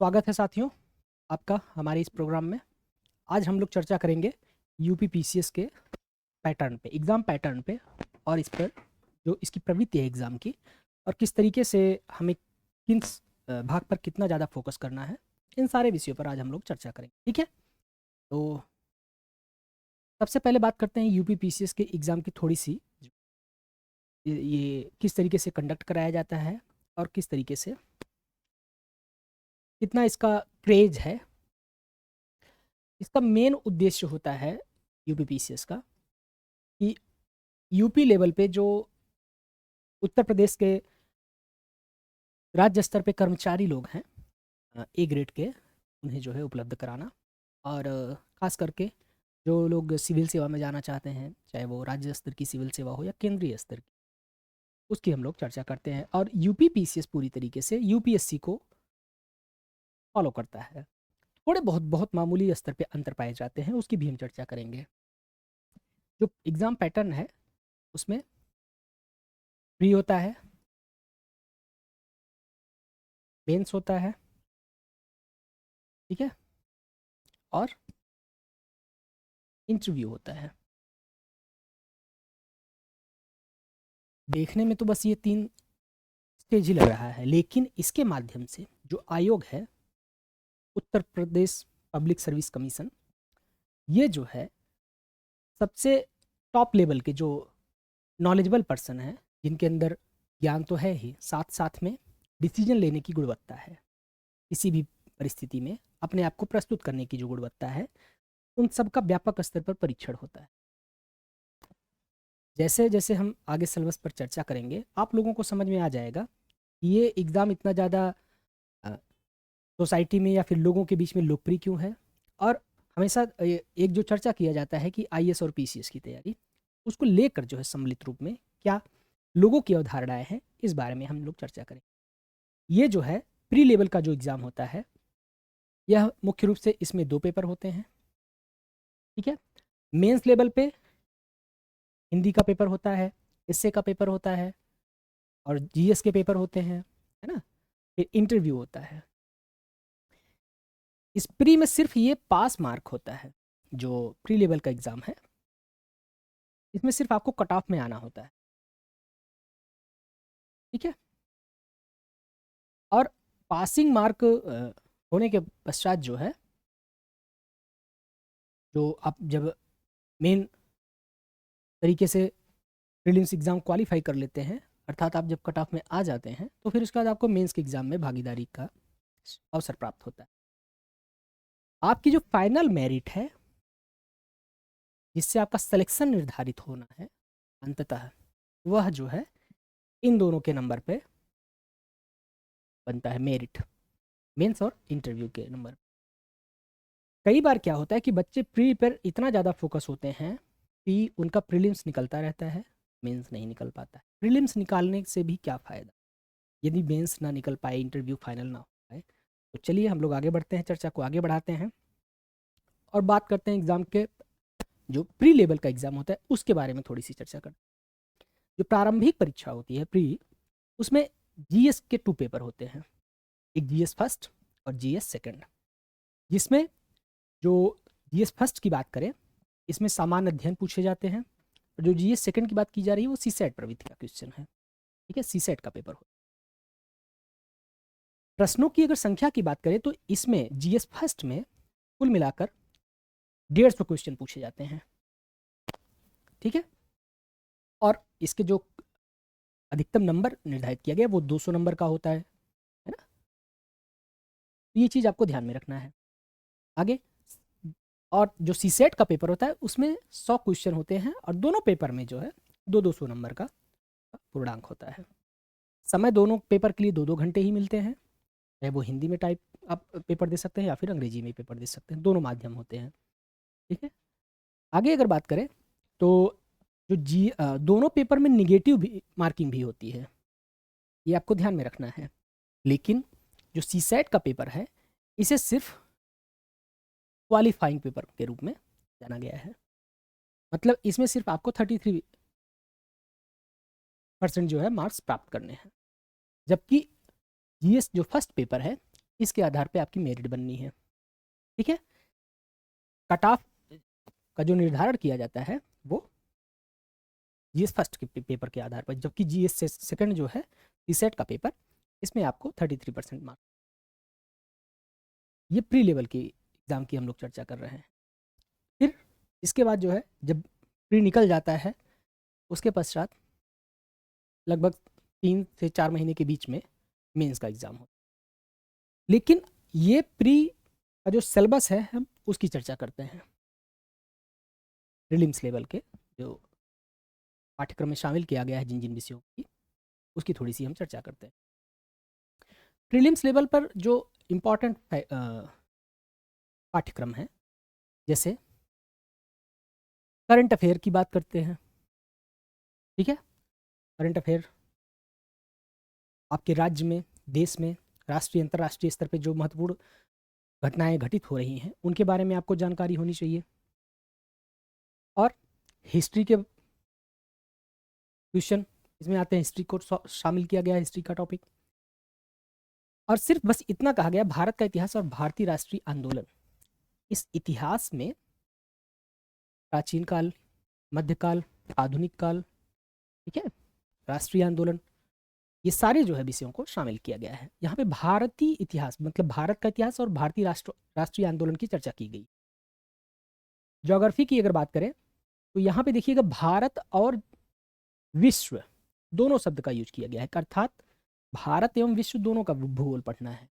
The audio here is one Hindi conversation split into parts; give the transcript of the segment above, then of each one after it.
स्वागत है साथियों आपका हमारे इस प्रोग्राम में। आज हम लोग चर्चा करेंगे यूपी पीसीएस के पैटर्न पे, एग्ज़ाम पैटर्न पे, और इस पर जो इसकी प्रवृत्ति है एग्ज़ाम की, और किस तरीके से हमें किन भाग पर कितना ज़्यादा फोकस करना है, इन सारे विषयों पर आज हम लोग चर्चा करेंगे। ठीक है, तो सबसे पहले बात करते हैं यूपी पीसीएस के एग्ज़ाम की थोड़ी सी। ये किस तरीके से कंडक्ट कराया जाता है और किस तरीके से कितना इसका क्रेज है। इसका मेन उद्देश्य होता है यूपीपीसीएस का कि यूपी लेवल पे जो उत्तर प्रदेश के राज्य स्तर पे कर्मचारी लोग हैं, ए ग्रेड के, उन्हें जो है उपलब्ध कराना। और ख़ास करके जो लोग सिविल सेवा में जाना चाहते हैं, चाहे वो राज्य स्तर की सिविल सेवा हो या केंद्रीय स्तर की, उसकी हम लोग चर्चा करते हैं। और यूपी पीसीएस पूरी तरीके से यूपीएससी को फॉलो करता है। थोड़े बहुत बहुत मामूली स्तर पे अंतर पाए जाते हैं, उसकी भी हम चर्चा करेंगे। जो एग्ज़ाम पैटर्न है उसमें प्री होता है, मेंस होता है, ठीक है, और इंटरव्यू होता है। देखने में तो बस ये 3 स्टेज ही लग रहा है, लेकिन इसके माध्यम से जो आयोग है, Uttar Pradesh public service commission, ये जो है सबसे टॉप लेवल के जो नॉलेजेबल पर्सन है, जिनके अंदर ज्ञान तो है ही, साथ साथ में डिसीजन लेने की गुणवत्ता है, किसी भी परिस्थिति में अपने आप को प्रस्तुत करने की जो गुणवत्ता है, उन सब का व्यापक स्तर पर परीक्षण होता है। जैसे जैसे हम आगे सिलेबस पर चर्चा करेंगे, आप लोगों को समझ में आ जाएगा कि ये एग्ज़ाम इतना ज़्यादा सोसाइटी में या फिर लोगों के बीच में लोकप्रिय क्यों है। और हमेशा एक जो चर्चा किया जाता है कि आईएएस और पीसीएस की तैयारी, उसको लेकर जो है सम्मिलित रूप में क्या लोगों की अवधारणाएं हैं, इस बारे में हम लोग चर्चा करें। ये जो है प्री लेवल का जो एग्ज़ाम होता है, यह मुख्य रूप से इसमें 2 पेपर होते हैं, ठीक है। मेंस लेवल पे हिंदी का पेपर होता है, एस्से का पेपर होता है, और जीएस के पेपर होते हैं, है ना। फिर इंटरव्यू होता है। इस प्री में सिर्फ ये पास मार्क होता है। जो प्री लेवल का एग्ज़ाम है, इसमें सिर्फ आपको कट ऑफ में आना होता है, ठीक है। और पासिंग मार्क होने के पश्चात जो है, जो आप जब मेन तरीके से प्रीलिम्स एग्ज़ाम क्वालिफाई कर लेते हैं, अर्थात आप जब कट ऑफ में आ जाते हैं, तो फिर उसके बाद आपको मेंस के एग्ज़ाम में भागीदारी का अवसर प्राप्त होता है। आपकी जो फाइनल मेरिट है, जिससे आपका सिलेक्शन निर्धारित होना है अंततः, वह जो है इन दोनों के नंबर पे बनता है, मेरिट, मेंस और इंटरव्यू के नंबर। कई बार क्या होता है कि बच्चे प्री पर इतना ज़्यादा फोकस होते हैं कि उनका प्रीलिम्स निकलता रहता है, मेंस नहीं निकल पाता है। प्रीलिम्स निकालने से भी क्या फ़ायदा, यदि मेंस ना निकल पाए, इंटरव्यू फाइनल ना हो पाए। तो चलिए हम लोग आगे बढ़ते हैं, चर्चा को आगे बढ़ाते हैं और बात करते हैं एग्ज़ाम के जो प्री लेवल का एग्ज़ाम होता है उसके बारे में थोड़ी सी चर्चा करते हैं। जो प्रारंभिक परीक्षा होती है प्री, उसमें जीएस के 2 पेपर होते हैं, एक जीएस फर्स्ट और जीएस सेकंड। जिसमें जो जीएस फर्स्ट की बात करें, इसमें सामान्य अध्ययन पूछे जाते हैं, और जो जीएस सेकंड की बात की जा रही है वो सीसेट प्रवृत्ति का क्वेश्चन है, ठीक है, सीसेट का पेपर हो। प्रश्नों की अगर संख्या की बात करें तो इसमें जीएस फर्स्ट में कुल मिलाकर 150 क्वेश्चन पूछे जाते हैं, ठीक है। और इसके जो अधिकतम नंबर निर्धारित किया गया वो 200 नंबर का होता है ना। तो ये चीज़ आपको ध्यान में रखना है आगे। और जो सीसेट का पेपर होता है उसमें 100 क्वेश्चन होते हैं, और दोनों पेपर में जो है 200 नंबर का पूर्णांक होता है। समय दोनों पेपर के लिए 2-2 घंटे ही मिलते हैं, चाहे वो हिंदी में टाइप आप पेपर दे सकते हैं या फिर अंग्रेजी में पेपर दे सकते हैं, दोनों माध्यम होते हैं, ठीक है। आगे अगर बात करें तो जो दोनों पेपर में निगेटिव भी मार्किंग भी होती है, ये आपको ध्यान में रखना है। लेकिन जो सीसेट का पेपर है, इसे सिर्फ क्वालिफाइंग पेपर के रूप में जाना गया है। मतलब इसमें सिर्फ आपको 33% जो है मार्क्स प्राप्त करने हैं। जबकि जीएस जो फर्स्ट पेपर है, इसके आधार पे आपकी मेरिट बननी है। ठीक है, कट ऑफ का जो निर्धारण किया जाता है वो जीएस फर्स्ट के पेपर के आधार पर, जबकि जीएस सेकंड जो है सीसेट का पेपर, इसमें आपको 33% मार्क। ये प्री लेवल की एग्ज़ाम की हम लोग चर्चा कर रहे हैं। फिर इसके बाद जो है जब प्री निकल जाता है, उसके पश्चात लगभग 3 से 4 महीने के बीच में मेंस का एग्ज़ाम हो। लेकिन ये प्री का जो सिलेबस है हम उसकी चर्चा करते हैं। प्रीलिम्स लेवल के जो पाठ्यक्रम में शामिल किया गया है जिन जिन विषयों की, उसकी थोड़ी सी हम चर्चा करते हैं। प्रीलिम्स लेवल पर जो इम्पोर्टेंट पाठ्यक्रम है, जैसे करंट अफेयर की बात करते हैं। ठीक है, करंट अफेयर आपके राज्य में, देश में, राष्ट्रीय अंतर्राष्ट्रीय स्तर पे जो महत्वपूर्ण घटनाएं घटित हो रही हैं उनके बारे में आपको जानकारी होनी चाहिए। और हिस्ट्री के क्वेश्चन इसमें आते हैं, हिस्ट्री को शामिल किया गया है, हिस्ट्री का टॉपिक। और सिर्फ बस इतना कहा गया, भारत का इतिहास और भारतीय राष्ट्रीय आंदोलन। इस इतिहास में प्राचीन काल, मध्यकाल, आधुनिक काल, ठीक है, राष्ट्रीय आंदोलन, ये सारे जो है विषयों को शामिल किया गया है। यहाँ पे भारतीय इतिहास मतलब भारत का इतिहास और भारतीय राष्ट्रीय आंदोलन की चर्चा की गई। ज्योग्राफी की अगर बात करें तो यहाँ पे देखिएगा भारत और विश्व दोनों शब्द का यूज किया गया है, अर्थात भारत एवं विश्व दोनों का भूगोल पढ़ना है।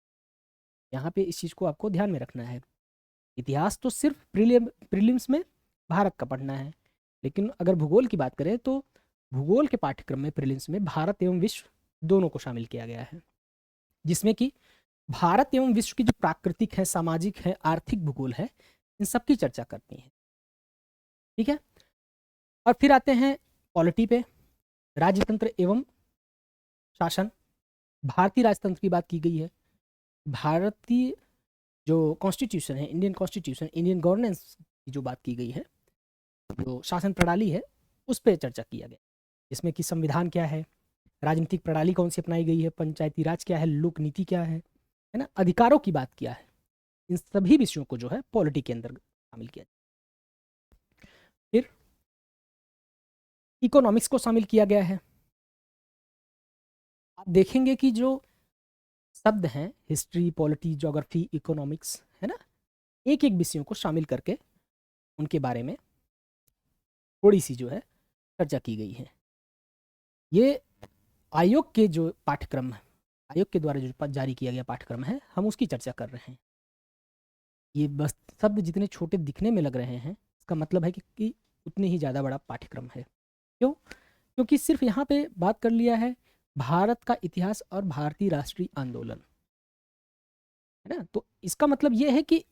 यहाँ पे इस चीज़ को आपको ध्यान में रखना है। इतिहास तो सिर्फ प्रीलिम्स में भारत का पढ़ना है, लेकिन अगर भूगोल की बात करें तो भूगोल के पाठ्यक्रम में प्रीलिम्स में भारत एवं विश्व दोनों को शामिल किया गया है, जिसमें कि भारत एवं विश्व की जो प्राकृतिक है, सामाजिक है, आर्थिक भूगोल है, इन सब की चर्चा करनी है। ठीक है, और फिर आते हैं पॉलिटी पे, राजतंत्र एवं शासन। भारतीय राजतंत्र की बात की गई है। भारतीय जो कॉन्स्टिट्यूशन है, इंडियन कॉन्स्टिट्यूशन, इंडियन गवर्नेंस की जो बात की गई है, जो शासन प्रणाली है, उस पर चर्चा किया गया, जिसमें कि संविधान क्या है, राजनीतिक प्रणाली कौन सी अपनाई गई है, पंचायती राज क्या है, लोक नीति क्या है ना, अधिकारों की बात किया है। इन सभी विषयों को जो है पॉलिटी के अंदर शामिल किया। फिर इकोनॉमिक्स को शामिल किया गया है। आप देखेंगे कि जो शब्द हैं हिस्ट्री, पॉलिटी, ज्योग्राफी, इकोनॉमिक्स, है ना, एक एक विषयों को शामिल करके उनके बारे में थोड़ी सी जो है चर्चा की गई है। ये आयोग के जो पाठ्यक्रम है, आयोग के द्वारा जो जारी किया गया पाठ्यक्रम है, हम उसकी चर्चा कर रहे हैं। ये बस शब्द जितने छोटे दिखने में लग रहे हैं, इसका मतलब है कि उतने ही ज़्यादा बड़ा पाठ्यक्रम है। क्यों? क्योंकि सिर्फ यहाँ पे बात कर लिया है भारत का इतिहास और भारतीय राष्ट्रीय आंदोलन, है ना, तो इसका मतलब ये है कि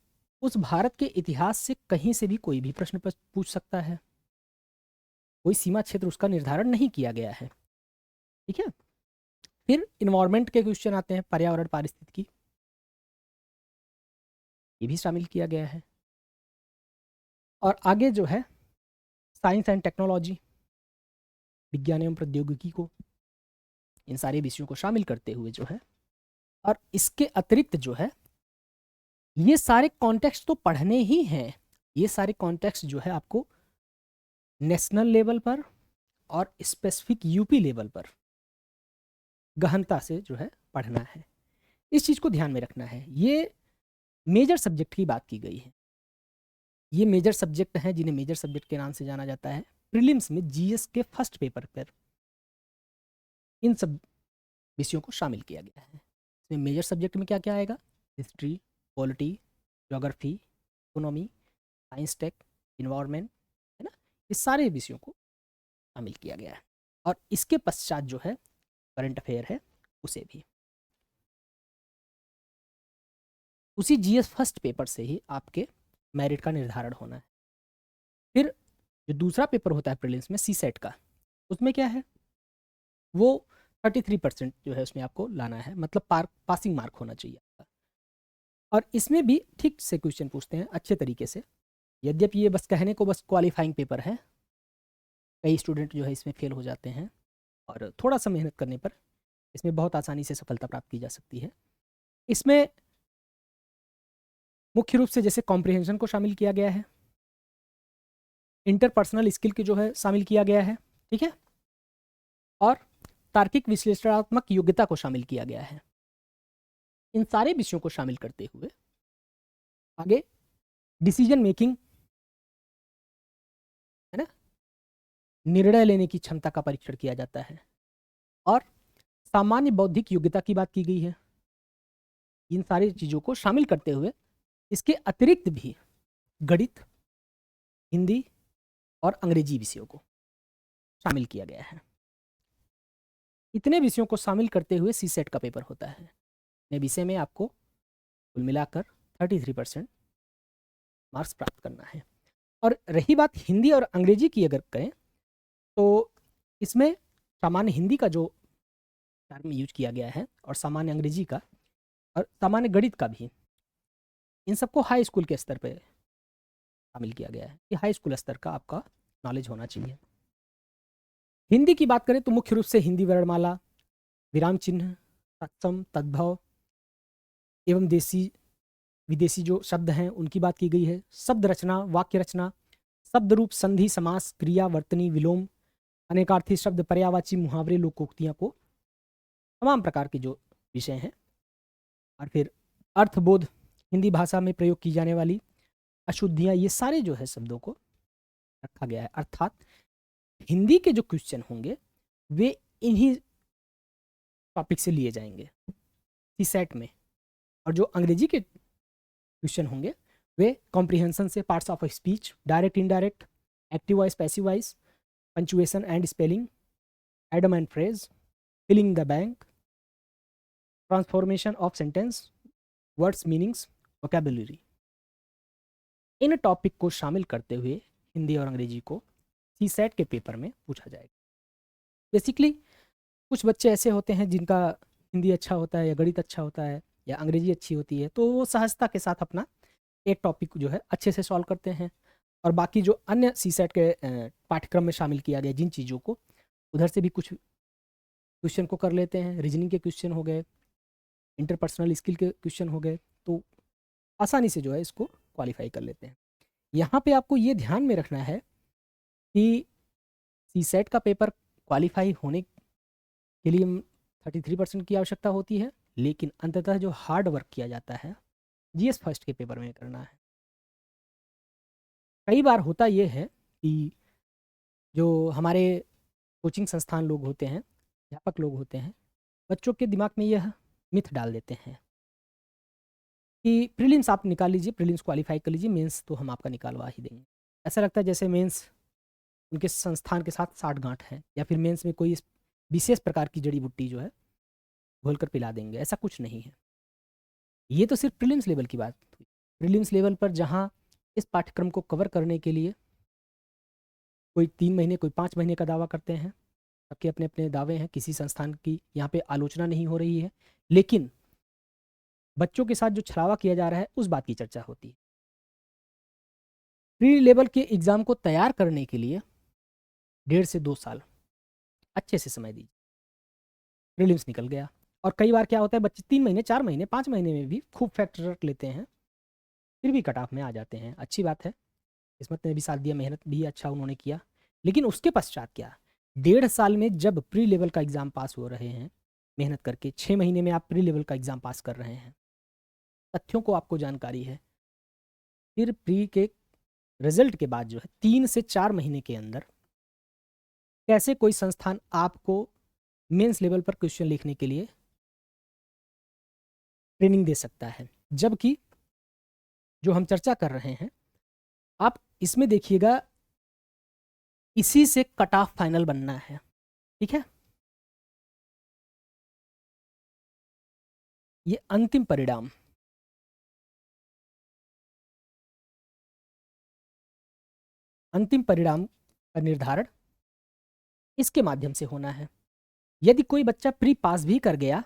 उस भारत के इतिहास से कहीं से भी कोई भी प्रश्न पूछ सकता है। कोई सीमा क्षेत्र उसका निर्धारण नहीं किया गया है। ठीक है, फिर इन्वायरमेंट के क्वेश्चन आते हैं, पर्यावरण, पारिस्थितिकी, ये भी शामिल किया गया है। और आगे जो है साइंस एंड टेक्नोलॉजी, विज्ञान एवं प्रौद्योगिकी को, इन सारे विषयों को शामिल करते हुए जो है, और इसके अतिरिक्त जो है ये सारे कॉन्टेक्स्ट तो पढ़ने ही हैं। ये सारे कॉन्टेक्स्ट जो है आपको नेशनल लेवल पर और स्पेसिफिक यूपी लेवल पर गहनता से जो है पढ़ना है। इस चीज़ को ध्यान में रखना है। ये मेजर सब्जेक्ट की बात की गई है। ये मेजर सब्जेक्ट हैं जिन्हें मेजर सब्जेक्ट के नाम से जाना जाता है। प्रीलिम्स में जीएस के फर्स्ट पेपर पर इन सब विषयों को शामिल किया गया है। इसमें मेजर सब्जेक्ट में क्या क्या आएगा? History, polity, geography, economy, science, tech, environment, है ना, इस सारे विषयों को शामिल किया गया है। और इसके पश्चात जो है करंट अफेयर है, उसे भी उसी जीएस फर्स्ट पेपर से ही आपके मेरिट का निर्धारण होना है। फिर जो दूसरा पेपर होता है प्रीलिम्स में, सी सेट का, उसमें क्या है, वो 33% जो है उसमें आपको लाना है, मतलब पासिंग मार्क होना चाहिए आपका। और इसमें भी ठीक से क्वेश्चन पूछते हैं अच्छे तरीके से, यद्यपि ये बस कहने को बस क्वालिफाइंग पेपर है। कई स्टूडेंट जो है इसमें फेल हो जाते हैं, और थोड़ा सा मेहनत करने पर इसमें बहुत आसानी से सफलता प्राप्त की जा सकती है। इसमें मुख्य रूप से जैसे कॉम्प्रिहेंशन को शामिल किया गया है, इंटरपर्सनल स्किल के जो है शामिल किया गया है, ठीक है, और तार्किक विश्लेषणात्मक योग्यता को शामिल किया गया है। इन सारे विषयों को शामिल करते हुए आगे डिसीजन मेकिंग, है ना, निर्णय लेने की क्षमता का परीक्षण किया जाता है, और सामान्य बौद्धिक योग्यता की बात की गई है। इन सारी चीज़ों को शामिल करते हुए इसके अतिरिक्त भी गणित, हिंदी और अंग्रेजी विषयों को शामिल किया गया है। इतने विषयों को शामिल करते हुए सीसेट का पेपर होता है। नए विषय में आपको कुल मिलाकर 33% मार्क्स प्राप्त करना है। और रही बात हिंदी और अंग्रेजी की अगर करें तो इसमें सामान्य हिंदी का जो टर्म यूज किया गया है और सामान्य अंग्रेजी का और सामान्य गणित का भी, इन सबको हाई स्कूल के स्तर पे शामिल किया गया है कि हाई स्कूल स्तर का आपका नॉलेज होना चाहिए। हिंदी की बात करें तो मुख्य रूप से हिंदी वर्णमाला, विराम चिन्ह, तत्सम, तद्भव एवं देसी विदेशी जो शब्द हैं उनकी बात की गई है। शब्द रचना, वाक्य रचना, शब्द रूप, संधि, समास, क्रिया, वर्तनी, विलोम, अनेकार्थी शब्द, पर्यायवाची, मुहावरे, लोकोक्तियां को तमाम प्रकार के जो विषय हैं। और फिर अर्थबोध, हिंदी भाषा में प्रयोग की जाने वाली अशुद्धियां, ये सारे जो है शब्दों को रखा गया है। अर्थात हिंदी के जो क्वेश्चन होंगे वे इन्हीं टॉपिक से लिए जाएंगे सीसेट में, और जो अंग्रेजी के क्वेश्चन होंगे वे कॉम्प्रिहेंशन से, parts of speech, direct indirect, active voice, passive voice, punctuation and spelling, idiom and phrase, filling the blank, transformation of sentence, words meanings, vocabulary, इन टॉपिक को शामिल करते हुए हिंदी और अंग्रेजी को सीसेट के पेपर में पूछा जाएगा। बेसिकली कुछ बच्चे ऐसे होते हैं जिनका हिंदी अच्छा होता है या गणित अच्छा होता है या अंग्रेजी अच्छी होती है, तो वो सहजता के साथ अपना एक टॉपिक जो है अच्छे से सॉल्व करते हैं, और बाकी जो अन्य सीसेट के पाठ्यक्रम में शामिल किया गया जिन चीज़ों को, उधर से भी कुछ क्वेश्चन को कर लेते हैं। रीजनिंग के क्वेश्चन हो गए, इंटरपर्सनल स्किल के क्वेश्चन हो गए, तो आसानी से जो है इसको क्वालिफाई कर लेते हैं। यहाँ पे आपको ये ध्यान में रखना है कि सीसेट का पेपर क्वालिफाई होने के लिए 33% की आवश्यकता होती है, लेकिन अंततः जो हार्ड वर्क किया जाता है जीएस फर्स्ट के पेपर में करना है। कई बार होता ये है कि जो हमारे कोचिंग संस्थान लोग होते हैं, अध्यापक लोग होते हैं, बच्चों के दिमाग में यह मिथ डाल देते हैं कि प्रीलिम्स आप निकाल लीजिए, प्रीलिम्स क्वालिफाई कर लीजिए, मेंस तो हम आपका निकालवा ही देंगे। ऐसा लगता है जैसे मेंस उनके संस्थान के साथ साठ गांठ है, या फिर मेंस में कोई विशेष प्रकार की जड़ी बूटी जो है घोल कर पिला देंगे। ऐसा कुछ नहीं है। ये तो सिर्फ प्रीलिम्स लेवल की बात हुई। प्रीलिम्स लेवल पर जहाँ इस पाठ्यक्रम को कवर करने के लिए कोई 3 महीने, कोई 5 महीने का दावा करते हैं, सबके अपने अपने दावे हैं, किसी संस्थान की यहाँ पे आलोचना नहीं हो रही है, लेकिन बच्चों के साथ जो छलावा किया जा रहा है उस बात की चर्चा होती है। प्री लेवल के एग्ज़ाम को तैयार करने के लिए 1.5 से 2 साल अच्छे से समय दीजिए। प्रीलिम्स निकल गया, और कई बार क्या होता है बच्चे 3 महीने, 4 महीने, 5 महीने में भी खूब फैक्ट रट लेते हैं, फिर भी कट ऑफ में आ जाते हैं। अच्छी बात है, किस्मत ने भी साथ दिया, मेहनत भी अच्छा उन्होंने किया। लेकिन उसके पश्चात क्या, 1.5 साल में जब प्री लेवल का एग्ज़ाम पास हो रहे हैं मेहनत करके, 6 महीने में आप प्री लेवल का एग्ज़ाम पास कर रहे हैं, तथ्यों को आपको जानकारी है, फिर प्री के रिजल्ट के बाद जो है 3 से 4 महीने के अंदर कैसे कोई संस्थान आपको मेंस लेवल पर क्वेश्चन लिखने के लिए ट्रेनिंग दे सकता है। जबकि जो हम चर्चा कर रहे हैं, आप इसमें देखिएगा, इसी से कट ऑफ फाइनल बनना है, ठीक है। ये अंतिम परिणाम, अंतिम परिणाम का निर्धारण इसके माध्यम से होना है। यदि कोई बच्चा प्री पास भी कर गया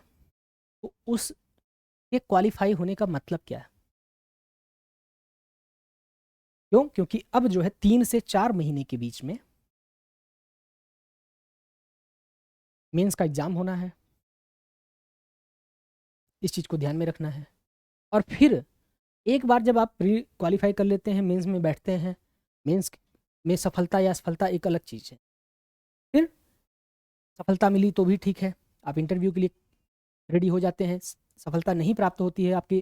तो उस के क्वालिफाई होने का मतलब क्या है? क्यों? क्योंकि अब जो है 3 से 4 महीने के बीच में मेंस का एग्जाम होना है, इस चीज को ध्यान में रखना है। और फिर एक बार जब आप प्री क्वालिफाई कर लेते हैं, मेंस में बैठते हैं, मेंस में सफलता या असफलता एक अलग चीज़ है। फिर सफलता मिली तो भी ठीक है, आप इंटरव्यू के लिए रेडी हो जाते हैं। सफलता नहीं प्राप्त होती है, आपकी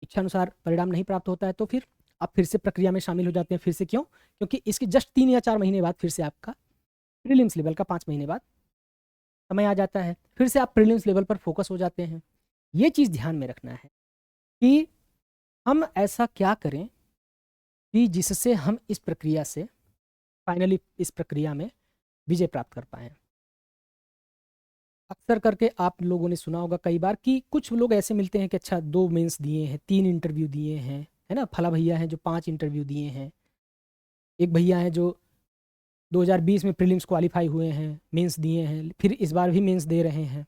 इच्छा अनुसार परिणाम नहीं प्राप्त होता है, तो फिर आप फिर से प्रक्रिया में शामिल हो जाते हैं। फिर से क्यों? क्योंकि इसके जस्ट 3 या 4 महीने बाद फिर से आपका प्रीलिम्स लेवल का 5 महीने बाद समय आ जाता है, फिर से आप प्रीलिम्स लेवल पर फोकस हो जाते हैं। ये चीज़ ध्यान में रखना है कि हम ऐसा क्या करें कि जिससे हम इस प्रक्रिया से फाइनली इस प्रक्रिया में विजय प्राप्त कर पाएँ। अक्सर करके आप लोगों ने सुना होगा कई बार कि कुछ लोग ऐसे मिलते हैं कि अच्छा 2 मेंस दिए हैं, 3 इंटरव्यू दिए हैं, है ना? फला भैया हैं जो 5 इंटरव्यू दिए हैं। एक भैया हैं जो 2020 में प्रीलिम्स क्वालीफाई हुए हैं, मेंस दिए हैं, फिर इस बार भी मेंस दे रहे हैं।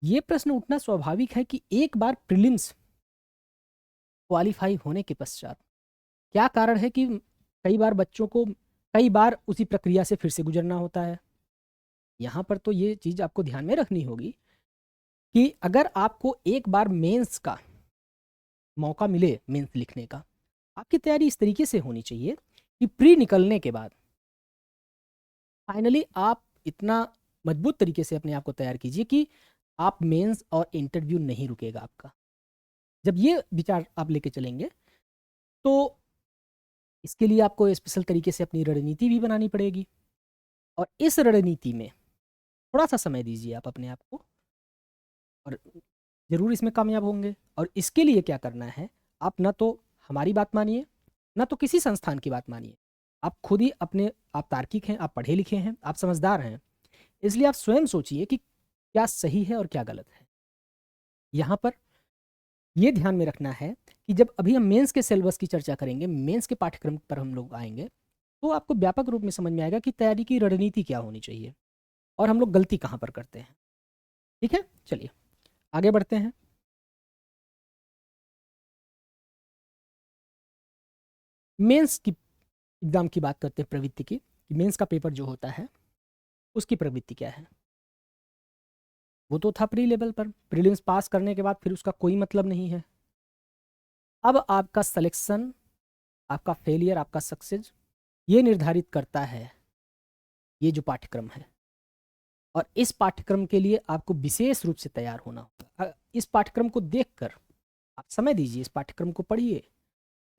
ये प्रश्न उठना स्वाभाविक है कि एक बार प्रीलिम्स क्वालीफाई होने के पश्चात क्या कारण है कि कई बार बच्चों को कई बार उसी प्रक्रिया से फिर से गुजरना होता है। यहाँ पर तो ये चीज़ आपको ध्यान में रखनी होगी कि अगर आपको एक बार मेंस का मौका मिले, मेंस लिखने का, आपकी तैयारी इस तरीके से होनी चाहिए कि प्री निकलने के बाद फाइनली आप इतना मजबूत तरीके से अपने आप को तैयार कीजिए कि आप मेंस और इंटरव्यू नहीं रुकेगा आपका। जब ये विचार आप लेके चलेंगे तो इसके लिए आपको स्पेशल तरीके से अपनी रणनीति भी बनानी पड़ेगी, और इस रणनीति में थोड़ा सा समय दीजिए आप अपने आप को, और ज़रूर इसमें कामयाब होंगे। और इसके लिए क्या करना है, आप ना तो हमारी बात मानिए, ना तो किसी संस्थान की बात मानिए। आप खुद ही अपने आप तार्किक हैं, आप पढ़े लिखे हैं, आप समझदार हैं, इसलिए आप स्वयं सोचिए कि क्या सही है और क्या गलत है। यहाँ पर ये ध्यान में रखना है कि जब अभी हम मेंस के सिलेबस की चर्चा करेंगे, मेंस के पाठ्यक्रम पर हम लोग आएंगे, तो आपको व्यापक रूप में समझ में आएगा कि तैयारी की रणनीति क्या होनी चाहिए और हम लोग गलती कहाँ पर करते हैं। ठीक है, चलिए आगे बढ़ते हैं। मेंस की एग्ज़ाम की बात करते हैं, प्रवृत्ति की, कि मेंस का पेपर जो होता है उसकी प्रवृत्ति क्या है। वो तो था प्री लेवल पर, प्रीलिम्स पास करने के बाद फिर उसका कोई मतलब नहीं है। अब आपका सिलेक्शन, आपका फेलियर, आपका सक्सेस, ये निर्धारित करता है ये जो पाठ्यक्रम है। और इस पाठ्यक्रम के लिए आपको विशेष रूप से तैयार होना होगा। इस पाठ्यक्रम को देखकर आप समय दीजिए, इस पाठ्यक्रम को पढ़िए।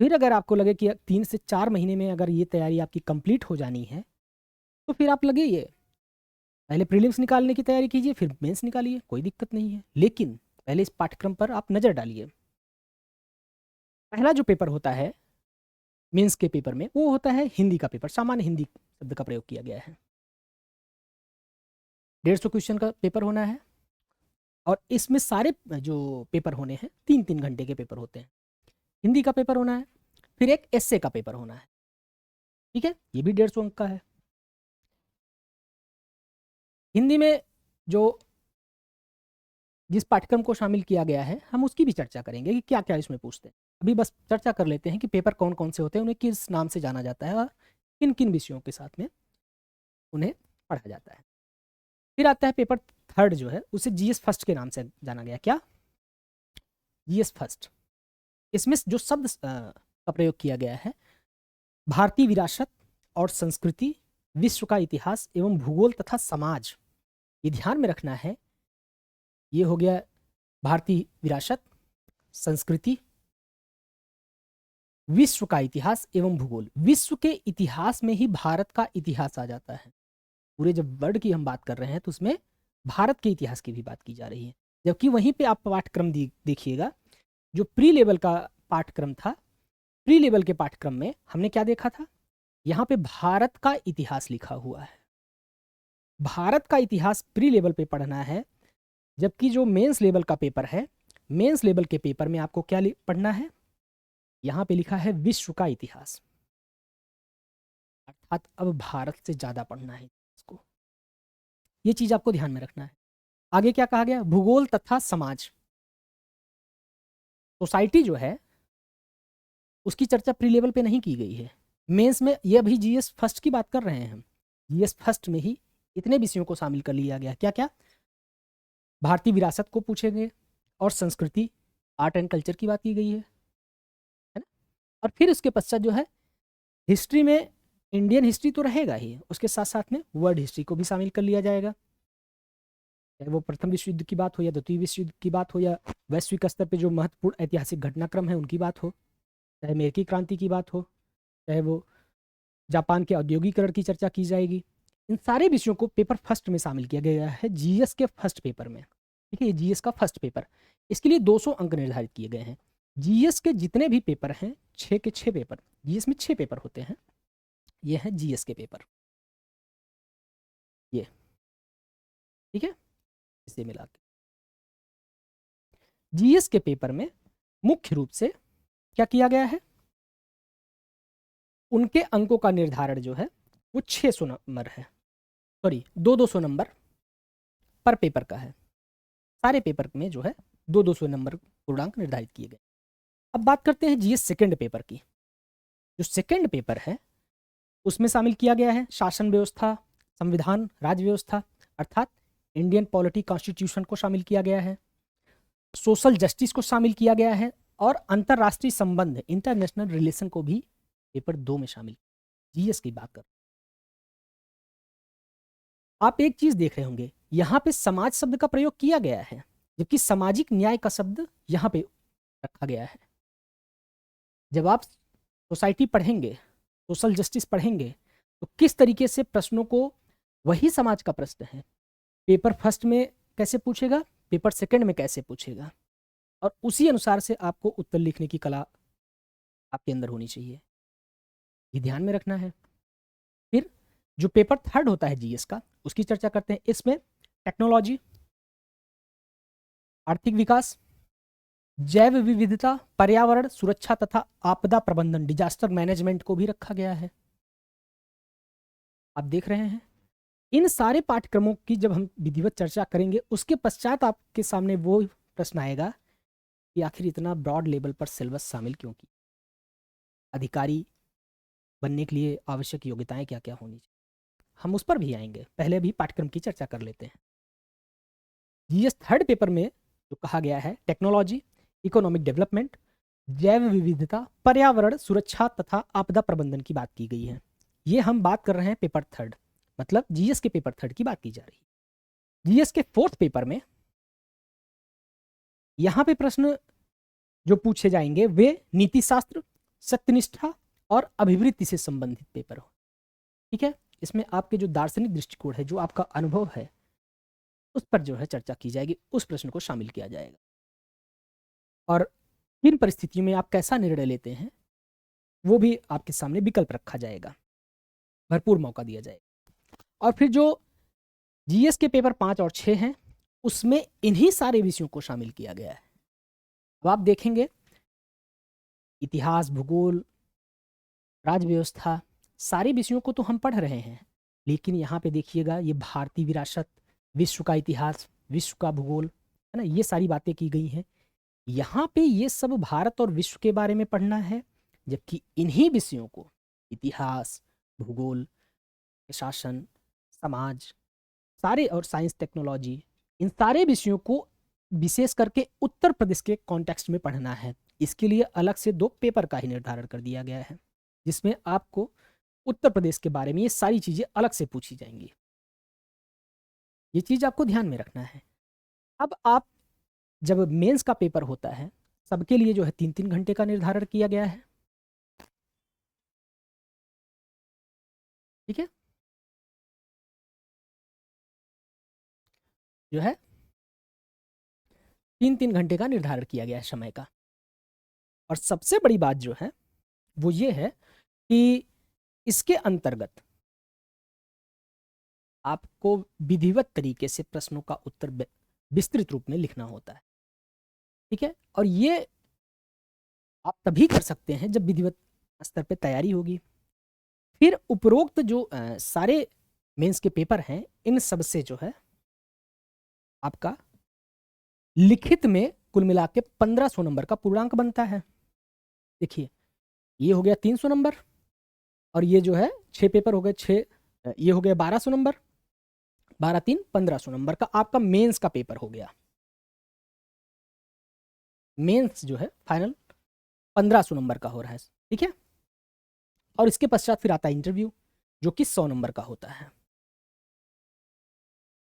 फिर अगर आपको लगे कि 3 से 4 महीने में अगर ये तैयारी आपकी कंप्लीट हो जानी है, तो फिर आप लगिए, पहले प्रीलिम्स निकालने की तैयारी कीजिए, फिर मेंस निकालिए, कोई दिक्कत नहीं है। लेकिन पहले इस पाठ्यक्रम पर आप नज़र डालिए। पहला जो पेपर होता है मेंस के पेपर में, वो होता है हिंदी का पेपर। सामान्य हिंदी शब्द का प्रयोग किया गया है। 150 क्वेश्चन का पेपर होना है, और इसमें सारे जो पेपर होने हैं 3-3 घंटे के पेपर होते हैं। हिंदी का पेपर होना है, फिर एक एस्से का पेपर होना है। ठीक है, ये भी 150 अंक का है। हिंदी में जो जिस पाठ्यक्रम को शामिल किया गया है, हम उसकी भी चर्चा करेंगे कि क्या क्या इसमें पूछते हैं। अभी बस चर्चा कर लेते हैं कि पेपर कौन कौन से होते हैं, उन्हें किस नाम से जाना जाता है, और किन किन विषयों के साथ में उन्हें पढ़ा जाता है। फिर आता है पेपर थर्ड जो है, उसे जीएस फर्स्ट के नाम से जाना गया। क्या? GS first. इसमें जो शब्द का प्रयोग किया गया है, भारतीय विरासत और संस्कृति, विश्व का इतिहास एवं भूगोल तथा समाज। ये ध्यान में रखना है, ये हो गया भारतीय विरासत, संस्कृति, विश्व का इतिहास एवं भूगोल। विश्व के इतिहास में ही भारत का इतिहास आ जाता है। पूरे जब वर्ल्ड की हम बात कर रहे हैं तो उसमें भारत के इतिहास की भी बात की जा रही है। जबकि वहीं पे आप पाठ्यक्रम देखिएगा, जो प्री लेवल का पाठ्यक्रम था, प्री लेवल के पाठ्यक्रम में हमने क्या देखा था, यहाँ पे भारत का इतिहास लिखा हुआ है। भारत का इतिहास प्री लेवल पे पढ़ना है, जबकि जो मेंस लेवल का पेपर है, मेंस लेवल के पेपर में आपको क्या पढ़ना है, यहाँ पे लिखा है विश्व का इतिहास। अर्थात अब भारत से ज़्यादा पढ़ना है इसको। ये चीज़ आपको ध्यान में रखना है। आगे क्या कहा गया, भूगोल तथा समाज। सोसाइटी जो है उसकी चर्चा प्री लेवल पे नहीं की गई है। मेंस में ये अभी जीएस फर्स्ट की बात कर रहे हैं हम, जीएस फर्स्ट में ही इतने विषयों को शामिल कर लिया गया। क्या क्या? भारतीय विरासत को पूछेंगे, और संस्कृति, आर्ट एंड कल्चर की बात की गई है, और फिर उसके पश्चात जो है हिस्ट्री में इंडियन हिस्ट्री तो रहेगा ही, उसके साथ साथ में वर्ल्ड हिस्ट्री को भी शामिल कर लिया जाएगा, चाहे वो प्रथम विश्व युद्ध की बात हो या द्वितीय विश्व युद्ध की बात हो या वैश्विक स्तर पे जो महत्वपूर्ण ऐतिहासिक घटनाक्रम है उनकी बात हो, चाहे अमेरिकी क्रांति की बात हो, चाहे वो जापान के औद्योगिकरण की चर्चा की जाएगी। इन सारे विषयों को पेपर फर्स्ट में शामिल किया गया है, जीएस के फर्स्ट पेपर में। ठीक है, ये जीएस का फर्स्ट पेपर, इसके लिए 200 अंक निर्धारित किए गए हैं। जीएस के जितने भी पेपर हैं 6 के 6 पेपर, जीएस में 6 पेपर होते हैं, ये है जीएस के पेपर, ये ठीक है। इसे मिला के जीएस के पेपर में मुख्य रूप से क्या किया गया है, उनके अंकों का निर्धारण जो है वो 600 नंबर है, सॉरी 200 नंबर पर पेपर का है। सारे पेपर में जो है 200 नंबर पूर्णांक निर्धारित किए गए। अब बात करते हैं जीएस सेकंड पेपर की। जो सेकंड पेपर है उसमें शामिल किया गया है शासन व्यवस्था, संविधान, राज्य व्यवस्था अर्थात इंडियन पॉलिटी कॉन्स्टिट्यूशन को शामिल किया गया है, सोशल जस्टिस को शामिल किया गया है और अंतरराष्ट्रीय संबंध, इंटरनेशनल रिलेशन को भी पेपर 2 में शामिल। जीएस की बात कर, आप एक चीज देख रहे होंगे यहाँ पे समाज शब्द का प्रयोग किया गया है, जबकि सामाजिक न्याय का शब्द यहाँ पे रखा गया है। जब आप सोसाइटी पढ़ेंगे, सोशल जस्टिस पढ़ेंगे, तो किस तरीके से प्रश्नों को, वही समाज का प्रश्न है, पेपर फर्स्ट में कैसे पूछेगा, पेपर सेकंड में कैसे पूछेगा, और उसी अनुसार से आपको उत्तर लिखने की कला आपके अंदर होनी चाहिए, ये ध्यान में रखना है। फिर जो पेपर थर्ड होता है जीएस का, उसकी चर्चा करते हैं। इसमें टेक्नोलॉजी, आर्थिक विकास, जैव विविधता, पर्यावरण सुरक्षा तथा आपदा प्रबंधन, डिजास्टर मैनेजमेंट को भी रखा गया है। आप देख रहे हैं इन सारे पाठ्यक्रमों की जब हम विधिवत चर्चा करेंगे उसके पश्चात आपके सामने वो प्रश्न आएगा कि आखिर इतना ब्रॉड लेवल पर सिलेबस शामिल क्यों किया, अधिकारी बनने के लिए आवश्यक योग्यताएं क्या क्या होनी चाहिए, हम उस पर भी आएंगे, पहले अभी पाठ्यक्रम की चर्चा कर लेते हैं। जीएस थर्ड पेपर में जो कहा गया है टेक्नोलॉजी, इकोनॉमिक डेवलपमेंट, जैव विविधता, पर्यावरण सुरक्षा तथा आपदा प्रबंधन की बात की गई है। ये हम बात कर रहे हैं पेपर थर्ड, मतलब जीएस के पेपर थर्ड की बात की जा रही है। जीएस के फोर्थ पेपर में यहां पे प्रश्न जो पूछे जाएंगे वे नीति शास्त्र, सत्यनिष्ठा और अभिवृत्ति से संबंधित पेपर हो। ठीक है, इसमें आपके जो दार्शनिक दृष्टिकोण है, जो आपका अनुभव है, उस पर जो है चर्चा की जाएगी, उस प्रश्न को शामिल किया जाएगा। और किन परिस्थितियों में आप कैसा निर्णय लेते हैं वो भी आपके सामने विकल्प रखा जाएगा, भरपूर मौका दिया जाएगा। और फिर जो जीएस के पेपर 5 और 6 हैं उसमें इन्हीं सारे विषयों को शामिल किया गया है। अब आप देखेंगे इतिहास, भूगोल, राज्य व्यवस्था, सारे विषयों को तो हम पढ़ रहे हैं, लेकिन यहाँ पे देखिएगा ये भारतीय विरासत, विश्व का इतिहास, विश्व का भूगोल, है ना, ये सारी बातें की गई हैं। यहाँ पे ये सब भारत और विश्व के बारे में पढ़ना है, जबकि इन्हीं विषयों को इतिहास, भूगोल, शासन, समाज, सारे और साइंस, टेक्नोलॉजी, इन सारे विषयों को विशेष करके उत्तर प्रदेश के कॉन्टेक्स्ट में पढ़ना है। इसके लिए अलग से 2 पेपर का ही निर्धारण कर दिया गया है, जिसमें आपको उत्तर प्रदेश के बारे में ये सारी चीज़ें अलग से पूछी जाएंगी। ये चीज़ आपको ध्यान में रखना है। अब आप जब मेंस का पेपर होता है, सबके लिए जो है 3-3 घंटे का निर्धारण किया गया है। ठीक है, जो है 3-3 घंटे का निर्धारण किया गया है समय का। और सबसे बड़ी बात जो है वो ये है कि इसके अंतर्गत आपको विधिवत तरीके से प्रश्नों का उत्तर विस्तृत रूप में लिखना होता है। ठीक है, और ये आप तभी कर सकते हैं जब विधिवत स्तर पे तैयारी होगी। फिर उपरोक्त जो सारे मेंस के पेपर हैं, इन सब से जो है आपका लिखित में कुल मिला के 1500 नंबर का पूर्णांक बनता है। देखिए ये हो गया 300 नंबर, और ये जो है 6 पेपर हो गए, 6 ये हो गया 1200 नंबर, 12-3 1500 नंबर का आपका मेंस का पेपर हो गया। मेंस जो है फाइनल 1500 नंबर का हो रहा है। ठीक है। और इसके पश्चात फिर आता है इंटरव्यू, जो कि 100 नंबर का होता है।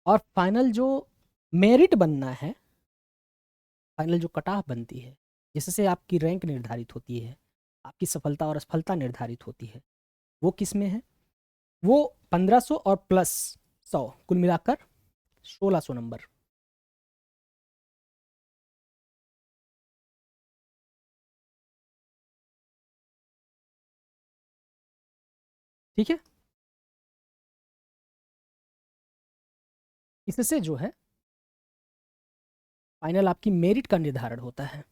और फाइनल जो मेरिट बनना है, फाइनल जो कट ऑफ बनती है, जिससे आपकी रैंक निर्धारित होती है, आपकी सफलता और असफलता निर्धारित होती है, वो किस में है? वो 1500 और प्लस 100, कुल मिलाकर 1600 नंबर। ठीक है। इससे जो है फाइनल आपकी मेरिट का निर्धारण होता है।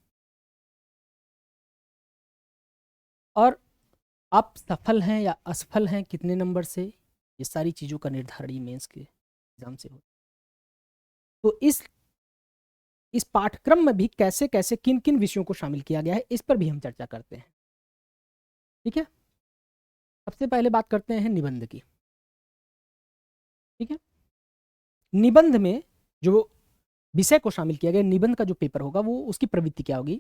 और आप सफल हैं या असफल हैं कितने नंबर से, ये सारी चीज़ों का निर्धारण मेंस के एग्जाम से होता है। तो इस पाठ्यक्रम में भी कैसे कैसे किन किन विषयों को शामिल किया गया है, इस पर भी हम चर्चा करते हैं। ठीक है। सबसे पहले बात करते हैं निबंध की। ठीक है। निबंध में जो विषय को शामिल किया गया, निबंध का जो पेपर होगा वो उसकी प्रवृत्ति क्या होगी,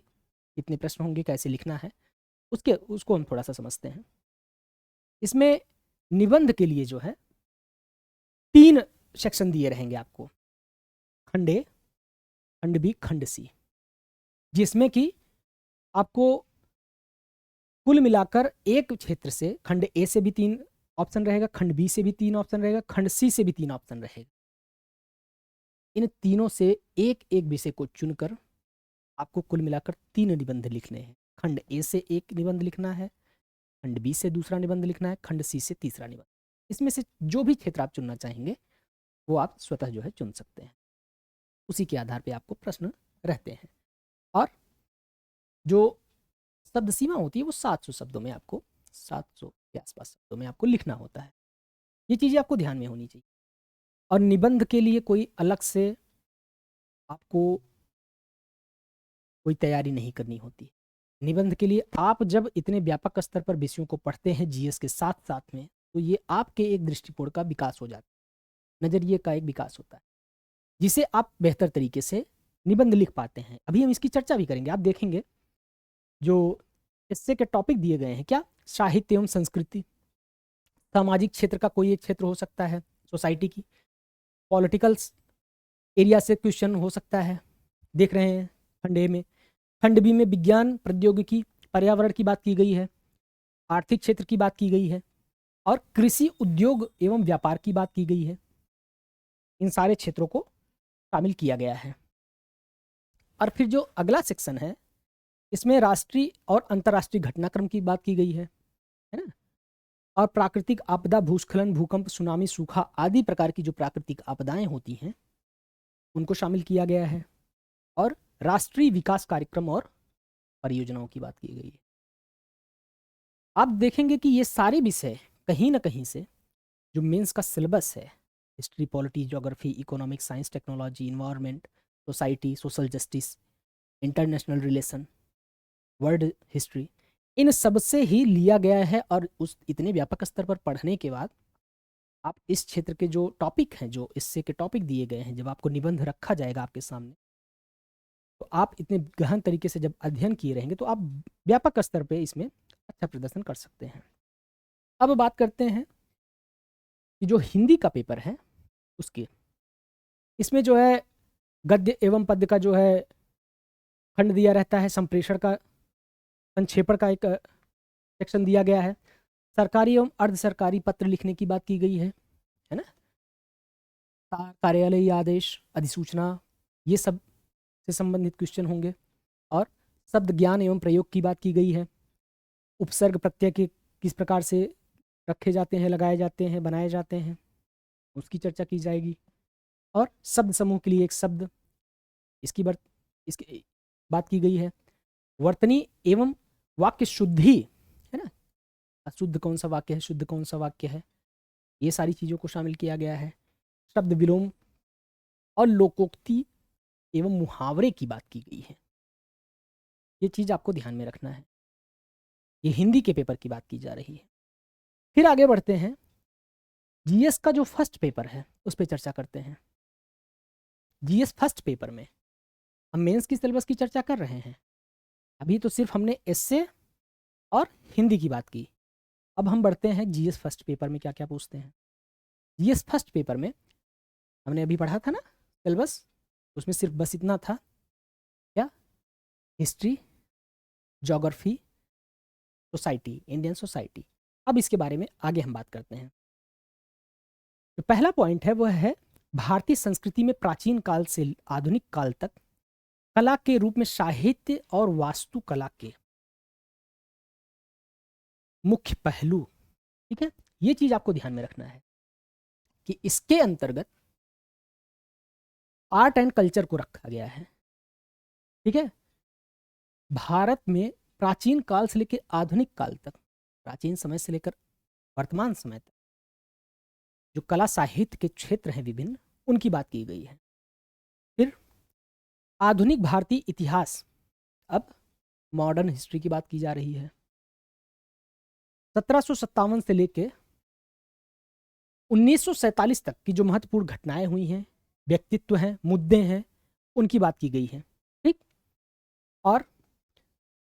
कितने प्रश्न होंगे, कैसे लिखना है, उसको हम थोड़ा सा समझते हैं। इसमें निबंध के लिए जो है 3 सेक्शन दिए रहेंगे आपको, खंड ए, खंड बी, खंड सी, जिसमें कि आपको कुल मिलाकर एक क्षेत्र से, खंड ए से भी 3 ऑप्शन रहेगा, खंड बी से भी 3 ऑप्शन रहेगा, खंड सी से भी 3 ऑप्शन रहेगा। इन तीनों से एक एक विषय को चुनकर आपको कुल मिलाकर 3 निबंध लिखने हैं। खंड ए से एक निबंध लिखना है, खंड बी से दूसरा निबंध लिखना है, खंड सी से तीसरा निबंध। इसमें से जो भी क्षेत्र आप चुनना चाहेंगे वो आप स्वतः जो है चुन सकते हैं। उसी के आधार पे आपको प्रश्न रहते हैं। और जो शब्द सीमा होती है वो 700 शब्दों में, आपको 700 के आसपास शब्दों में आपको लिखना होता है। ये चीज़ें आपको ध्यान में होनी चाहिए। और निबंध के लिए कोई अलग से आपको कोई तैयारी नहीं करनी होती। निबंध के लिए आप जब इतने व्यापक स्तर पर विषयों को पढ़ते हैं जीएस के साथ साथ में, तो ये आपके एक दृष्टिकोण का विकास हो जाता है, नज़रिए का एक विकास होता है, जिसे आप बेहतर तरीके से निबंध लिख पाते हैं। अभी हम इसकी चर्चा भी करेंगे। आप देखेंगे जो इससे के टॉपिक दिए गए हैं, क्या, साहित्य एवं संस्कृति, सामाजिक क्षेत्र का कोई एक क्षेत्र हो सकता है, सोसाइटी की, पॉलिटिकल एरिया से क्वेश्चन हो सकता है, देख रहे हैं खंड ए में। खंड बी में विज्ञान, प्रौद्योगिकी, पर्यावरण की बात की गई है, आर्थिक क्षेत्र की बात की गई है, और कृषि, उद्योग एवं व्यापार की बात की गई है। इन सारे क्षेत्रों को शामिल किया गया है। और फिर जो अगला सेक्शन है, इसमें राष्ट्रीय और अंतर्राष्ट्रीय घटनाक्रम की बात की गई है ना। और प्राकृतिक आपदा, भूस्खलन, भूकंप, सुनामी, सूखा आदि प्रकार की जो प्राकृतिक आपदाएं होती हैं उनको शामिल किया गया है। और राष्ट्रीय विकास कार्यक्रम और परियोजनाओं की बात की गई है। आप देखेंगे कि ये सारे विषय कहीं ना कहीं से जो मेंस का सिलेबस है, history, polity, geography, economics, science, technology, environment, society, social justice, international relation, world history, इन सब से ही लिया गया है। और उस इतने व्यापक स्तर पर पढ़ने के बाद आप इस क्षेत्र के जो टॉपिक हैं, जो इससे के टॉपिक दिए गए हैं, जब आपको निबंध रखा जाएगा आपके सामने, तो आप इतने गहन तरीके से जब अध्ययन किए रहेंगे तो आप व्यापक स्तर पे इसमें अच्छा प्रदर्शन कर सकते हैं। अब बात करते हैं कि जो हिंदी का पेपर है उसके, इसमें जो है गद्य एवं पद्य का जो है खंड दिया रहता है, संप्रेषण का, संक्षेपण का एक सेक्शन दिया गया है, सरकारी एवं अर्ध सरकारी पत्र लिखने की बात की गई है ना, कार्यालयीय आदेश, अधिसूचना, ये सब से संबंधित क्वेश्चन होंगे। और शब्द ज्ञान एवं प्रयोग की बात की गई है, उपसर्ग प्रत्यय के किस प्रकार से रखे जाते हैं, लगाए जाते हैं, बनाए जाते हैं, उसकी चर्चा की जाएगी। और शब्द समूह के लिए एक शब्द, इसकी बात की गई है। वर्तनी एवं वाक्य शुद्धि, है ना, अशुद्ध कौन सा वाक्य है, शुद्ध कौन सा वाक्य है, ये सारी चीज़ों को शामिल किया गया है। शब्द विलोम और लोकोक्ति एवं मुहावरे की बात की गई है। ये चीज़ आपको ध्यान में रखना है। ये हिंदी के पेपर की बात की जा रही है। फिर आगे बढ़ते हैं, जीएस का जो फर्स्ट पेपर है उस पर चर्चा करते हैं। जीएस फर्स्ट पेपर में हम मेंस की सिलेबस की चर्चा कर रहे हैं। अभी तो सिर्फ हमने एस्से और हिंदी की बात की। अब हम बढ़ते हैं जीएस फर्स्ट पेपर में क्या क्या पूछते हैं। जीएस फर्स्ट पेपर में हमने अभी पढ़ा था ना सिलेबस, उसमें सिर्फ बस इतना था, क्या, history, geography, society, Indian society. अब इसके बारे में आगे हम बात करते हैं। तो पहला पॉइंट है वह है भारतीय संस्कृति में प्राचीन काल से आधुनिक काल तक कला के रूप में साहित्य और वास्तुकला के मुख्य पहलू। ठीक है, ये चीज आपको ध्यान में रखना है कि इसके अंतर्गत आर्ट एंड कल्चर को रखा गया है। ठीक है, भारत में प्राचीन काल से लेकर आधुनिक काल तक, प्राचीन समय से लेकर वर्तमान समय तक जो कला साहित्य के क्षेत्र हैं विभिन्न, उनकी बात की गई है। फिर आधुनिक भारतीय इतिहास, अब मॉडर्न हिस्ट्री की बात की जा रही है। 1757 से लेकर 1947 तक की जो महत्वपूर्ण घटनाएं हुई हैं, व्यक्तित्व हैं, मुद्दे हैं, उनकी बात की गई है। ठीक, और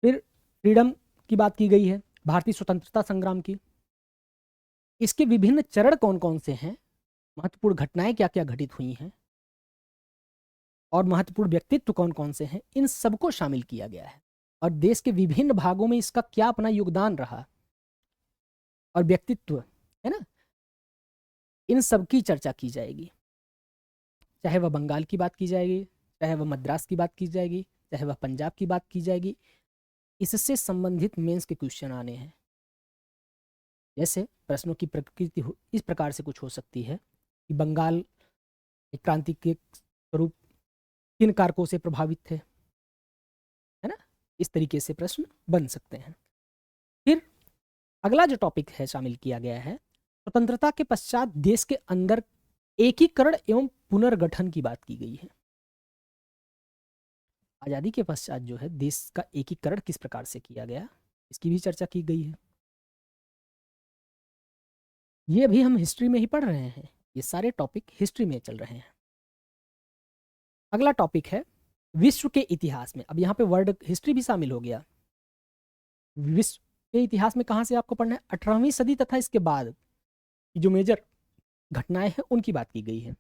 फिर फ्रीडम की बात की गई है, भारतीय स्वतंत्रता संग्राम की। इसके विभिन्न चरण कौन कौन से हैं, महत्वपूर्ण घटनाएं क्या क्या घटित हुई हैं, और महत्वपूर्ण व्यक्तित्व कौन कौन से हैं, इन सबको शामिल किया गया है। और देश के विभिन्न भागों में इसका क्या अपना योगदान रहा और व्यक्तित्व है ना, इन सब की चर्चा की जाएगी। चाहे वह बंगाल की बात की जाएगी, चाहे वह मद्रास की बात की जाएगी, चाहे वह पंजाब की बात की जाएगी, इससे संबंधित मेंस के क्वेश्चन आने हैं। जैसे प्रश्नों की प्रकृति इस प्रकार से कुछ हो सकती है कि बंगाल एक क्रांति के स्वरूप किन कारकों से प्रभावित थे, है ना, इस तरीके से प्रश्न बन सकते हैं। फिर अगला जो टॉपिक है शामिल किया गया है, स्वतंत्रता के पश्चात देश के अंदर एकीकरण एवं पुनर्गठन की बात की गई है। आजादी के पश्चात जो है देश का एकीकरण किस प्रकार से किया गया, इसकी भी चर्चा की गई है। ये भी हम हिस्ट्री में ही पढ़ रहे हैं, ये सारे टॉपिक हिस्ट्री में चल रहे हैं। अगला टॉपिक है विश्व के इतिहास में। अब यहाँ पे वर्ल्ड हिस्ट्री भी शामिल हो गया। विश्व के इतिहास में कहाँ से आपको पढ़ना है, 18वीं सदी तथा इसके बाद की जो मेजर घटनाएं हैं उनकी बात की गई है।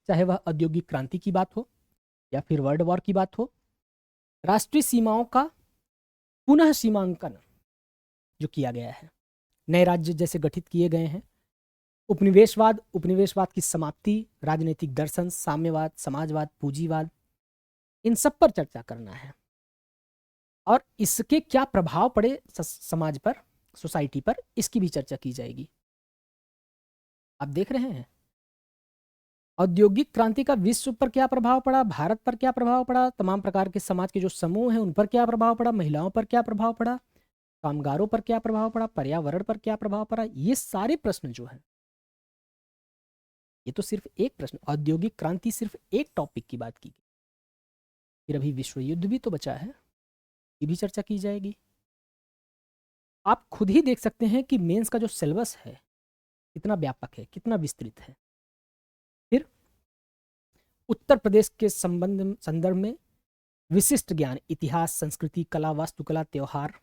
चाहे वह औद्योगिक क्रांति की बात हो या फिर वर्ल्ड वॉर की बात हो, राष्ट्रीय सीमाओं का पुनः सीमांकन जो किया गया है, नए राज्य जैसे गठित किए गए हैं, उपनिवेशवाद की समाप्ति, राजनीतिक दर्शन, साम्यवाद, समाजवाद, पूंजीवाद, इन सब पर चर्चा करना है। और इसके क्या प्रभाव पड़े समाज पर, सोसाइटी पर, इसकी भी चर्चा की जाएगी। आप देख रहे हैं औद्योगिक क्रांति का विश्व पर क्या प्रभाव पड़ा, भारत पर क्या प्रभाव पड़ा, तमाम प्रकार के समाज के जो समूह हैं उन पर क्या प्रभाव पड़ा, महिलाओं पर क्या प्रभाव पड़ा, कामगारों पर क्या प्रभाव पड़ा, पर्यावरण पर क्या प्रभाव पड़ा। ये सारे प्रश्न जो है, ये तो सिर्फ एक प्रश्न, औद्योगिक क्रांति सिर्फ एक टॉपिक की बात की गई। फिर अभी विश्व युद्ध भी तो बचा है, ये भी चर्चा की जाएगी। आप खुद ही देख सकते हैं कि मेंस का जो सिलेबस है कितना व्यापक है, कितना विस्तृत है। फिर उत्तर प्रदेश के संदर्भ में विशिष्ट ज्ञान, इतिहास, संस्कृति, कला, वास्तुकला, त्योहार,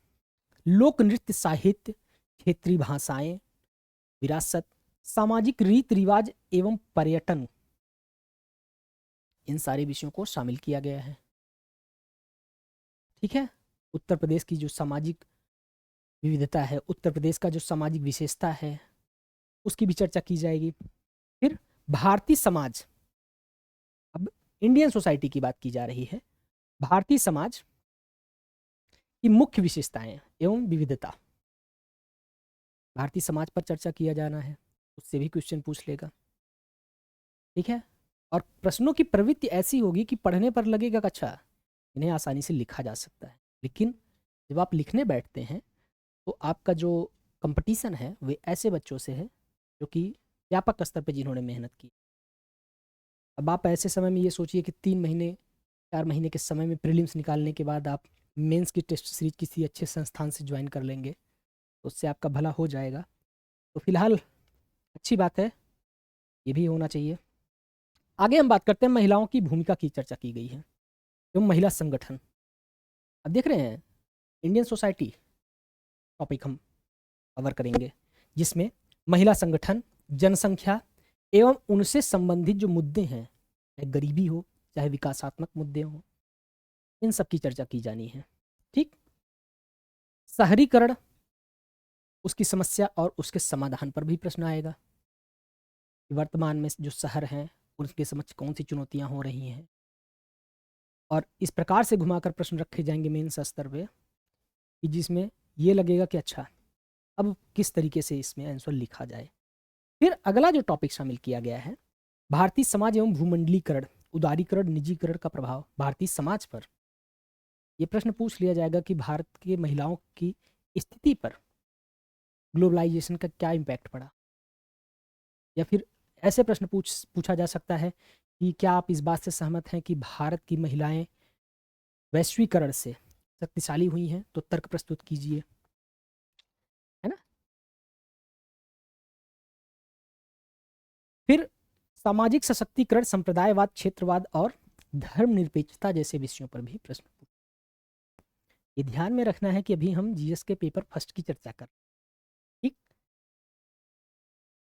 लोक नृत्य, साहित्य, क्षेत्रीय भाषाएं, विरासत, सामाजिक रीति रिवाज एवं पर्यटन, इन सारे विषयों को शामिल किया गया है। ठीक है, उत्तर प्रदेश की जो सामाजिक विविधता है, उत्तर प्रदेश का जो सामाजिक विशेषता है, उसकी भी चर्चा की जाएगी। फिर भारतीय समाज, अब इंडियन सोसाइटी की बात की जा रही है, भारतीय समाज की मुख्य विशेषताएं एवं विविधता, भारतीय समाज पर चर्चा किया जाना है, उससे भी क्वेश्चन पूछ लेगा। ठीक है, और प्रश्नों की प्रवृत्ति ऐसी होगी कि पढ़ने पर लगेगा कि अच्छा इन्हें आसानी से लिखा जा सकता है, लेकिन जब आप लिखने बैठते हैं तो आपका जो कंपटीशन है वे ऐसे बच्चों से है जो कि व्यापक स्तर पर जिन्होंने मेहनत की। अब आप ऐसे समय में ये सोचिए कि 3 महीने 4 महीने के समय में प्रीलिम्स निकालने के बाद आप मेंस की टेस्ट सीरीज किसी अच्छे संस्थान से ज्वाइन कर लेंगे तो उससे आपका भला हो जाएगा। तो फिलहाल अच्छी बात है, ये भी होना चाहिए। आगे हम बात करते हैं महिलाओं की भूमिका की चर्चा की गई है एवं महिला संगठन। अब देख रहे हैं इंडियन सोसाइटी टॉपिक हम कवर करेंगे, जिसमें महिला संगठन, जनसंख्या एवं उनसे संबंधित जो मुद्दे हैं, चाहे गरीबी हो चाहे विकासात्मक मुद्दे हो, इन सब की चर्चा की जानी है। ठीक, शहरीकरण, उसकी समस्या और उसके समाधान पर भी प्रश्न आएगा। वर्तमान में जो शहर हैं उनके समक्ष कौन सी चुनौतियां हो रही हैं, और इस प्रकार से घुमाकर प्रश्न रखे जाएंगे मेंस स्तर पे कि जिसमें ये लगेगा कि अच्छा अब किस तरीके से इसमें आंसर लिखा जाए। फिर अगला जो टॉपिक शामिल किया गया है, भारतीय समाज एवं भूमंडलीकरण, उदारीकरण, निजीकरण का प्रभाव भारतीय समाज पर। यह प्रश्न पूछ लिया जाएगा कि भारत की महिलाओं की स्थिति पर ग्लोबलाइजेशन का क्या इम्पैक्ट पड़ा, या फिर ऐसे प्रश्न पूछा जा सकता है कि क्या आप इस बात से सहमत हैं कि भारत की महिलाएं वैश्वीकरण से शक्तिशाली हुई हैं, तो तर्क प्रस्तुत कीजिए, है ना। फिर सामाजिक सशक्तिकरण, संप्रदायवाद, क्षेत्रवाद और धर्मनिरपेक्षता जैसे विषयों पर भी प्रश्न। ये ध्यान में रखना है कि अभी हम जीएस के पेपर फर्स्ट की चर्चा कर, ठीक।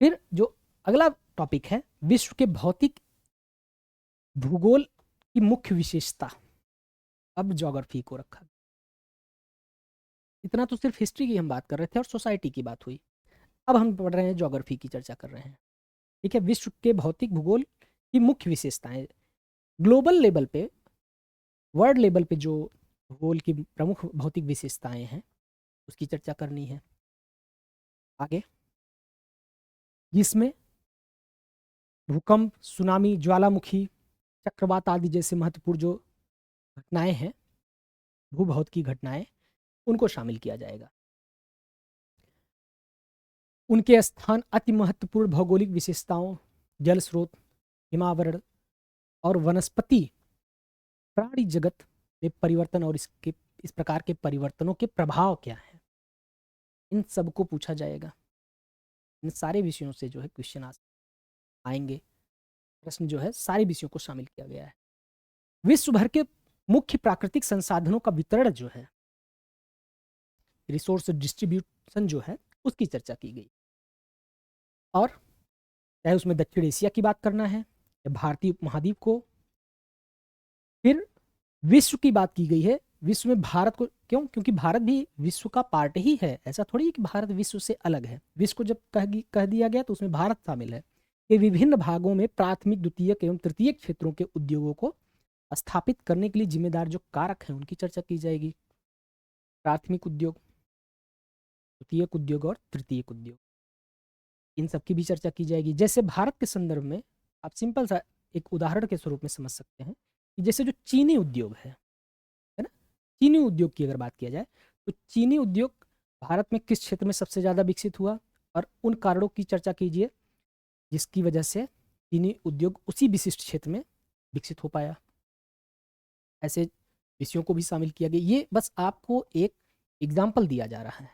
फिर जो अगला टॉपिक है, विश्व के भौतिक भूगोल की मुख्य विशेषता, अब ज्योग्राफी को रखा। इतना तो सिर्फ हिस्ट्री की हम बात कर रहे थे और सोसाइटी की बात हुई, अब हम पढ़ रहे हैं ज्योग्राफी की चर्चा कर रहे हैं, ठीक है। विश्व के भौतिक भूगोल की मुख्य विशेषताएं, ग्लोबल लेवल पे, वर्ल्ड लेवल पे जो भूगोल की प्रमुख भौतिक विशेषताएं हैं उसकी चर्चा करनी है आगे, जिसमें भूकंप, सुनामी, ज्वालामुखी, चक्रवात आदि जैसे महत्वपूर्ण जो घटनाएं हैं, भूभौतिक घटनाएं, उनको शामिल किया जाएगा। उनके स्थान, अति महत्वपूर्ण भौगोलिक विशेषताओं, जल स्रोत, हिमावरण और वनस्पति प्राणी जगत में परिवर्तन और इस प्रकार के परिवर्तनों के प्रभाव क्या है, इन सबको पूछा जाएगा। इन सारे विषयों से जो है क्वेश्चन आएंगे, प्रश्न जो है सारे विषयों को शामिल किया गया है। विश्व भर के मुख्य प्राकृतिक संसाधनों का वितरण जो है, रिसोर्स डिस्ट्रीब्यूशन जो है, उसकी चर्चा की गई, और चाहे उसमें दक्षिण एशिया की बात करना है या भारतीय उपमहाद्वीप को। फिर विश्व की बात की गई है, विश्व में भारत को क्यों, क्योंकि भारत भी विश्व का पार्ट ही है, ऐसा थोड़ी है कि भारत विश्व से अलग है। विश्व को जब कह दिया गया तो उसमें भारत शामिल है। ये विभिन्न भागों में प्राथमिक, द्वितीयक एवं तृतीयक क्षेत्रों के उद्योगों को स्थापित करने के लिए जिम्मेदार जो कारक हैं उनकी चर्चा की जाएगी। प्राथमिक उद्योग, द्वितीयक उद्योग और तृतीयक उद्योग, इन सब की भी चर्चा की जाएगी। जैसे भारत के संदर्भ में आप सिंपल सा एक उदाहरण के स्वरूप में समझ सकते हैं कि जैसे जो चीनी उद्योग है ना, चीनी उद्योग की अगर बात किया जाए तो चीनी उद्योग भारत में किस क्षेत्र में सबसे ज़्यादा विकसित हुआ, और उन कारणों की चर्चा कीजिए जिसकी वजह से चीनी उद्योग उसी विशिष्ट क्षेत्र में विकसित हो पाया। ऐसे विषयों को भी शामिल किया गया। ये बस आपको एक एग्जाम्पल दिया जा रहा है,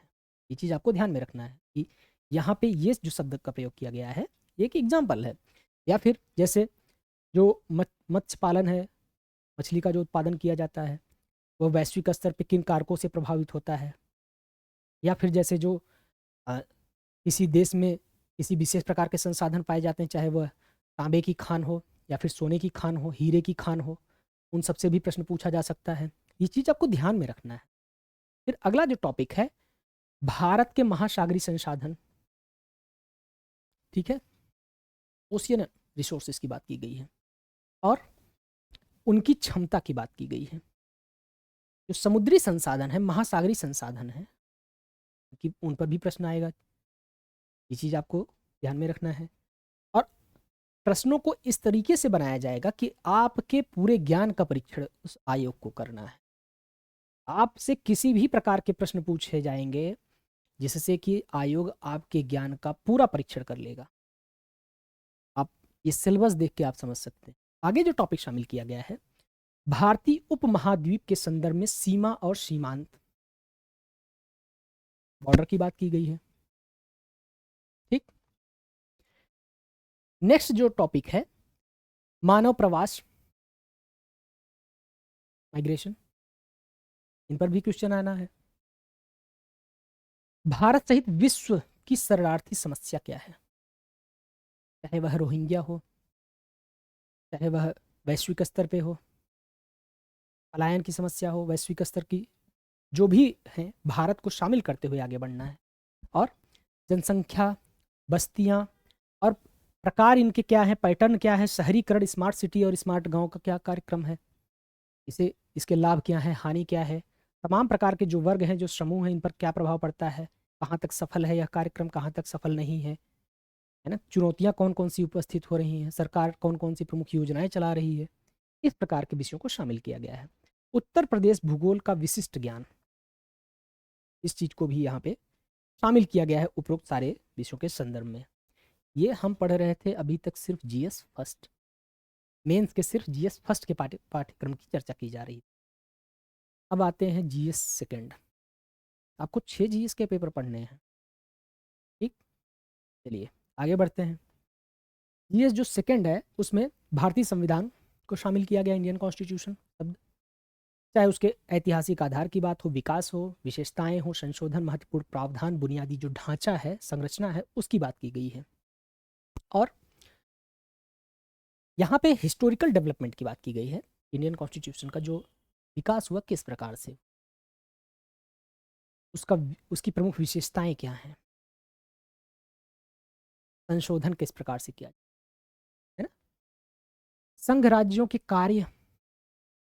ये चीज़ आपको ध्यान में रखना है कि यहाँ पे ये जो शब्द का प्रयोग किया गया है ये एक एग्जाम्पल है। या फिर जैसे जो मत्स्य पालन है, मछली का जो उत्पादन किया जाता है वो वैश्विक स्तर पर किन कारकों से प्रभावित होता है, या फिर जैसे जो किसी देश में किसी विशेष प्रकार के संसाधन पाए जाते हैं, चाहे वह तांबे की खान हो या फिर सोने की खान हो, हीरे की खान हो, उन सब से भी प्रश्न पूछा जा सकता है। ये चीज़ आपको ध्यान में रखना है। फिर अगला जो टॉपिक है, भारत के महासागरीय संसाधन, ठीक है, ओशियन रिसोर्सेज की बात की गई है और उनकी क्षमता की बात की गई है। जो समुद्री संसाधन है, महासागरीय संसाधन है, कि उन पर भी प्रश्न आएगा। ये चीज़ आपको ध्यान में रखना है, और प्रश्नों को इस तरीके से बनाया जाएगा कि आपके पूरे ज्ञान का परीक्षण उस आयोग को करना है। आपसे किसी भी प्रकार के प्रश्न पूछे जाएंगे जिससे कि आयोग आपके ज्ञान का पूरा परीक्षण कर लेगा। आप ये सिलेबस देख के आप समझ सकते हैं। आगे जो टॉपिक शामिल किया गया है, भारतीय उपमहाद्वीप के संदर्भ में सीमा और सीमांत, बॉर्डर की बात की गई है, ठीक। नेक्स्ट जो टॉपिक है, मानव प्रवास, माइग्रेशन, इन पर भी क्वेश्चन आना है। भारत सहित विश्व की शरणार्थी समस्या क्या है? चाहे वह रोहिंग्या हो, चाहे वह वैश्विक स्तर पे हो, पलायन की समस्या हो, वैश्विक स्तर की जो भी है, भारत को शामिल करते हुए आगे बढ़ना है। और जनसंख्या, बस्तियां और प्रकार इनके क्या है, पैटर्न क्या है, शहरीकरण, स्मार्ट सिटी और स्मार्ट गांव का क्या कार्यक्रम है, इसे इसके लाभ क्या है, हानि क्या है, तमाम प्रकार के जो वर्ग हैं, जो समूह हैं, इन पर क्या प्रभाव पड़ता है, कहाँ तक सफल है यह कार्यक्रम, कहाँ तक सफल नहीं है ना, चुनौतियाँ कौन कौन सी उपस्थित हो रही हैं, सरकार कौन कौन सी प्रमुख योजनाएं चला रही है, इस प्रकार के विषयों को शामिल किया गया है। उत्तर प्रदेश भूगोल का विशिष्ट ज्ञान, इस चीज को भी यहाँ पे शामिल किया गया है उपरोक्त सारे विषयों के संदर्भ में। ये हम पढ़ रहे थे अभी तक सिर्फ जीएस फर्स्ट, मेंस के सिर्फ जीएस फर्स्ट के पाठ्यक्रम की चर्चा की जा रही है। अब आते हैं जीएस सेकंड। आपको 6 जीएस के पेपर पढ़ने हैं, ठीक। चलिए आगे बढ़ते हैं। जीएस जो सेकंड है उसमें भारतीय संविधान को शामिल किया गया, इंडियन कॉन्स्टिट्यूशन शब्द, चाहे उसके ऐतिहासिक आधार की बात हो, विकास हो, विशेषताएं हो, संशोधन, महत्वपूर्ण प्रावधान, बुनियादी जो ढांचा है, संरचना है, उसकी बात की गई है। और यहाँ पे हिस्टोरिकल डेवलपमेंट की बात की गई है, इंडियन कॉन्स्टिट्यूशन का जो विकास हुआ किस प्रकार से, उसका उसकी प्रमुख विशेषताएं क्या हैं, संशोधन किस प्रकार से किया है ना, संघ राज्यों के कार्य,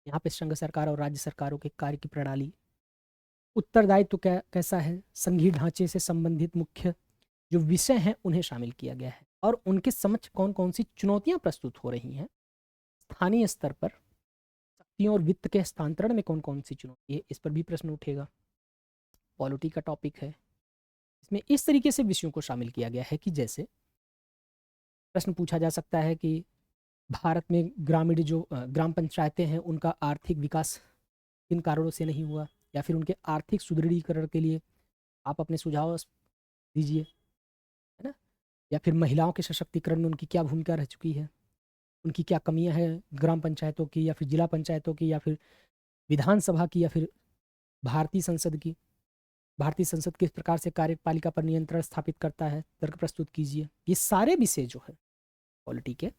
यहाँ पे संघ सरकार और राज्य सरकारों के कार्य की प्रणाली, उत्तरदायित्व क्या कैसा है, संघीय ढांचे से संबंधित मुख्य जो विषय हैं उन्हें शामिल किया गया है, और उनके समक्ष कौन कौन सी चुनौतियां प्रस्तुत हो रही हैं, स्थानीय स्तर पर शक्तियों और वित्त के हस्तांतरण में कौन कौन सी चुनौती है, इस पर भी प्रश्न उठेगा। पॉलिटी का टॉपिक है, इसमें इस तरीके से विषयों को शामिल किया गया है कि जैसे प्रश्न पूछा जा सकता है कि भारत में ग्रामीण जो ग्राम पंचायतें हैं उनका आर्थिक विकास किन कारणों से नहीं हुआ, या फिर उनके आर्थिक सुदृढ़ीकरण के लिए आप अपने सुझाव दीजिए, है ना, या फिर महिलाओं के सशक्तिकरण में उनकी क्या भूमिका रह चुकी है, उनकी क्या कमियां हैं ग्राम पंचायतों की, या फिर जिला पंचायतों की, या फिर विधानसभा की, या फिर भारतीय संसद की, भारतीय संसद किस प्रकार से कार्यपालिका पर नियंत्रण स्थापित करता है, तर्क प्रस्तुत कीजिए। ये सारे विषय जो है पॉलिटी के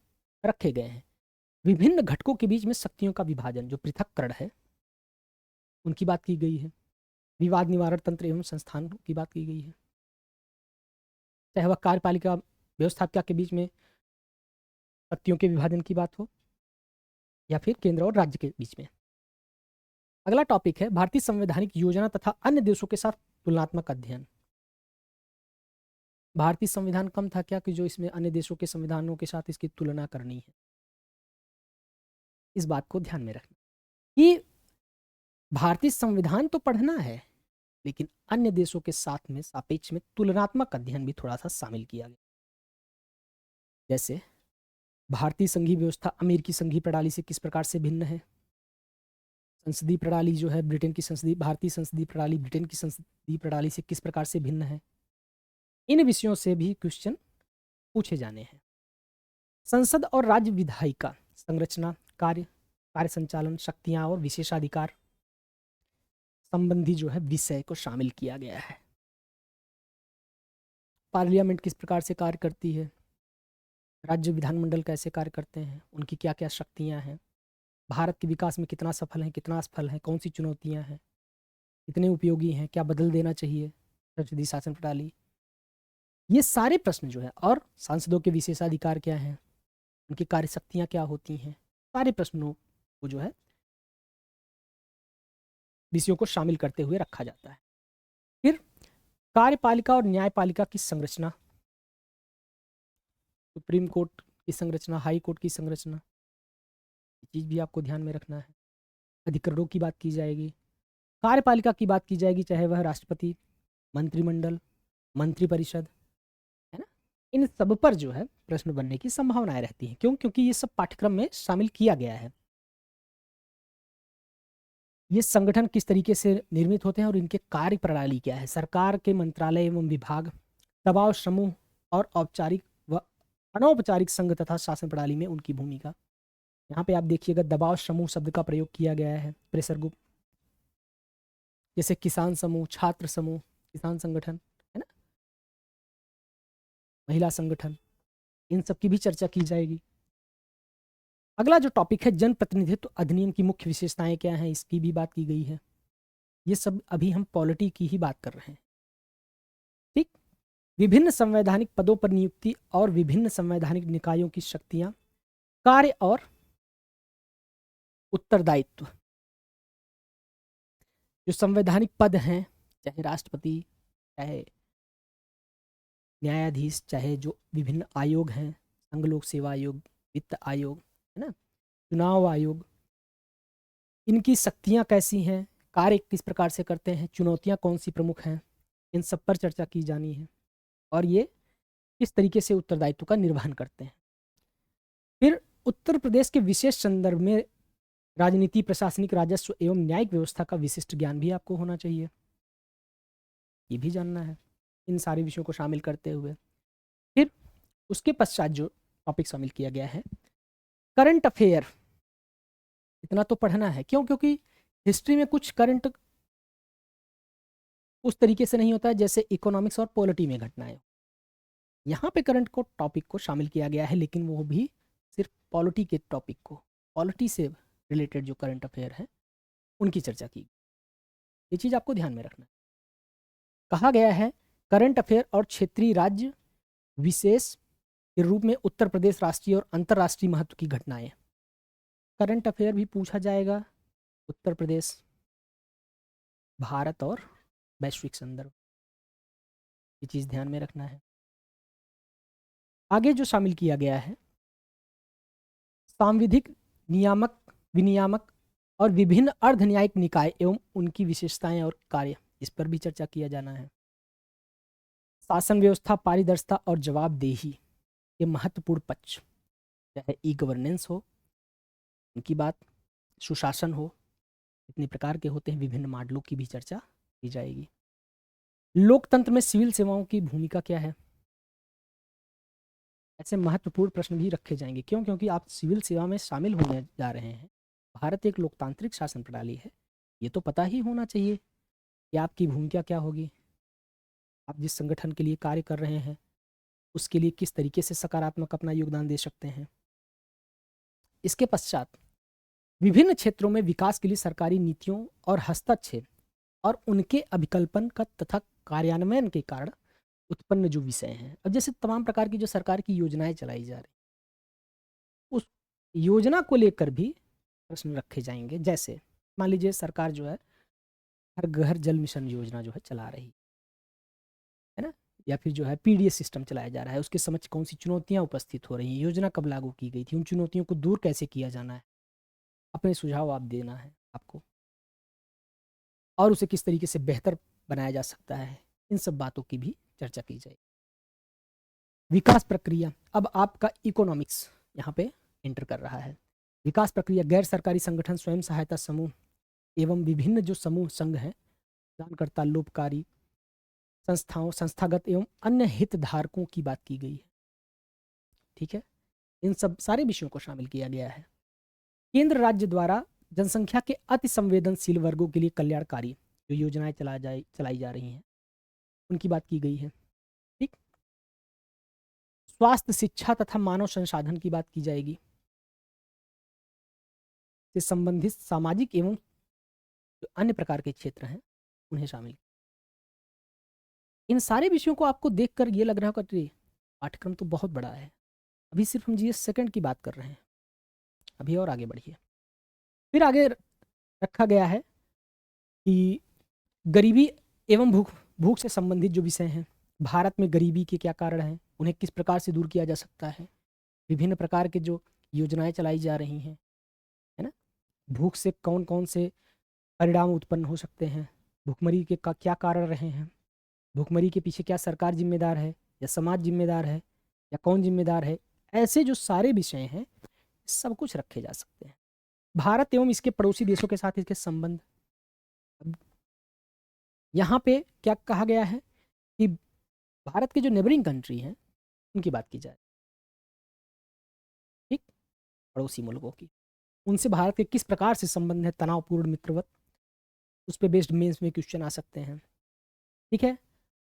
रखे गए हैं। विभिन्न घटकों के बीच में शक्तियों का विभाजन, जो पृथक्करण है, उनकी बात की गई है। विवाद निवारण तंत्र एवं संस्थान की बात की गई है, चाहे वह कार्यपालिका व्यवस्थापिका के बीच में शक्तियों के विभाजन की बात हो, या फिर केंद्र और राज्य के बीच में। अगला टॉपिक है भारतीय संवैधानिक योजना तथा अन्य देशों के साथ तुलनात्मक अध्ययन। भारतीय संविधान कम था क्या कि जो इसमें अन्य देशों के संविधानों के साथ इसकी तुलना करनी है, इस बात को ध्यान में रखना कि भारतीय संविधान तो पढ़ना है, लेकिन अन्य देशों के साथ में सापेक्ष में तुलनात्मक अध्ययन भी थोड़ा सा शामिल किया गया। जैसे भारतीय संघीय व्यवस्था अमेरिकी संघीय प्रणाली से किस प्रकार से भिन्न है, संसदीय प्रणाली जो है ब्रिटेन की संसदीय, भारतीय संसदीय प्रणाली ब्रिटेन की संसदीय प्रणाली से किस प्रकार से भिन्न है, इन विषयों से भी क्वेश्चन पूछे जाने हैं। संसद और राज्य विधायिका संरचना, कार्य संचालन, शक्तियां और विशेषाधिकार संबंधी जो है विषय को शामिल किया गया है। पार्लियामेंट किस प्रकार से कार्य करती है, राज्य विधानमंडल कैसे कार्य करते हैं, उनकी क्या क्या शक्तियां हैं, भारत के विकास में कितना सफल है, कितना असफल है, कौन सी चुनौतियां हैं, कितने उपयोगी हैं, क्या बदल देना चाहिए संसदीय शासन प्रणाली, ये सारे प्रश्न जो है, और सांसदों के विशेषाधिकार क्या हैं, उनकी कार्य शक्तियाँ क्या होती हैं, सारे प्रश्नों को जो है विषयों को शामिल करते हुए रखा जाता है। फिर कार्यपालिका और न्यायपालिका की संरचना, सुप्रीम कोर्ट की संरचना, हाई कोर्ट की संरचना, ये चीज़ भी आपको ध्यान में रखना है। अधिकरणों की बात की जाएगी, कार्यपालिका की बात की जाएगी, चाहे वह राष्ट्रपति, मंत्रिमंडल, मंत्रिपरिषद, है ना, इन सब पर जो है प्रश्न बनने की संभावनाएं रहती हैं। क्यों? क्योंकि ये सब पाठ्यक्रम में शामिल किया गया है। ये संगठन किस तरीके से निर्मित होते हैं और इनके कार्य प्रणाली क्या है, सरकार के मंत्रालय एवं विभाग, दबाव समूह और औपचारिक व अनौपचारिक संघ तथा शासन प्रणाली में उनकी भूमिका। यहाँ पे आप देखिएगा दबाव समूह शब्द का प्रयोग किया गया है, प्रेशर ग्रुप, जैसे किसान समूह, छात्र समूह, किसान संगठन, है ना, महिला संगठन, इन सब की भी चर्चा की जाएगी। अगला जो टॉपिक है जनप्रतिनिधित्व अधिनियम की मुख्य विशेषताएं क्या हैं, इसकी भी बात की गई है। ये सब अभी हम पॉलिटी की ही बात कर रहे हैं, ठीक। विभिन्न संवैधानिक पदों पर नियुक्ति और विभिन्न संवैधानिक निकायों की शक्तियां, कार्य और उत्तरदायित्व। जो संवैधानिक पद हैं, चाहे राष्ट्रपति, चाहे न्यायाधीश, चाहे जो विभिन्न आयोग हैं, संघ लोक सेवा आयोग, वित्त आयोग, है ना, चुनाव आयोग, इनकी शक्तियां कैसी हैं, कार्य किस प्रकार से करते हैं, चुनौतियां कौन सी प्रमुख हैं, इन सब पर चर्चा की जानी है और ये किस तरीके से उत्तरदायित्व का निर्वहन करते हैं। फिर उत्तर प्रदेश के विशेष संदर्भ में राजनीति, प्रशासनिक, राजस्व एवं न्यायिक व्यवस्था का विशिष्ट ज्ञान भी आपको होना चाहिए, ये भी जानना है इन सारे विषयों को शामिल करते हुए। फिर उसके पश्चात जो टॉपिक शामिल किया गया है करंट अफेयर, इतना तो पढ़ना है, क्यों, क्योंकि हिस्ट्री में कुछ करंट उस तरीके से नहीं होता है जैसे इकोनॉमिक्स और पॉलिटी में घटनाएं। यहाँ पे करंट को टॉपिक को शामिल किया गया है, लेकिन वो भी सिर्फ पॉलिटी के टॉपिक को, पॉलिटी से रिलेटेड जो करंट अफेयर है उनकी चर्चा की। ये चीज़ आपको ध्यान में रखना है। कहा गया है करंट अफेयर और क्षेत्रीय राज्य विशेष के रूप में उत्तर प्रदेश राष्ट्रीय और अंतर्राष्ट्रीय महत्व की घटनाएं। करंट अफेयर भी पूछा जाएगा, उत्तर प्रदेश, भारत और वैश्विक संदर्भ, ये चीज़ ध्यान में रखना है। आगे जो शामिल किया गया है सांविधिक, नियामक, विनियामक और विभिन्न अर्ध न्यायिक निकाय एवं उनकी विशेषताएं और कार्य, इस पर भी चर्चा किया जाना है। शासन व्यवस्था, पारदर्शिता और जवाबदेही के महत्वपूर्ण पक्ष, चाहे ई गवर्नेंस हो, उनकी बात, सुशासन हो, कितने प्रकार के होते हैं, विभिन्न मॉडलों की भी चर्चा की जाएगी। लोकतंत्र में सिविल सेवाओं की भूमिका क्या है, ऐसे महत्वपूर्ण प्रश्न भी रखे जाएंगे। क्यों, क्योंकि आप सिविल सेवा में शामिल होने जा रहे हैं। भारत एक लोकतांत्रिक शासन प्रणाली है, ये तो पता ही होना चाहिए कि आपकी भूमिका क्या होगी, आप जिस संगठन के लिए कार्य कर रहे हैं उसके लिए किस तरीके से सकारात्मक अपना योगदान दे सकते हैं। इसके पश्चात विभिन्न क्षेत्रों में विकास के लिए सरकारी नीतियों और हस्तक्षेप और उनके अभिकल्पन का तथा कार्यान्वयन के कारण उत्पन्न जो विषय हैं। अब जैसे तमाम प्रकार की जो सरकार की योजनाएं चलाई जा रही, उस योजना को लेकर भी प्रश्न रखे जाएंगे। जैसे मान लीजिए सरकार जो है हर घर जल मिशन योजना जो है चला रही है ना, या फिर जो है पीडीएस सिस्टम चलाया जा रहा है, उसके समक्ष कौन सी चुनौतियां उपस्थित हो रही हैं, योजना कब लागू की गई थी, उन चुनौतियों को दूर कैसे किया जाना है, अपने सुझाव आप देना है आपको, और उसे किस तरीके से बेहतर बनाया जा सकता है, इन सब बातों की भी चर्चा की जाए। विकास प्रक्रिया, अब आपका इकोनॉमिक्स यहाँ पे एंटर कर रहा है। विकास प्रक्रिया गैर सरकारी संगठन, स्वयं सहायता समूह एवं विभिन्न जो समूह संघ हैं, दानकर्ता, लोपकारी संस्थाओं, संस्थागत एवं अन्य हितधारकों की बात की गई है, ठीक है। इन सब सारे विषयों को शामिल किया गया है। केंद्र राज्य द्वारा जनसंख्या के अति संवेदनशील वर्गों के लिए कल्याणकारी जो योजनाएं चलाई जा रही हैं उनकी बात की गई है, ठीक। स्वास्थ्य, शिक्षा तथा मानव संसाधन की बात की जाएगी, से संबंधित सामाजिक एवं जो अन्य प्रकार के क्षेत्र हैं उन्हें शामिल। इन सारे विषयों को आपको देखकर ये लग रहा होगा कि पाठ्यक्रम तो बहुत बड़ा है, अभी सिर्फ हम जीएस सेकंड की बात कर रहे हैं, अभी और आगे बढ़िए। फिर आगे रखा गया है कि गरीबी एवं भूख भूख से संबंधित जो विषय हैं, भारत में गरीबी के क्या कारण हैं, उन्हें किस प्रकार से दूर किया जा सकता है, विभिन्न प्रकार के जो योजनाएं चलाई जा रही हैं, है ना, भूख से कौन कौन से परिणाम उत्पन्न हो सकते हैं, भूखमरी के क्या कारण रहे हैं, भूखमरी के पीछे क्या सरकार जिम्मेदार है या समाज जिम्मेदार है या कौन जिम्मेदार है, ऐसे जो सारे विषय हैं सब कुछ रखे जा सकते हैं। भारत एवं इसके पड़ोसी देशों के साथ इसके संबंध, यहाँ पे क्या कहा गया है कि भारत के जो नेबरिंग कंट्री हैं उनकी बात की जाए, ठीक, पड़ोसी मुल्कों की, उनसे भारत के किस प्रकार से संबंध है, तनावपूर्ण, मित्रवत, उस पर बेस्ड मेंस में क्वेश्चन आ सकते हैं। ठीक है।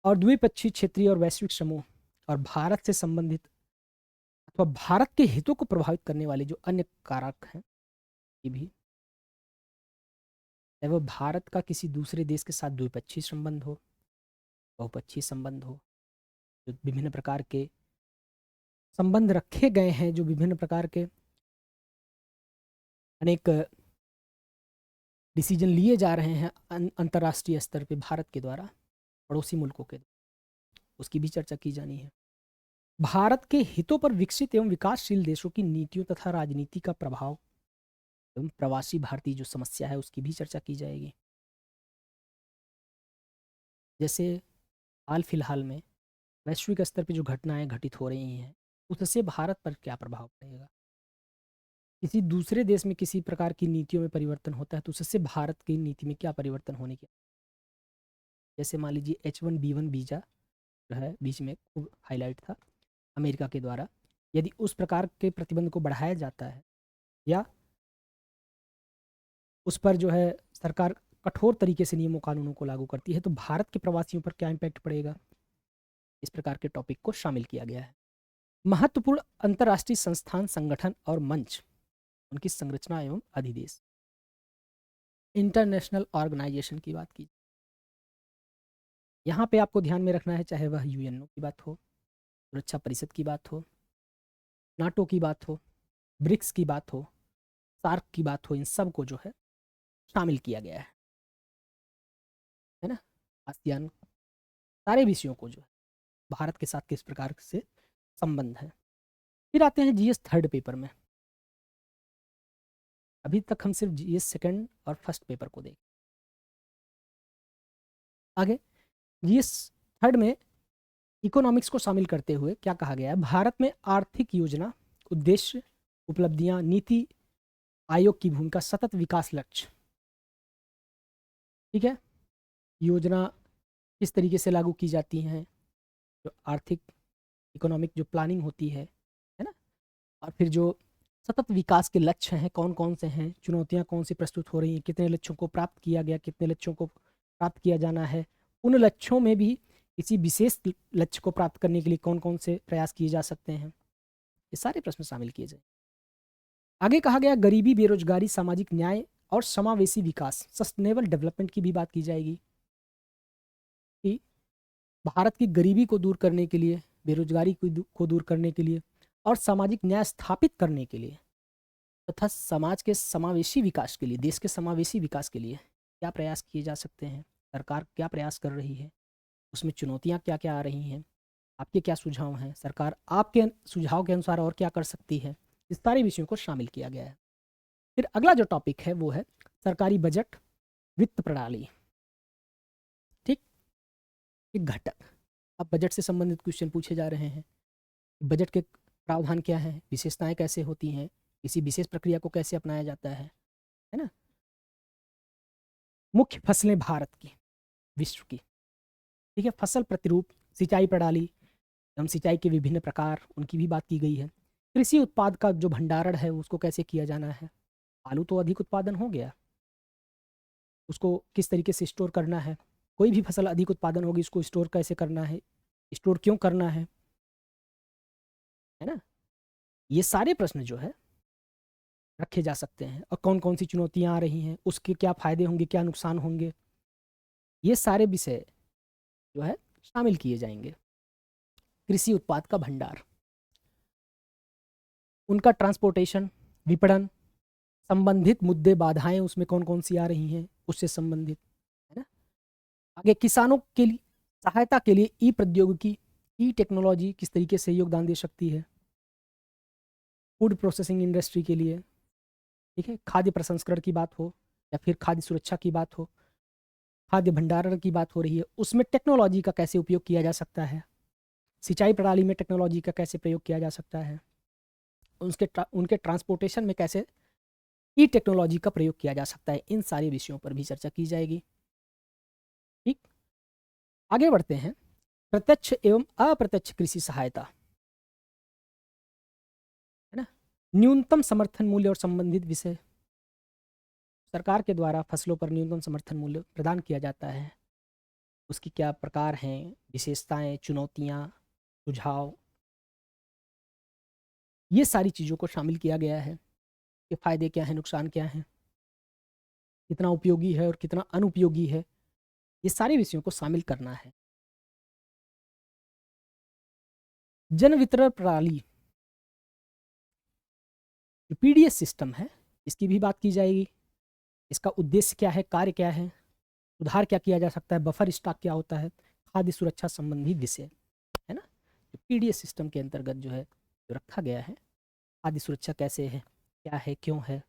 और द्विपक्षीय, क्षेत्रीय और वैश्विक समूह और भारत से संबंधित अथवा भारत के हितों को प्रभावित करने वाले जो अन्य कारक हैं, ये भी, चाहे वो भारत का किसी दूसरे देश के साथ द्विपक्षीय संबंध हो, बहुपक्षीय संबंध हो, जो विभिन्न प्रकार के संबंध रखे गए हैं, जो विभिन्न प्रकार के अनेक डिसीजन लिए जा रहे हैं अंतर्राष्ट्रीय स्तर पे भारत के द्वारा पड़ोसी मुल्कों के, उसकी भी चर्चा की जानी है। भारत के हितों पर विकसित एवं विकासशील देशों की नीतियों तथा राजनीति का प्रभाव एवं प्रवासी भारतीय जो समस्या है उसकी भी चर्चा की जाएगी। जैसे हाल फिलहाल में वैश्विक स्तर पर जो घटनाएं घटित हो रही हैं, उससे भारत पर क्या प्रभाव पड़ेगा। किसी दूसरे देश में किसी प्रकार की नीतियों में परिवर्तन होता है तो उससे भारत की नीति में क्या परिवर्तन होने की, जैसे मान लीजिए H1B1 वीज़ा जो है बीच में खूब हाईलाइट था अमेरिका के द्वारा, यदि उस प्रकार के प्रतिबंध को बढ़ाया जाता है या उस पर जो है सरकार कठोर तरीके से नियमों कानूनों को लागू करती है तो भारत के प्रवासियों पर क्या इम्पैक्ट पड़ेगा, इस प्रकार के टॉपिक को शामिल किया गया है। महत्वपूर्ण अंतर्राष्ट्रीय संस्थान, संगठन और मंच, उनकी संरचना एवं अधिदेश। इंटरनेशनल ऑर्गेनाइजेशन की बात की, यहाँ पे आपको ध्यान में रखना है, चाहे वह यूएनओ की बात हो, सुरक्षा परिषद की बात हो, नाटो की बात हो, ब्रिक्स की बात हो, सार्क की बात हो, इन सब को जो है शामिल किया गया है ना। आसियान, सारे विषयों को जो है भारत के साथ किस प्रकार से संबंध है। फिर आते हैं जीएस थर्ड पेपर में। अभी तक हम सिर्फ जीएस सेकंड और फर्स्ट पेपर को देखें। आगे जीएस थर्ड में इकोनॉमिक्स को शामिल करते हुए क्या कहा गया है, भारत में आर्थिक योजना, उद्देश्य, उपलब्धियां, नीति आयोग की भूमिका, सतत विकास लक्ष्य। ठीक है, योजना किस तरीके से लागू की जाती हैं, जो आर्थिक इकोनॉमिक जो प्लानिंग होती है ना, और फिर जो सतत विकास के लक्ष्य हैं कौन कौन से हैं, चुनौतियां कौन सी प्रस्तुत हो रही हैं, कितने लक्ष्यों को प्राप्त किया गया, कितने लक्ष्यों को प्राप्त किया जाना है, उन लक्ष्यों में भी किसी विशेष लक्ष्य को प्राप्त करने के लिए कौन कौन से प्रयास किए जा सकते हैं, ये सारे प्रश्न शामिल किए जाए। आगे कहा गया गरीबी, बेरोजगारी, सामाजिक न्याय और समावेशी विकास, सस्टेनेबल डेवलपमेंट की भी बात की जाएगी कि भारत की गरीबी को दूर करने के लिए, बेरोजगारी को दूर करने के लिए और सामाजिक न्याय स्थापित करने के लिए तथा समाज के समावेशी विकास के लिए, देश के समावेशी विकास के लिए क्या प्रयास किए जा सकते हैं, सरकार क्या प्रयास कर रही है, उसमें चुनौतियां क्या क्या आ रही हैं, आपके क्या सुझाव हैं, सरकार आपके सुझाव के अनुसार और क्या कर सकती है, इस सारे विषयों को शामिल किया गया है। फिर अगला जो टॉपिक है वो है सरकारी बजट, वित्त प्रणाली। ठीक, एक घटक। अब बजट से संबंधित क्वेश्चन पूछे जा रहे हैं, बजट के प्रावधान क्या हैं, विशेषताएं कैसे होती हैं, किसी विशेष प्रक्रिया को कैसे अपनाया जाता है ना। मुख्य फसलें भारत की, विश्व की। ठीक है, फसल प्रतिरूप, सिंचाई प्रणाली एवं सिंचाई के विभिन्न प्रकार, उनकी भी बात की गई है। कृषि उत्पाद का जो भंडारण है उसको कैसे किया जाना है, आलू तो अधिक उत्पादन हो गया, उसको किस तरीके से स्टोर करना है, कोई भी फसल अधिक उत्पादन होगी उसको स्टोर कैसे करना है, स्टोर क्यों करना है ना। ये सारे प्रश्न जो है रखे जा सकते हैं, और कौन कौन सी चुनौतियां आ रही हैं, उसके क्या फायदे होंगे, क्या नुकसान होंगे, ये सारे विषय जो है शामिल किए जाएंगे। कृषि उत्पाद का भंडार, उनका ट्रांसपोर्टेशन, विपणन, संबंधित मुद्दे, बाधाएं उसमें कौन कौन सी आ रही हैं उससे संबंधित, है ना। आगे किसानों के लिए सहायता के लिए ई प्रौद्योगिकी, ई टेक्नोलॉजी किस तरीके से योगदान दे सकती है, फूड प्रोसेसिंग इंडस्ट्री के लिए, ठीक है, खाद्य प्रसंस्करण की बात हो या फिर खाद्य सुरक्षा की बात हो, खाद्य भंडारण की बात हो रही है, उसमें टेक्नोलॉजी का कैसे उपयोग किया जा सकता है, सिंचाई प्रणाली में टेक्नोलॉजी का कैसे प्रयोग किया जा सकता है, उनके ट्रांसपोर्टेशन में कैसे ई टेक्नोलॉजी का प्रयोग किया जा सकता है, इन सारे विषयों पर भी चर्चा की जाएगी। ठीक, आगे बढ़ते हैं। प्रत्यक्ष एवं अप्रत्यक्ष कृषि सहायता, है ना, न्यूनतम समर्थन मूल्य और संबंधित विषय, सरकार के द्वारा फसलों पर न्यूनतम समर्थन मूल्य प्रदान किया जाता है, उसकी क्या प्रकार हैं, विशेषताएं, चुनौतियां, सुझाव, ये सारी चीज़ों को शामिल किया गया है कि फ़ायदे क्या हैं, नुकसान क्या हैं, कितना उपयोगी है और कितना अनुपयोगी है, ये सारे विषयों को शामिल करना है। जन वितरण प्रणाली, जो पीडीएस सिस्टम है, इसकी भी बात की जाएगी। इसका उद्देश्य क्या है, कार्य क्या है, सुधार क्या किया जा सकता है, बफर स्टॉक क्या होता है, खाद्य सुरक्षा संबंधी विषय, है ना। जो पीडीएस सिस्टम के अंतर्गत जो है जो रखा गया है, खाद्य सुरक्षा कैसे है, क्या है, क्यों है,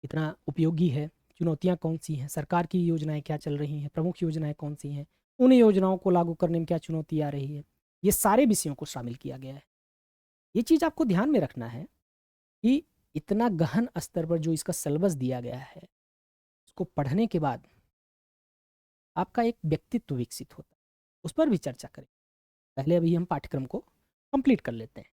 कितना उपयोगी है, चुनौतियाँ कौन सी हैं, सरकार की योजनाएं क्या चल रही हैं, प्रमुख योजनाएं कौन सी हैं, उन योजनाओं को लागू करने में क्या चुनौती आ रही है, ये सारे विषयों को शामिल किया गया है। ये चीज़ आपको ध्यान में रखना है कि इतना गहन स्तर पर जो इसका सिलेबस दिया गया है, उसको पढ़ने के बाद आपका एक व्यक्तित्व विकसित होता है, उस पर भी चर्चा करें। पहले अभी हम पाठ्यक्रम को कंप्लीट कर लेते हैं।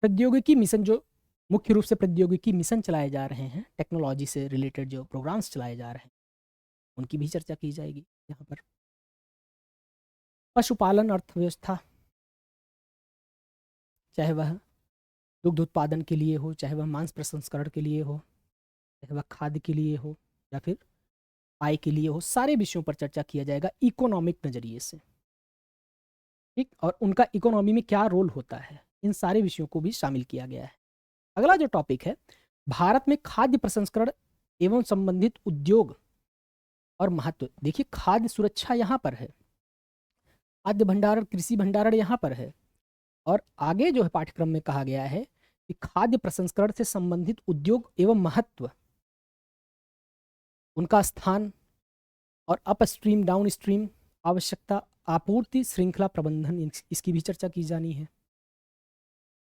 प्रौद्योगिकी मिशन, जो मुख्य रूप से प्रौद्योगिकी मिशन चलाए जा रहे हैं, टेक्नोलॉजी से रिलेटेड जो प्रोग्राम्स चलाए जा रहे हैं, उनकी भी चर्चा की जाएगी यहाँ पर। पशुपालन अर्थव्यवस्था, चाहे वह दुग्ध उत्पादन के लिए हो, चाहे वह मांस प्रसंस्करण के लिए हो, चाहे वह खाद्य के लिए हो, या फिर आय के लिए हो, सारे विषयों पर चर्चा किया जाएगा इकोनॉमिक नज़रिए से, ठीक। और उनका इकोनॉमी में क्या रोल होता है, इन सारे विषयों को भी शामिल किया गया है। अगला जो टॉपिक है, भारत में खाद्य प्रसंस्करण एवं संबंधित उद्योग और महत्व। देखिए, खाद्य सुरक्षा यहाँ पर है, खाद्य भंडारण, कृषि भंडारण यहाँ पर है, और आगे जो है पाठ्यक्रम में कहा गया है कि खाद्य प्रसंस्करण से संबंधित उद्योग एवं महत्व, उनका स्थान, और अपस्ट्रीम डाउन स्ट्रीम आवश्यकता, आपूर्ति श्रृंखला प्रबंधन, इसकी भी चर्चा की जानी है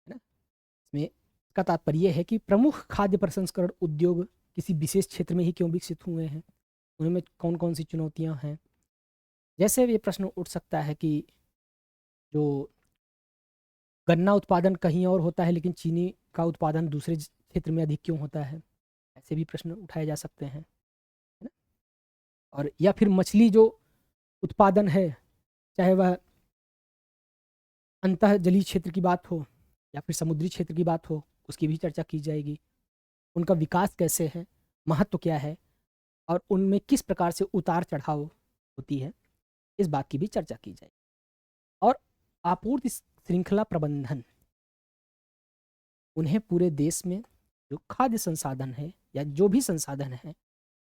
ना। इसमें इसका तात्पर्य है कि प्रमुख खाद्य प्रसंस्करण उद्योग किसी विशेष क्षेत्र में ही क्यों विकसित हुए हैं, उनमें कौन कौन सी चुनौतियां हैं। जैसे ये प्रश्न उठ सकता है कि जो गन्ना उत्पादन कहीं और होता है लेकिन चीनी का उत्पादन दूसरे क्षेत्र में अधिक क्यों होता है, ऐसे भी प्रश्न उठाए जा सकते हैं, है ना। और या फिर मछली जो उत्पादन है, चाहे वह अंतः जलीय क्षेत्र की बात हो या फिर समुद्री क्षेत्र की बात हो, उसकी भी चर्चा की जाएगी। उनका विकास कैसे है, महत्व क्या है, और उनमें किस प्रकार से उतार चढ़ाव होती है, इस बात की भी चर्चा की जाएगी। और आपूर्ति श्रृंखला प्रबंधन, उन्हें पूरे देश में जो खाद्य संसाधन है या जो भी संसाधन है,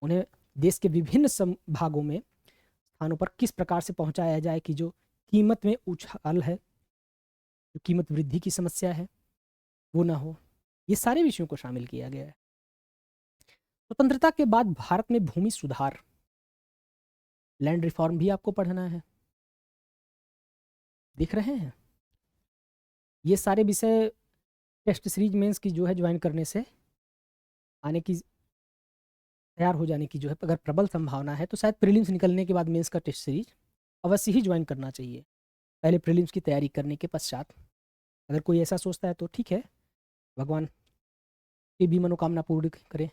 उन्हें देश के विभिन्न भागों में, स्थानों पर किस प्रकार से पहुंचाया जाए कि जो कीमत में उछाल है, जो कीमत वृद्धि की समस्या है, वो ना हो। ये सारे विषयों को शामिल किया गया है। स्वतंत्रता के बाद भारत में भूमि सुधार, लैंड रिफॉर्म भी आपको पढ़ना है, दिख रहे हैं। ये सारे विषय टेस्ट सीरीज मेंस की जो है ज्वाइन करने से आने की, तैयार हो जाने की जो है अगर प्रबल संभावना है, तो शायद प्रीलिम्स निकलने के बाद मेंस का टेस्ट सीरीज अवश्य ही ज्वाइन करना चाहिए। पहले प्रीलिम्स की तैयारी करने के पश्चात अगर कोई ऐसा सोचता है तो ठीक है, भगवान की भी मनोकामना पूर्ण करें।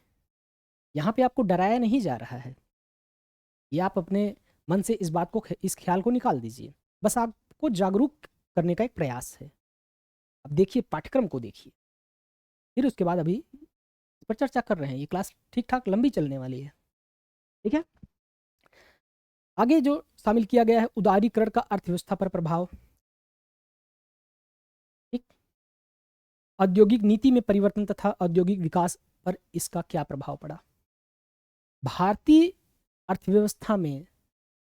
यहाँ पे आपको डराया नहीं जा रहा है, ये आप अपने मन से इस बात को, इस ख्याल को निकाल दीजिए। बस आपको जागरूक करने का एक प्रयास है। अब देखिए, पाठ्यक्रम को देखिए, फिर उसके बाद अभी इस पर चर्चा कर रहे हैं। ये क्लास ठीक ठाक लंबी चलने वाली है, ठीक है। आगे जो शामिल किया गया है, उदारीकरण का अर्थव्यवस्था पर प्रभाव, ठीक। औद्योगिक नीति में परिवर्तन तथा औद्योगिक विकास पर इसका क्या प्रभाव पड़ा। भारतीय अर्थव्यवस्था में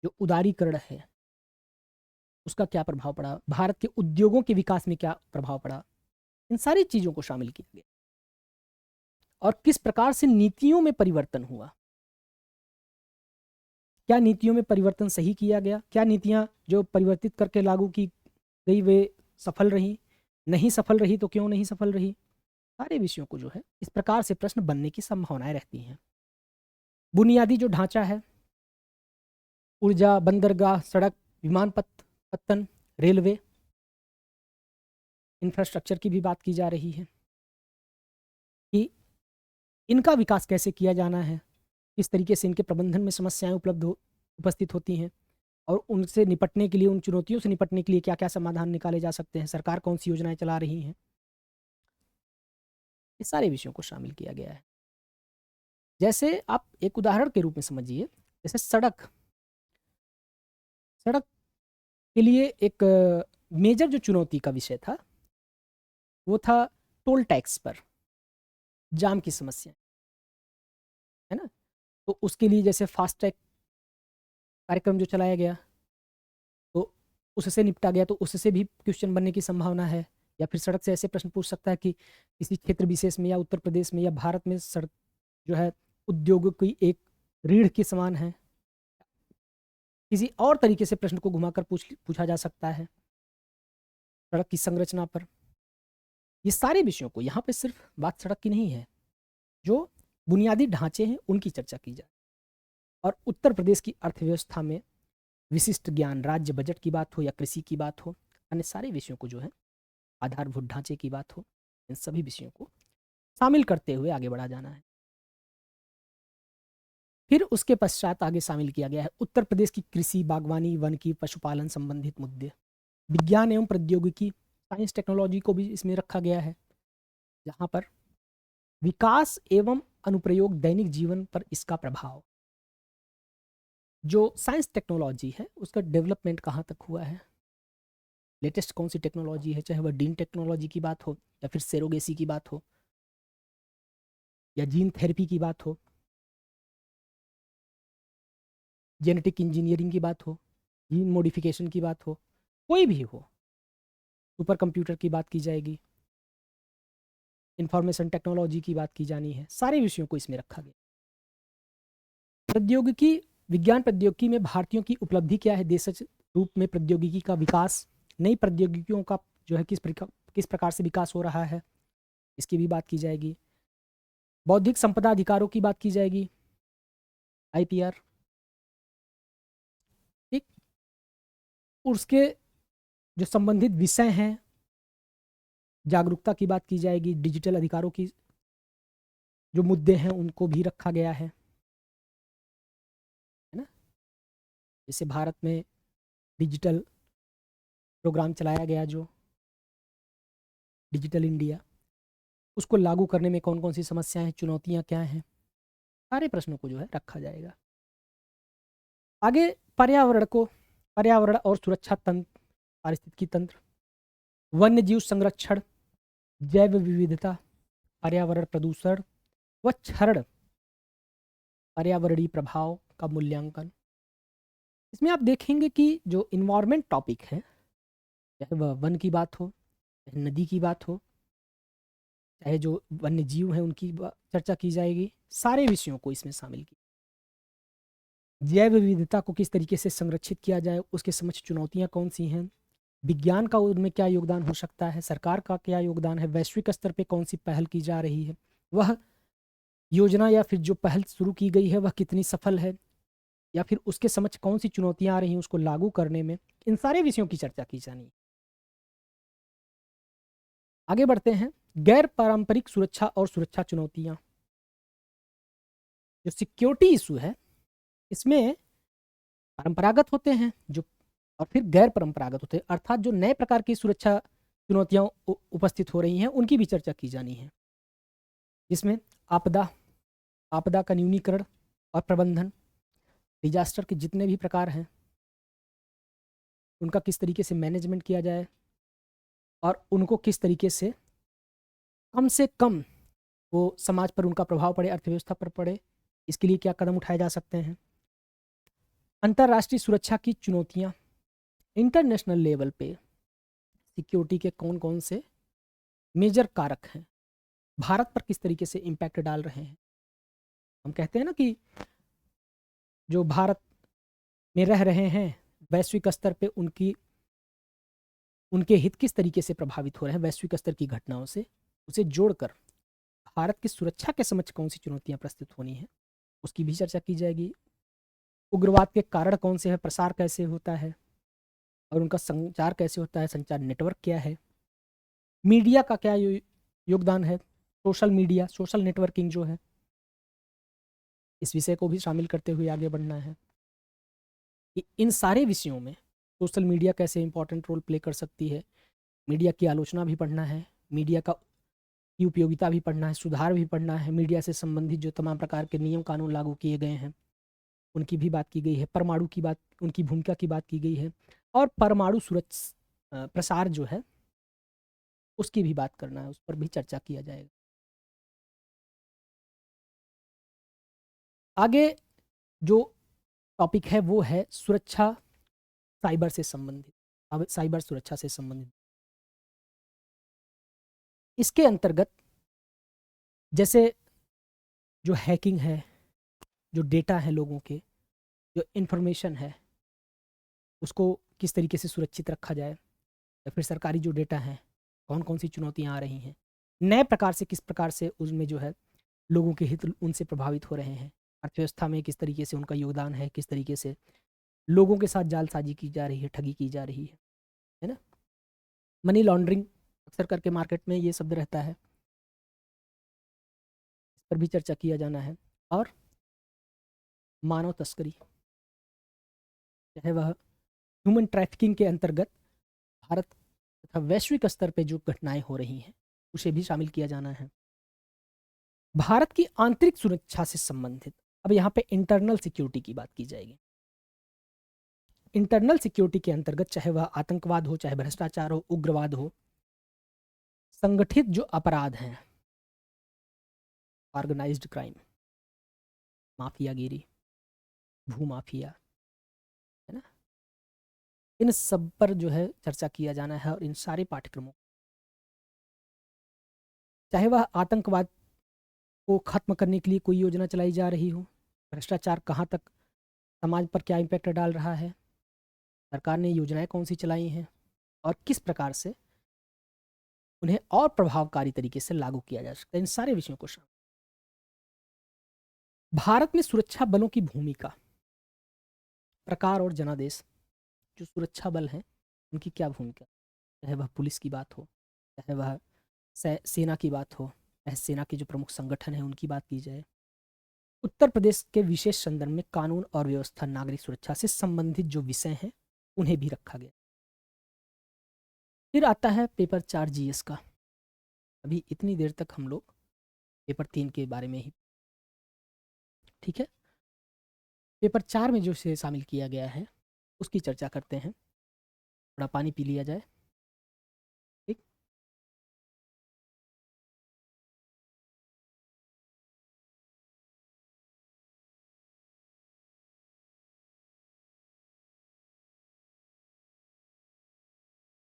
जो उदारीकरण है, उसका क्या प्रभाव पड़ा, भारत के उद्योगों के विकास में क्या प्रभाव पड़ा, इन सारी चीज़ों को शामिल किया गया। और किस प्रकार से नीतियों में परिवर्तन हुआ, क्या नीतियों में परिवर्तन सही किया गया, क्या नीतियां जो परिवर्तित करके लागू की गई वे सफल रही, नहीं सफल रही तो क्यों नहीं सफल रही, सारे विषयों को जो है इस प्रकार से प्रश्न बनने की संभावनाएं रहती हैं। बुनियादी जो ढांचा है, ऊर्जा, बंदरगाह, सड़क, विमानपत्तन, रेलवे, इंफ्रास्ट्रक्चर की भी बात की जा रही है कि इनका विकास कैसे किया जाना है, किस तरीके से इनके प्रबंधन में समस्याएं उपस्थित होती हैं और उनसे निपटने के लिए, उन चुनौतियों से निपटने के लिए क्या क्या समाधान निकाले जा सकते हैं, सरकार कौन सी योजनाएं चला रही हैं, ये सारे विषयों को शामिल किया गया है। जैसे आप एक उदाहरण के रूप में समझिए, जैसे सड़क सड़क के लिए एक मेजर जो चुनौती का विषय था वो था टोल टैक्स पर जाम की समस्या, है ना। तो उसके लिए जैसे फास्ट टैग कार्यक्रम जो चलाया गया तो उससे निपटा गया, तो उससे भी क्वेश्चन बनने की संभावना है। या फिर सड़क से ऐसे प्रश्न पूछ सकता है कि किसी क्षेत्र विशेष में या उत्तर प्रदेश में या भारत में सड़क जो है उद्योग की एक रीढ़ के समान है। किसी और तरीके से प्रश्न को घुमाकर पूछा जा सकता है सड़क की संरचना पर। ये सारे विषयों को, यहाँ पे सिर्फ बात सड़क की नहीं है, जो बुनियादी ढांचे हैं उनकी चर्चा की जाए। और उत्तर प्रदेश की अर्थव्यवस्था में विशिष्ट ज्ञान, राज्य बजट की बात हो या कृषि की बात हो, अन्य सारे विषयों को जो है, आधारभूत ढांचे की बात हो, इन सभी विषयों को शामिल करते हुए आगे बढ़ा जाना है। फिर उसके पश्चात आगे शामिल किया गया है उत्तर प्रदेश की कृषि, बागवानी, वन की, पशुपालन संबंधित मुद्दे। विज्ञान एवं प्रौद्योगिकी, साइंस टेक्नोलॉजी को भी इसमें रखा गया है, जहाँ पर विकास एवं अनुप्रयोग, दैनिक जीवन पर इसका प्रभाव, जो साइंस टेक्नोलॉजी है उसका डेवलपमेंट कहाँ तक हुआ है, लेटेस्ट कौन सी टेक्नोलॉजी है, चाहे वह जीन टेक्नोलॉजी की बात हो या फिर सेरोगेसी की बात हो या जीन थेरेपी की बात हो, जेनेटिक इंजीनियरिंग की बात हो, जीन मॉडिफिकेशन की बात हो, कोई भी हो, सुपर कंप्यूटर की बात की जाएगी, इंफॉर्मेशन टेक्नोलॉजी की बात की जानी है, सारे विषयों को इसमें रखा गया। प्रौद्योगिकी, विज्ञान प्रौद्योगिकी में भारतीयों की उपलब्धि क्या है, देश रूप में प्रौद्योगिकी का विकास, नई प्रौद्योगिकियों का जो है किस प्रकार से विकास हो रहा है, इसकी भी बात की जाएगी। बौद्धिक संपदा अधिकारों की बात की जाएगी, IPR, ठीक। उसके जो संबंधित विषय हैं, जागरूकता की बात की जाएगी, डिजिटल अधिकारों की जो मुद्दे हैं उनको भी रखा गया है ना। जैसे भारत में डिजिटल प्रोग्राम चलाया गया, जो डिजिटल इंडिया, उसको लागू करने में कौन कौन सी समस्याएं हैं, चुनौतियां क्या हैं, सारे प्रश्नों को जो है रखा जाएगा। आगे पर्यावरण और सुरक्षा तंत्र, पारिस्थितिकी तंत्र, वन्य जीव संरक्षण, जैव विविधता, पर्यावरण प्रदूषण व क्षरण, पर्यावरणीय प्रभाव का मूल्यांकन। इसमें आप देखेंगे कि जो इन्वायरमेंट टॉपिक है, चाहे वह वन की बात हो, चाहे नदी की बात हो, चाहे जो वन्य जीव हैं उनकी चर्चा की जाएगी, सारे विषयों को इसमें शामिल किया। जैव विविधता को किस तरीके से संरक्षित किया जाए, उसके समक्ष चुनौतियां कौन सी हैं, विज्ञान का उनमें क्या योगदान हो सकता है, सरकार का क्या योगदान है, वैश्विक स्तर पे कौन सी पहल की जा रही है, वह योजना या फिर जो पहल शुरू की गई है वह कितनी सफल है, या फिर उसके समक्ष कौन सी चुनौतियां आ रही हैं उसको लागू करने में, इन सारे विषयों की चर्चा की जानी है। आगे बढ़ते हैं, गैर पारंपरिक सुरक्षा और सुरक्षा चुनौतियां। जो सिक्योरिटी इशू है, इसमें परंपरागत होते हैं जो, और फिर गैर परंपरागत होते हैं, अर्थात जो नए प्रकार की सुरक्षा चुनौतियां उपस्थित हो रही हैं उनकी भी चर्चा की जानी है, जिसमें आपदा का न्यूनीकरण और प्रबंधन, डिजास्टर के जितने भी प्रकार हैं उनका किस तरीके से मैनेजमेंट किया जाए और उनको किस तरीके से कम वो समाज पर उनका प्रभाव पड़े, अर्थव्यवस्था पर पड़े, इसके लिए क्या कदम उठाए जा सकते हैं। अंतर्राष्ट्रीय सुरक्षा की चुनौतियां, इंटरनेशनल लेवल पे सिक्योरिटी के कौन कौन से मेजर कारक हैं, भारत पर किस तरीके से इम्पैक्ट डाल रहे हैं। हम कहते हैं ना कि जो भारत में रह रहे हैं वैश्विक स्तर पे उनके हित किस तरीके से प्रभावित हो रहे हैं वैश्विक स्तर की घटनाओं से, उसे जोड़कर भारत की सुरक्षा के समक्ष कौन सी चुनौतियां प्रस्तुत होनी है उसकी भी चर्चा की जाएगी। उग्रवाद के कारण कौन से हैं, प्रसार कैसे होता है और उनका संचार कैसे होता है, संचार नेटवर्क क्या है, मीडिया का क्या योगदान है, सोशल मीडिया, सोशल नेटवर्किंग जो है, इस विषय को भी शामिल करते हुए आगे बढ़ना है। कि इन सारे विषयों में सोशल मीडिया कैसे इंपॉर्टेंट रोल प्ले कर सकती है, मीडिया की आलोचना भी पढ़ना है, मीडिया का की उपयोगिता भी पढ़ना है, सुधार भी पढ़ना है, मीडिया से संबंधित जो तमाम प्रकार के नियम कानून लागू किए गए हैं उनकी भी बात की गई है, परमाणु की बात, उनकी भूमिका की बात की गई है, और परमाणु सुरक्षा प्रसार जो है उसकी भी बात करना है, उस पर भी चर्चा किया जाएगा। आगे जो टॉपिक है वो है सुरक्षा, साइबर से संबंधित, अब साइबर सुरक्षा से संबंधित। इसके अंतर्गत जैसे जो हैकिंग है, जो डेटा है लोगों के, जो इन्फॉर्मेशन है उसको किस तरीके से सुरक्षित रखा जाए, या फिर सरकारी जो डेटा है कौन कौन सी चुनौतियाँ आ रही हैं, नए प्रकार से किस प्रकार से उसमें जो है लोगों के हित उनसे प्रभावित हो रहे हैं, अर्थव्यवस्था में किस तरीके से उनका योगदान है, किस तरीके से लोगों के साथ जालसाजी की जा रही है, ठगी की जा रही है ना। मनी लॉन्ड्रिंग अक्सर करके मार्केट में ये शब्द रहता है, इस पर भी चर्चा किया जाना है। और मानव तस्करी, चाहे वह ह्यूमन ट्रैफिकिंग के अंतर्गत भारत तथा वैश्विक स्तर पे जो घटनाएं हो रही हैं उसे भी शामिल किया जाना है। भारत की आंतरिक सुरक्षा से संबंधित, अब यहाँ पे इंटरनल सिक्योरिटी की बात की जाएगी। इंटरनल सिक्योरिटी के अंतर्गत चाहे वह आतंकवाद हो, चाहे भ्रष्टाचार हो, उग्रवाद हो, संगठित जो अपराध हैं, ऑर्गेनाइज्ड क्राइम, माफियागिरी, भूमाफिया, है ना, इन सब पर जो है चर्चा किया जाना है। और इन सारे पाठ्यक्रमों, चाहे वह आतंकवाद को खत्म करने के लिए कोई योजना चलाई जा रही हो, भ्रष्टाचार कहाँ तक समाज पर क्या इम्पैक्ट डाल रहा है, सरकार ने योजनाएं कौन सी चलाई हैं और किस प्रकार से उन्हें और प्रभावकारी तरीके से लागू किया जा सकता है, इन सारे विषयों को शामिल। भारत में सुरक्षा बलों की भूमिका, प्रकार और जनादेश, जो सुरक्षा बल हैं उनकी क्या भूमिका, चाहे वह पुलिस की बात हो, चाहे वह सेना की बात हो, चाहे सेना के जो प्रमुख संगठन हैं उनकी बात की जाए। उत्तर प्रदेश के विशेष संदर्भ में कानून और व्यवस्था, नागरिक सुरक्षा से संबंधित जो विषय हैं उन्हें भी रखा गया। फिर आता है पेपर 4 जीएस का। अभी इतनी देर तक हम लोग पेपर 3 के बारे में ही, ठीक है, पेपर 4 में जो से शामिल किया गया है उसकी चर्चा करते हैं। थोड़ा पानी पी लिया जाए, ठीक।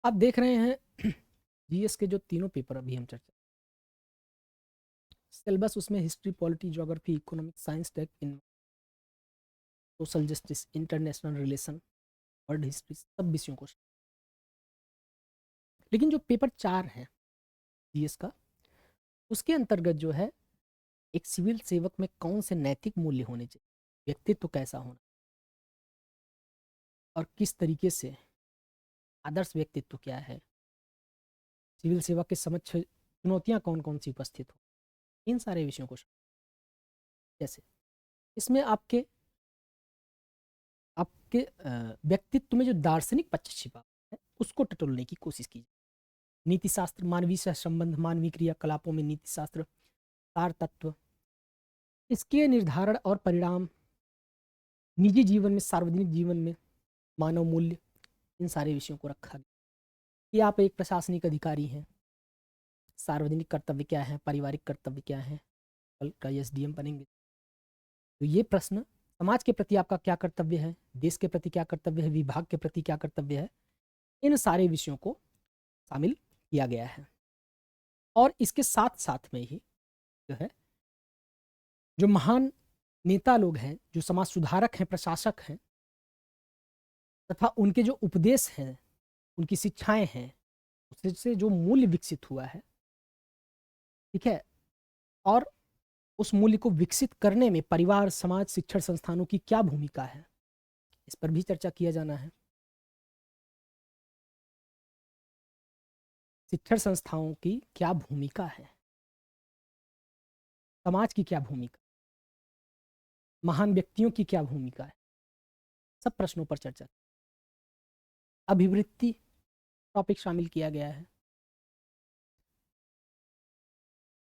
आप देख रहे हैं जीएस के जो तीनों पेपर अभी हम चर्चा, सिलेबस उसमें history, polity, geography, economic science, tech, इन social justice, international relation, world history, सब विषयों को। लेकिन जो पेपर 4 है जीएस का, उसके अंतर्गत जो है एक सिविल सेवक में कौन से नैतिक मूल्य होने चाहिए, व्यक्तित्व कैसा होना, और किस तरीके से आदर्श व्यक्तित्व क्या है, सिविल सेवा के समक्ष चुनौतियां कौन कौन सी उपस्थित हो, इन सारे विषयों को। जैसे इसमें आपके आपके व्यक्तित्व में जो दार्शनिक पक्ष छिपा है उसको टटोलने की कोशिश की। नीति शास्त्र, मानवीय सह संबंध, मानवीय क्रियाकलापों में नीति शास्त्र, सार तत्व, इसके निर्धारण और परिणाम, निजी जीवन में, सार्वजनिक जीवन में मानव मूल्य, इन सारे विषयों को रखा गया कि आप एक प्रशासनिक अधिकारी हैं, सार्वजनिक कर्तव्य क्या है, पारिवारिक कर्तव्य क्या है, कल का एसडीएम बनेंगे तो ये प्रश्न, समाज के प्रति आपका क्या कर्तव्य है, देश के प्रति क्या कर्तव्य है, विभाग के प्रति क्या कर्तव्य है, इन सारे विषयों को शामिल किया गया है। और इसके साथ साथ में ही जो है जो महान नेता लोग हैं, जो समाज सुधारक हैं, प्रशासक हैं, तथा उनके जो उपदेश हैं, उनकी शिक्षाएं हैं, उससे जो मूल्य विकसित हुआ है, ठीक है, और उस मूल्य को विकसित करने में परिवार, समाज, शिक्षण संस्थानों की क्या भूमिका है, इस पर भी चर्चा किया जाना है। शिक्षण संस्थाओं की क्या भूमिका है, समाज की क्या भूमिका, महान व्यक्तियों की क्या भूमिका है, सब प्रश्नों पर चर्चा। अभिवृत्ति टॉपिक शामिल किया गया है।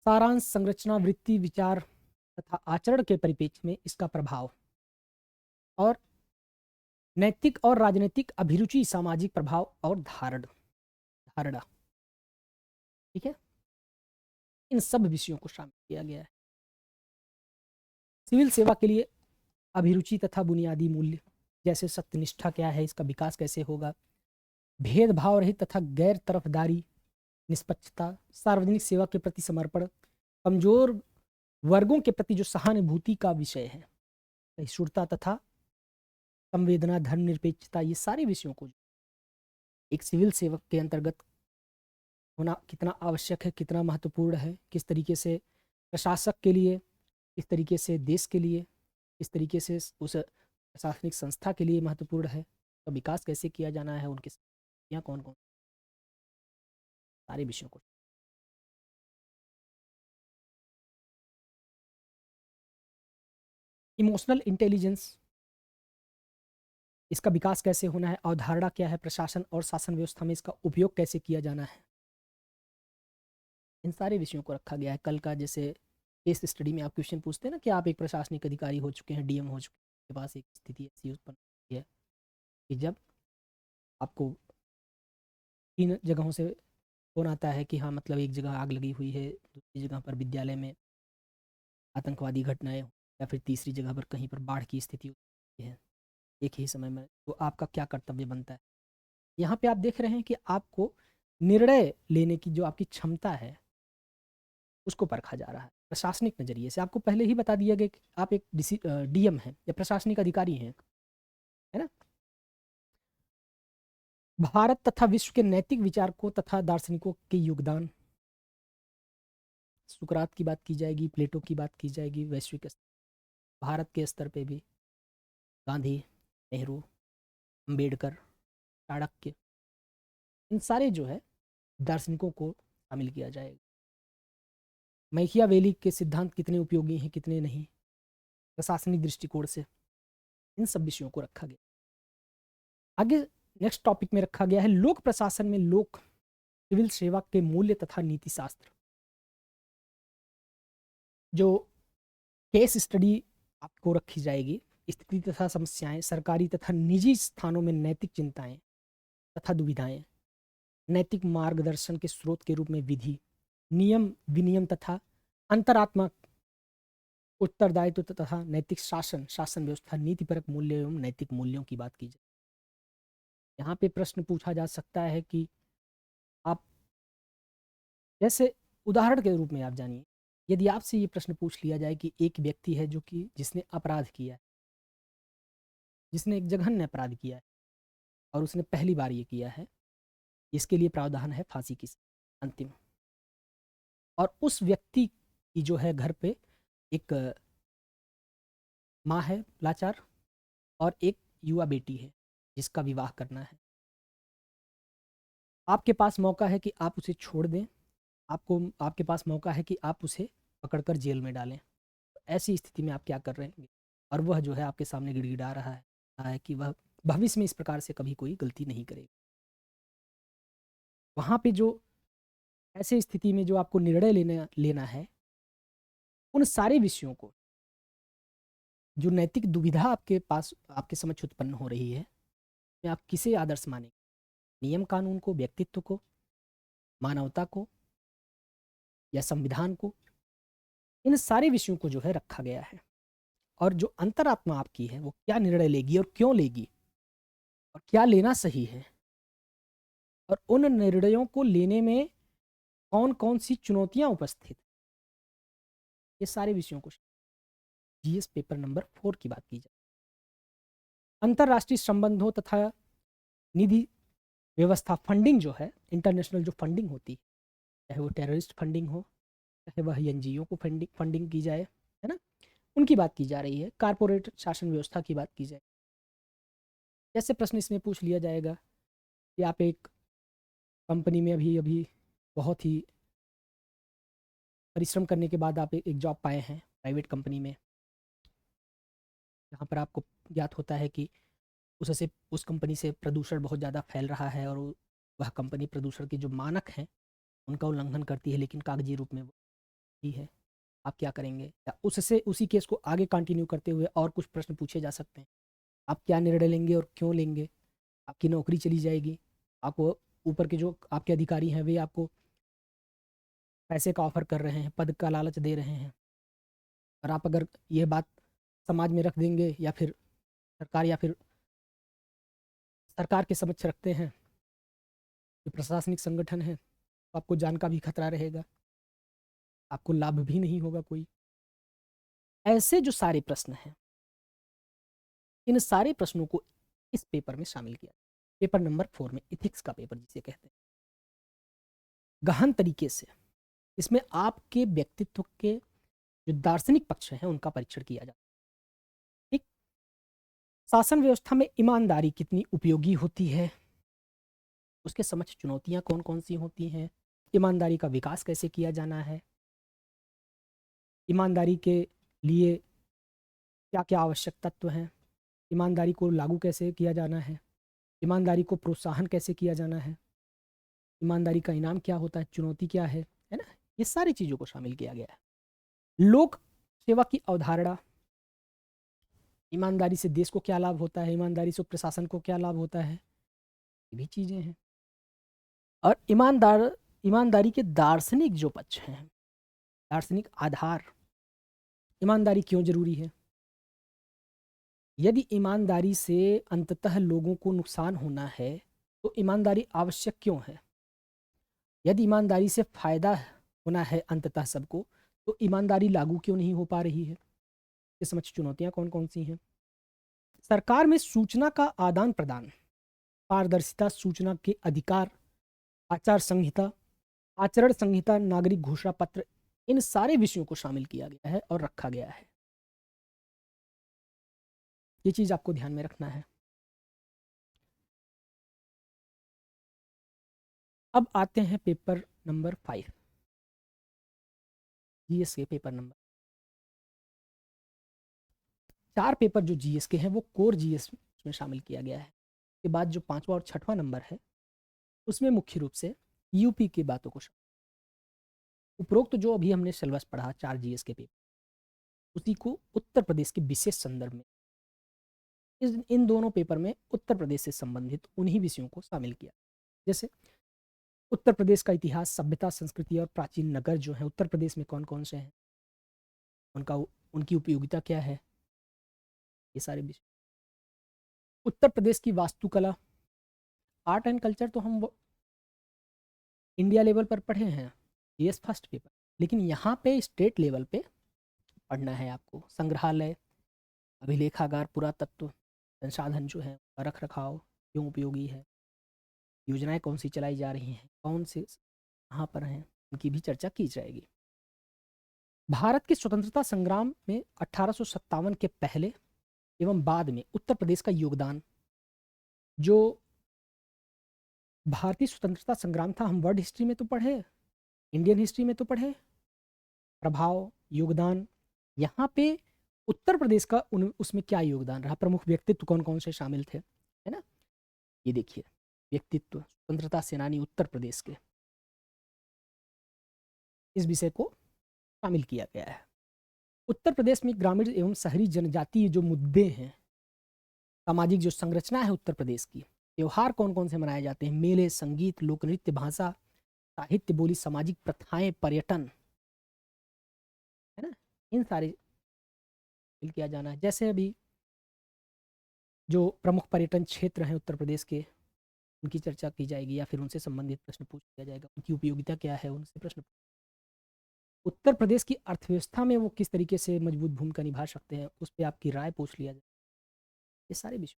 सारांश, संरचना, वृत्ति, विचार तथा आचरण के परिप्रेक्ष्य में इसका प्रभाव, और नैतिक और राजनीतिक अभिरुचि, सामाजिक प्रभाव और धारणा। ठीक है, इन सब विषयों को शामिल किया गया है। सिविल सेवा के लिए अभिरुचि तथा बुनियादी मूल्य, जैसे सत्यनिष्ठा क्या है, इसका विकास कैसे होगा, भेदभाव रहित तथा गैर तरफदारी, निष्पक्षता, सार्वजनिक सेवा के प्रति समर्पण, कमजोर वर्गों के प्रति जो सहानुभूति का विषय है, सहिष्णुता तथा संवेदना, धर्मनिरपेक्षता, ये सारे विषयों को एक सिविल सेवक के अंतर्गत होना कितना आवश्यक है, कितना महत्वपूर्ण है, किस तरीके से प्रशासक के लिए, किस तरीके से देश के लिए, किस तरीके से उस प्रशासनिक संस्था के लिए महत्वपूर्ण है, तो विकास कैसे किया जाना है, उनके यहाँ कौन कौन, सारे विषयों को। इमोशनल इंटेलिजेंस, इसका विकास कैसे होना है, अवधारणा क्या है, प्रशासन और शासन व्यवस्था में इसका उपयोग कैसे किया जाना है, इन सारे विषयों को रखा गया है। कल का जैसे केस स्टडी में आप क्वेश्चन पूछते हैं ना कि आप एक प्रशासनिक अधिकारी हो चुके हैं, डीएम हो चुके हैं, आपके पास एक स्थिति ऐसी उत्पन्न होती है कि जब आपको 3 जगहों से फोन आता है कि हाँ मतलब एक जगह आग लगी हुई है, दूसरी जगह पर विद्यालय में आतंकवादी घटनाएं, या फिर तीसरी जगह पर कहीं पर बाढ़ की स्थिति होती है एक ही समय में, तो आपका क्या कर्तव्य बनता है। यहाँ पे आप देख रहे हैं कि आपको निर्णय लेने की जो आपकी क्षमता है उसको परखा जा रहा है प्रशासनिक नज़रिए से। आपको पहले ही बता दिया गया कि आप एक डीएम हैं या प्रशासनिक अधिकारी हैं, है ना। भारत तथा विश्व के नैतिक विचारकों तथा दार्शनिकों के योगदान, सुकरात की बात की जाएगी, प्लेटो की बात की जाएगी, वैश्विक भारत के स्तर पे भी गांधी, नेहरू, अंबेडकर, चाणक्य, इन सारे जो है दार्शनिकों को शामिल किया जाएगा। मैकियावेली के सिद्धांत कितने उपयोगी हैं, कितने नहीं, प्रशासनिक दृष्टिकोण से, इन सब विषयों को रखा गया। आगे नेक्स्ट टॉपिक में रखा गया है लोक प्रशासन में लोक सिविल सेवा के मूल्य तथा नीति शास्त्र। जो केस स्टडी आपको रखी जाएगी, स्थिति तथा समस्याएं, सरकारी तथा निजी स्थानों में नैतिक चिंताएं तथा दुविधाएं, नैतिक मार्गदर्शन के स्रोत के रूप में विधि, नियम विनियम तथा अंतरात्मा, उत्तरदायित्व तथा नैतिक शासन, शासन व्यवस्था, नीतिपरक मूल्य एवं नैतिक मूल्यों की बात की जाए। यहाँ पे प्रश्न पूछा जा सकता है कि आप जैसे उदाहरण के रूप में आप जानिए, यदि आपसे ये प्रश्न पूछ लिया जाए कि एक व्यक्ति है जो कि जिसने अपराध किया है, जिसने एक जघन्य अपराध किया है और उसने पहली बार ये किया है, इसके लिए प्रावधान है फांसी की अंतिम, और उस व्यक्ति की जो है घर पे एक माँ है लाचार और एक युवा बेटी है जिसका विवाह करना है। आपके पास मौका है कि आप उसे छोड़ दें, आपके पास मौका है कि आप उसे पकड़कर जेल में डालें। तो ऐसी स्थिति में आप क्या कर रहे हैं, और वह जो है आपके सामने गिड़गिड़ा रहा है कि वह भविष्य में इस प्रकार से कभी कोई गलती नहीं करेगा। वहाँ पे जो ऐसी स्थिति में जो आपको निर्णय लेना है, उन सारे विषयों को, जो नैतिक दुविधा आपके पास आपके समक्ष उत्पन्न हो रही है, में आप किसे आदर्श मानेंगे, नियम कानून को, व्यक्तित्व को, मानवता को या संविधान को, इन सारे विषयों को जो है रखा गया है। और जो अंतरात्मा आपकी है वो क्या निर्णय लेगी और क्यों लेगी और क्या लेना सही है, और उन निर्णयों को लेने में कौन कौन सी चुनौतियां उपस्थित, ये सारे विषयों को जीएस पेपर नंबर 4 की बात की जाए। अंतरराष्ट्रीय संबंधों तथा निधि व्यवस्था, फंडिंग जो है, इंटरनेशनल जो फंडिंग होती है, चाहे वो टेररिस्ट फंडिंग हो, चाहे वह एनजीओ को फंडिंग की जाए, है ना, उनकी बात की जा रही है। कारपोरेट शासन व्यवस्था की बात की जाए। जैसे प्रश्न इसमें पूछ लिया जाएगा कि आप एक कंपनी में अभी अभी बहुत ही परिश्रम करने के बाद आप एक जॉब पाए हैं प्राइवेट कंपनी में, जहाँ पर आपको ज्ञात होता है कि उससे उस कंपनी से प्रदूषण बहुत ज़्यादा फैल रहा है और वह कंपनी प्रदूषण के जो मानक हैं उनका उल्लंघन करती है, लेकिन कागजी रूप में वो ही है। आप क्या करेंगे? या उससे उसी केस को आगे कंटिन्यू करते हुए और कुछ प्रश्न पूछे जा सकते हैं। आप क्या निर्णय लेंगे और क्यों लेंगे? आपकी नौकरी चली जाएगी, आपको ऊपर के जो आपके अधिकारी हैं वे आपको पैसे का ऑफर कर रहे हैं, पद का लालच दे रहे हैं, और आप अगर ये बात समाज में रख देंगे या फिर सरकार के समक्ष रखते हैं, जो प्रशासनिक संगठन है, तो आपको जान का भी खतरा रहेगा, आपको लाभ भी नहीं होगा कोई। ऐसे जो सारे प्रश्न हैं, इन सारे प्रश्नों को इस पेपर में शामिल किया। पेपर नंबर 4 में, इथिक्स का पेपर जिसे कहते हैं, गहन तरीके से इसमें आपके व्यक्तित्व के जो दार्शनिक पक्ष हैं उनका परीक्षण किया जाता है। ठीक, शासन व्यवस्था में ईमानदारी कितनी उपयोगी होती है, उसके समक्ष चुनौतियां कौन कौन सी होती हैं, ईमानदारी का विकास कैसे किया जाना है, ईमानदारी के लिए क्या क्या आवश्यक तत्व हैं, ईमानदारी को लागू कैसे किया जाना है, ईमानदारी को प्रोत्साहन कैसे किया जाना है, ईमानदारी का इनाम क्या होता है, चुनौती क्या है ना। ये सारी चीज़ों को शामिल किया गया है। लोक सेवा की अवधारणा, ईमानदारी से देश को क्या लाभ होता है, ईमानदारी से प्रशासन को क्या लाभ होता है, ये भी चीज़ें हैं। और ईमानदारी के दार्शनिक जो पक्ष हैं, दार्शनिक आधार, ईमानदारी क्यों जरूरी है, यदि ईमानदारी से अंततः लोगों को नुकसान होना है तो ईमानदारी आवश्यक क्यों है, यदि ईमानदारी से फायदा होना है अंततः सबको तो ईमानदारी लागू क्यों नहीं हो पा रही है, इस समझ चुनौतियां कौन कौन सी हैं। सरकार में सूचना का आदान प्रदान, पारदर्शिता, सूचना के अधिकार, आचार संहिता, आचरण संहिता, नागरिक घोषणा पत्र, इन सारे विषयों को शामिल किया गया है और रखा गया है। ये चीज आपको ध्यान में रखना है। अब आते हैं पेपर नंबर 5, जीएस के पेपर नंबर 4 पेपर जो जीएस के हैं वो कोर जीएस में शामिल किया गया है। के बाद जो 5वां और 6वां नंबर है उसमें मुख्य रूप से यूपी की बातों को उपरोक्त जो अभी हमने सिलेबस पढ़ा 4 जीएस के पेपर, उसी को उत्तर प्रदेश के विशेष संदर्भ में इन दोनों पेपर में उत्तर प्रदेश से संबंधित उन्हीं विषयों को शामिल किया। जैसे उत्तर प्रदेश का इतिहास, सभ्यता, संस्कृति और प्राचीन नगर जो है उत्तर प्रदेश में कौन कौन से हैं, उनकी उपयोगिता क्या है, ये सारे विषय। उत्तर प्रदेश की वास्तुकला, आर्ट एंड कल्चर तो हम इंडिया लेवल पर पढ़े हैं, ये फर्स्ट पेपर, लेकिन यहाँ पे स्टेट लेवल पे पढ़ना है आपको। संग्रहालय, अभिलेखागार, पुरातत्व, संसाधन जो है रख रखाव क्यों उपयोगी है, योजनाएं कौन सी चलाई जा रही हैं, कौन से कहाँ पर हैं, उनकी भी चर्चा की जाएगी। भारत के स्वतंत्रता संग्राम में 1857 के पहले एवं बाद में उत्तर प्रदेश का योगदान, जो भारतीय स्वतंत्रता संग्राम था, हम वर्ल्ड हिस्ट्री में तो पढ़े, इंडियन हिस्ट्री में तो पढ़े, प्रभाव, योगदान, यहाँ पे उत्तर प्रदेश का उसमें क्या योगदान रहा, प्रमुख व्यक्तित्व कौन कौन से शामिल थे, है ना। ये देखिए, व्यक्तित्व स्वतंत्रता सेनानी उत्तर प्रदेश के, इस विषय को शामिल किया गया है। उत्तर प्रदेश में ग्रामीण एवं शहरी जनजातीय जो मुद्दे हैं, सामाजिक जो संरचना है उत्तर प्रदेश की, त्योहार कौन कौन से मनाए जाते हैं, मेले, संगीत, लोक नृत्य, भाषा, साहित्य, बोली, सामाजिक प्रथाएं, पर्यटन, है ना, इन सारे किया जाना है। जैसे अभी जो प्रमुख पर्यटन क्षेत्र हैं उत्तर प्रदेश के, उनकी चर्चा की जाएगी या फिर उनसे संबंधित प्रश्न पूछ लिया जाएगा, उनकी उपयोगिता क्या है, उनसे प्रश्न। उत्तर प्रदेश की अर्थव्यवस्था में वो किस तरीके से मजबूत भूमिका निभा सकते हैं, उस पर आपकी राय पूछ लिया जाए, ये सारे विषय।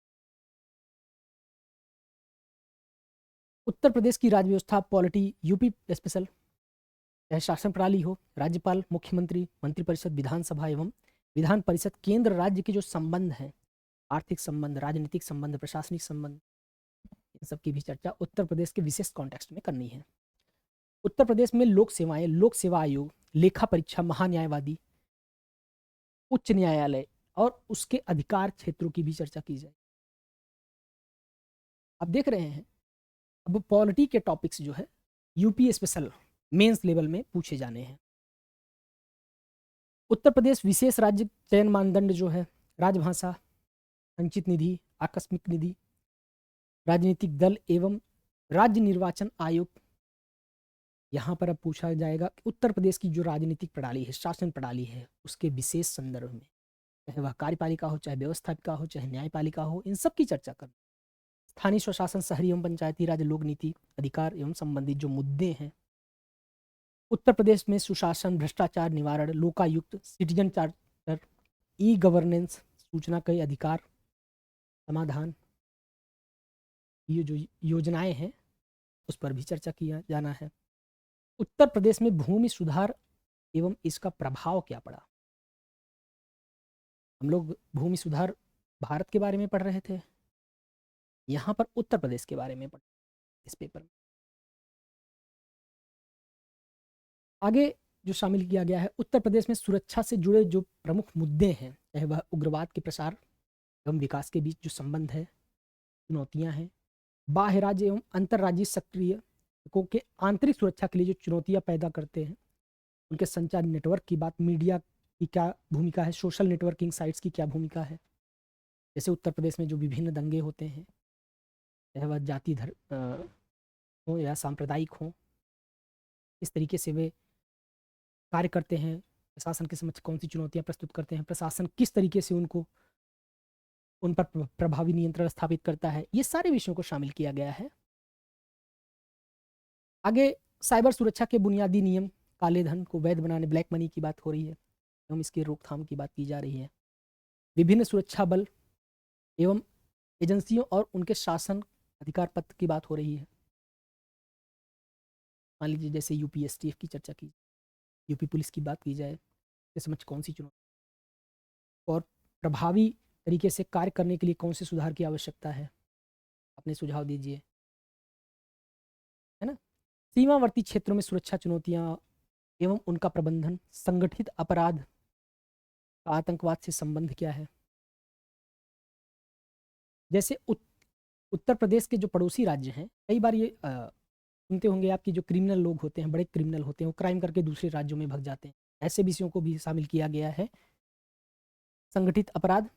उत्तर प्रदेश की राज्य व्यवस्था, पॉलिटी, यूपी स्पेशल, चाहे शासन प्रणाली हो, राज्यपाल, मुख्यमंत्री, मंत्रिपरिषद, विधानसभा एवं विधान परिषद, केंद्र राज्य के जो संबंध हैं, आर्थिक संबंध, राजनीतिक संबंध, प्रशासनिक संबंध, इन सब की भी चर्चा उत्तर प्रदेश के विशेष कॉन्टेक्स्ट में करनी है। उत्तर प्रदेश में लोक सेवाएं, लोक सेवा आयोग, लेखा परीक्षा, महान्यायवादी, उच्च न्यायालय और उसके अधिकार क्षेत्रों की भी चर्चा की जाए। आप देख रहे हैं अब पॉलिटी के टॉपिक्स जो है यूपी स्पेशल मेंस लेवल में पूछे जाने हैं। उत्तर प्रदेश विशेष राज्य चयन मानदंड जो है राजभाषा, संचित निधि, आकस्मिक निधि, राजनीतिक दल एवं राज्य निर्वाचन आयोग। यहाँ पर अब पूछा जाएगा कि उत्तर प्रदेश की जो राजनीतिक प्रणाली है, शासन प्रणाली है, उसके विशेष संदर्भ में, चाहे वह कार्यपालिका हो, चाहे व्यवस्थापिका हो, चाहे न्यायपालिका हो, इन सब की चर्चा कर। स्थानीय स्वशासन, शहरी एवं पंचायती राज, लोक नीति, अधिकार एवं संबंधित जो मुद्दे हैं। उत्तर प्रदेश में सुशासन, भ्रष्टाचार निवारण, Lokayukta, citizen charter, e governance, सूचना के अधिकार, समाधान, ये जो योजनाएं हैं उस पर भी चर्चा किया जाना है। उत्तर प्रदेश में भूमि सुधार एवं इसका प्रभाव क्या पड़ा। हम लोग भूमि सुधार भारत के बारे में पढ़ रहे थे, यहाँ पर उत्तर प्रदेश के बारे में पढ़ इस पेपर में। आगे जो शामिल किया गया है, उत्तर प्रदेश में सुरक्षा से जुड़े जो प्रमुख मुद्दे हैं, चाहे वह उग्रवाद के प्रसार एवं विकास के बीच जो संबंध है, चुनौतियां हैं, बाह्य राज्य एवं अंतर्राज्यीय सक्रिय को के आंतरिक सुरक्षा के लिए जो चुनौतियां पैदा करते हैं, उनके संचार नेटवर्क की बात, मीडिया की क्या भूमिका है, सोशल नेटवर्किंग साइट्स की क्या भूमिका है। जैसे उत्तर प्रदेश में जो विभिन्न दंगे होते हैं, चाहे वह जाति हो या सांप्रदायिक हो, इस तरीके से वे कार्य करते हैं, प्रशासन के समक्ष कौन सी चुनौतियां प्रस्तुत करते हैं, प्रशासन किस तरीके से उन पर प्रभावी नियंत्रण स्थापित करता है, ये सारे विषयों को शामिल किया गया है। आगे साइबर सुरक्षा के बुनियादी नियम, काले धन को वैध बनाने, ब्लैक मनी की बात हो रही है एवं इसकी रोकथाम की बात की जा रही है। विभिन्न सुरक्षा बल एवं एजेंसियों और उनके शासन अधिकार पत्र की बात हो रही है। मान लीजिए जैसे यूपी एसटीएफ की चर्चा की, यूपी पुलिस की बात की जाए, तो समझ कौन सी चुनौती और प्रभावी तरीके से कार्य करने के लिए कौन से सुधार की आवश्यकता है, अपने सुझाव दीजिए, है ना। सीमावर्ती क्षेत्रों में सुरक्षा चुनौतियां एवं उनका प्रबंधन, संगठित अपराध का आतंकवाद से संबंध क्या है। जैसे उत्तर प्रदेश के जो पड़ोसी राज्य हैं, कई बार ये सुनते होंगे आपकी जो क्रिमिनल लोग होते हैं, बड़े क्रिमिनल होते हैं, वो क्राइम करके दूसरे राज्यों में भग जाते हैं, ऐसे विषयों को भी शामिल किया गया है। संगठित अपराध,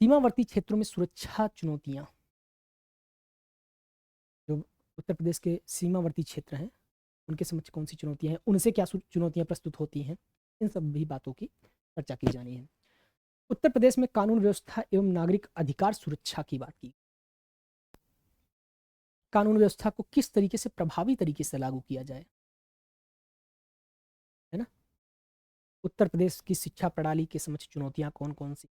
सीमावर्ती क्षेत्रों में सुरक्षा चुनौतियां, जो उत्तर प्रदेश के सीमावर्ती क्षेत्र हैं उनके समक्ष कौन सी चुनौतियां हैं, उनसे क्या चुनौतियां प्रस्तुत होती हैं, इन सब भी बातों की चर्चा की जानी है। उत्तर प्रदेश में कानून व्यवस्था एवं नागरिक अधिकार सुरक्षा की बात की। कानून व्यवस्था को किस तरीके से प्रभावी तरीके से लागू किया जाए, है ना। उत्तर प्रदेश की शिक्षा प्रणाली के समक्ष चुनौतियां कौन कौन सी,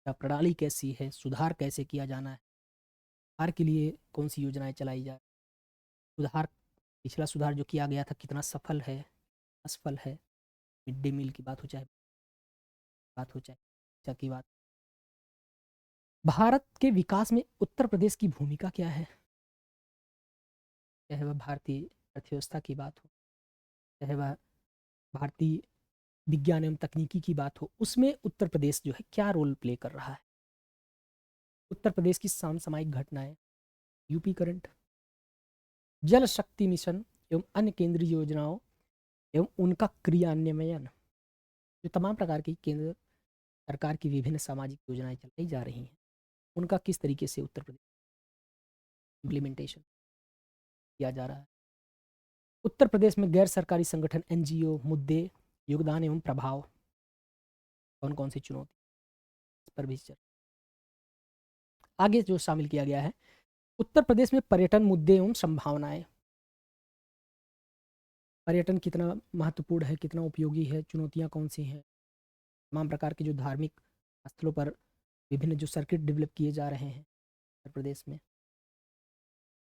प्रणाली कैसी है, सुधार कैसे किया जाना है, सुधार के लिए कौन सी योजनाएं चलाई जाए, सुधार, पिछला सुधार जो किया गया था कितना सफल है, असफल है। मिड डे मील की बात हो चाहे शिक्षा की बात। भारत के विकास में उत्तर प्रदेश की भूमिका क्या है, चाहे वह भारतीय अर्थव्यवस्था की बात हो, चाहे वह भारतीय विज्ञान एवं तकनीकी की बात हो, उसमें उत्तर प्रदेश जो है क्या रोल प्ले कर रहा है। उत्तर प्रदेश की समसामयिक घटनाएं, यूपी करंट, जल शक्ति मिशन एवं अन्य केंद्रीय योजनाओं एवं उनका क्रियान्वयन, जो तमाम प्रकार की केंद्र सरकार की विभिन्न सामाजिक योजनाएं चलाई जा रही हैं, उनका किस तरीके से उत्तर प्रदेश इम्प्लीमेंटेशन किया जा रहा है। उत्तर प्रदेश में गैर सरकारी संगठन, एनजीओ, मुद्दे, योगदान एवं प्रभाव, कौन कौन सी चुनौती, इस पर भी चर्चा। आगे जो शामिल किया गया है, उत्तर प्रदेश में पर्यटन मुद्दे एवं संभावनाएं, पर्यटन कितना महत्वपूर्ण है, कितना उपयोगी है, चुनौतियां कौन सी हैं, तमाम प्रकार के जो धार्मिक स्थलों पर विभिन्न जो सर्किट डेवलप किए जा रहे हैं उत्तर प्रदेश में,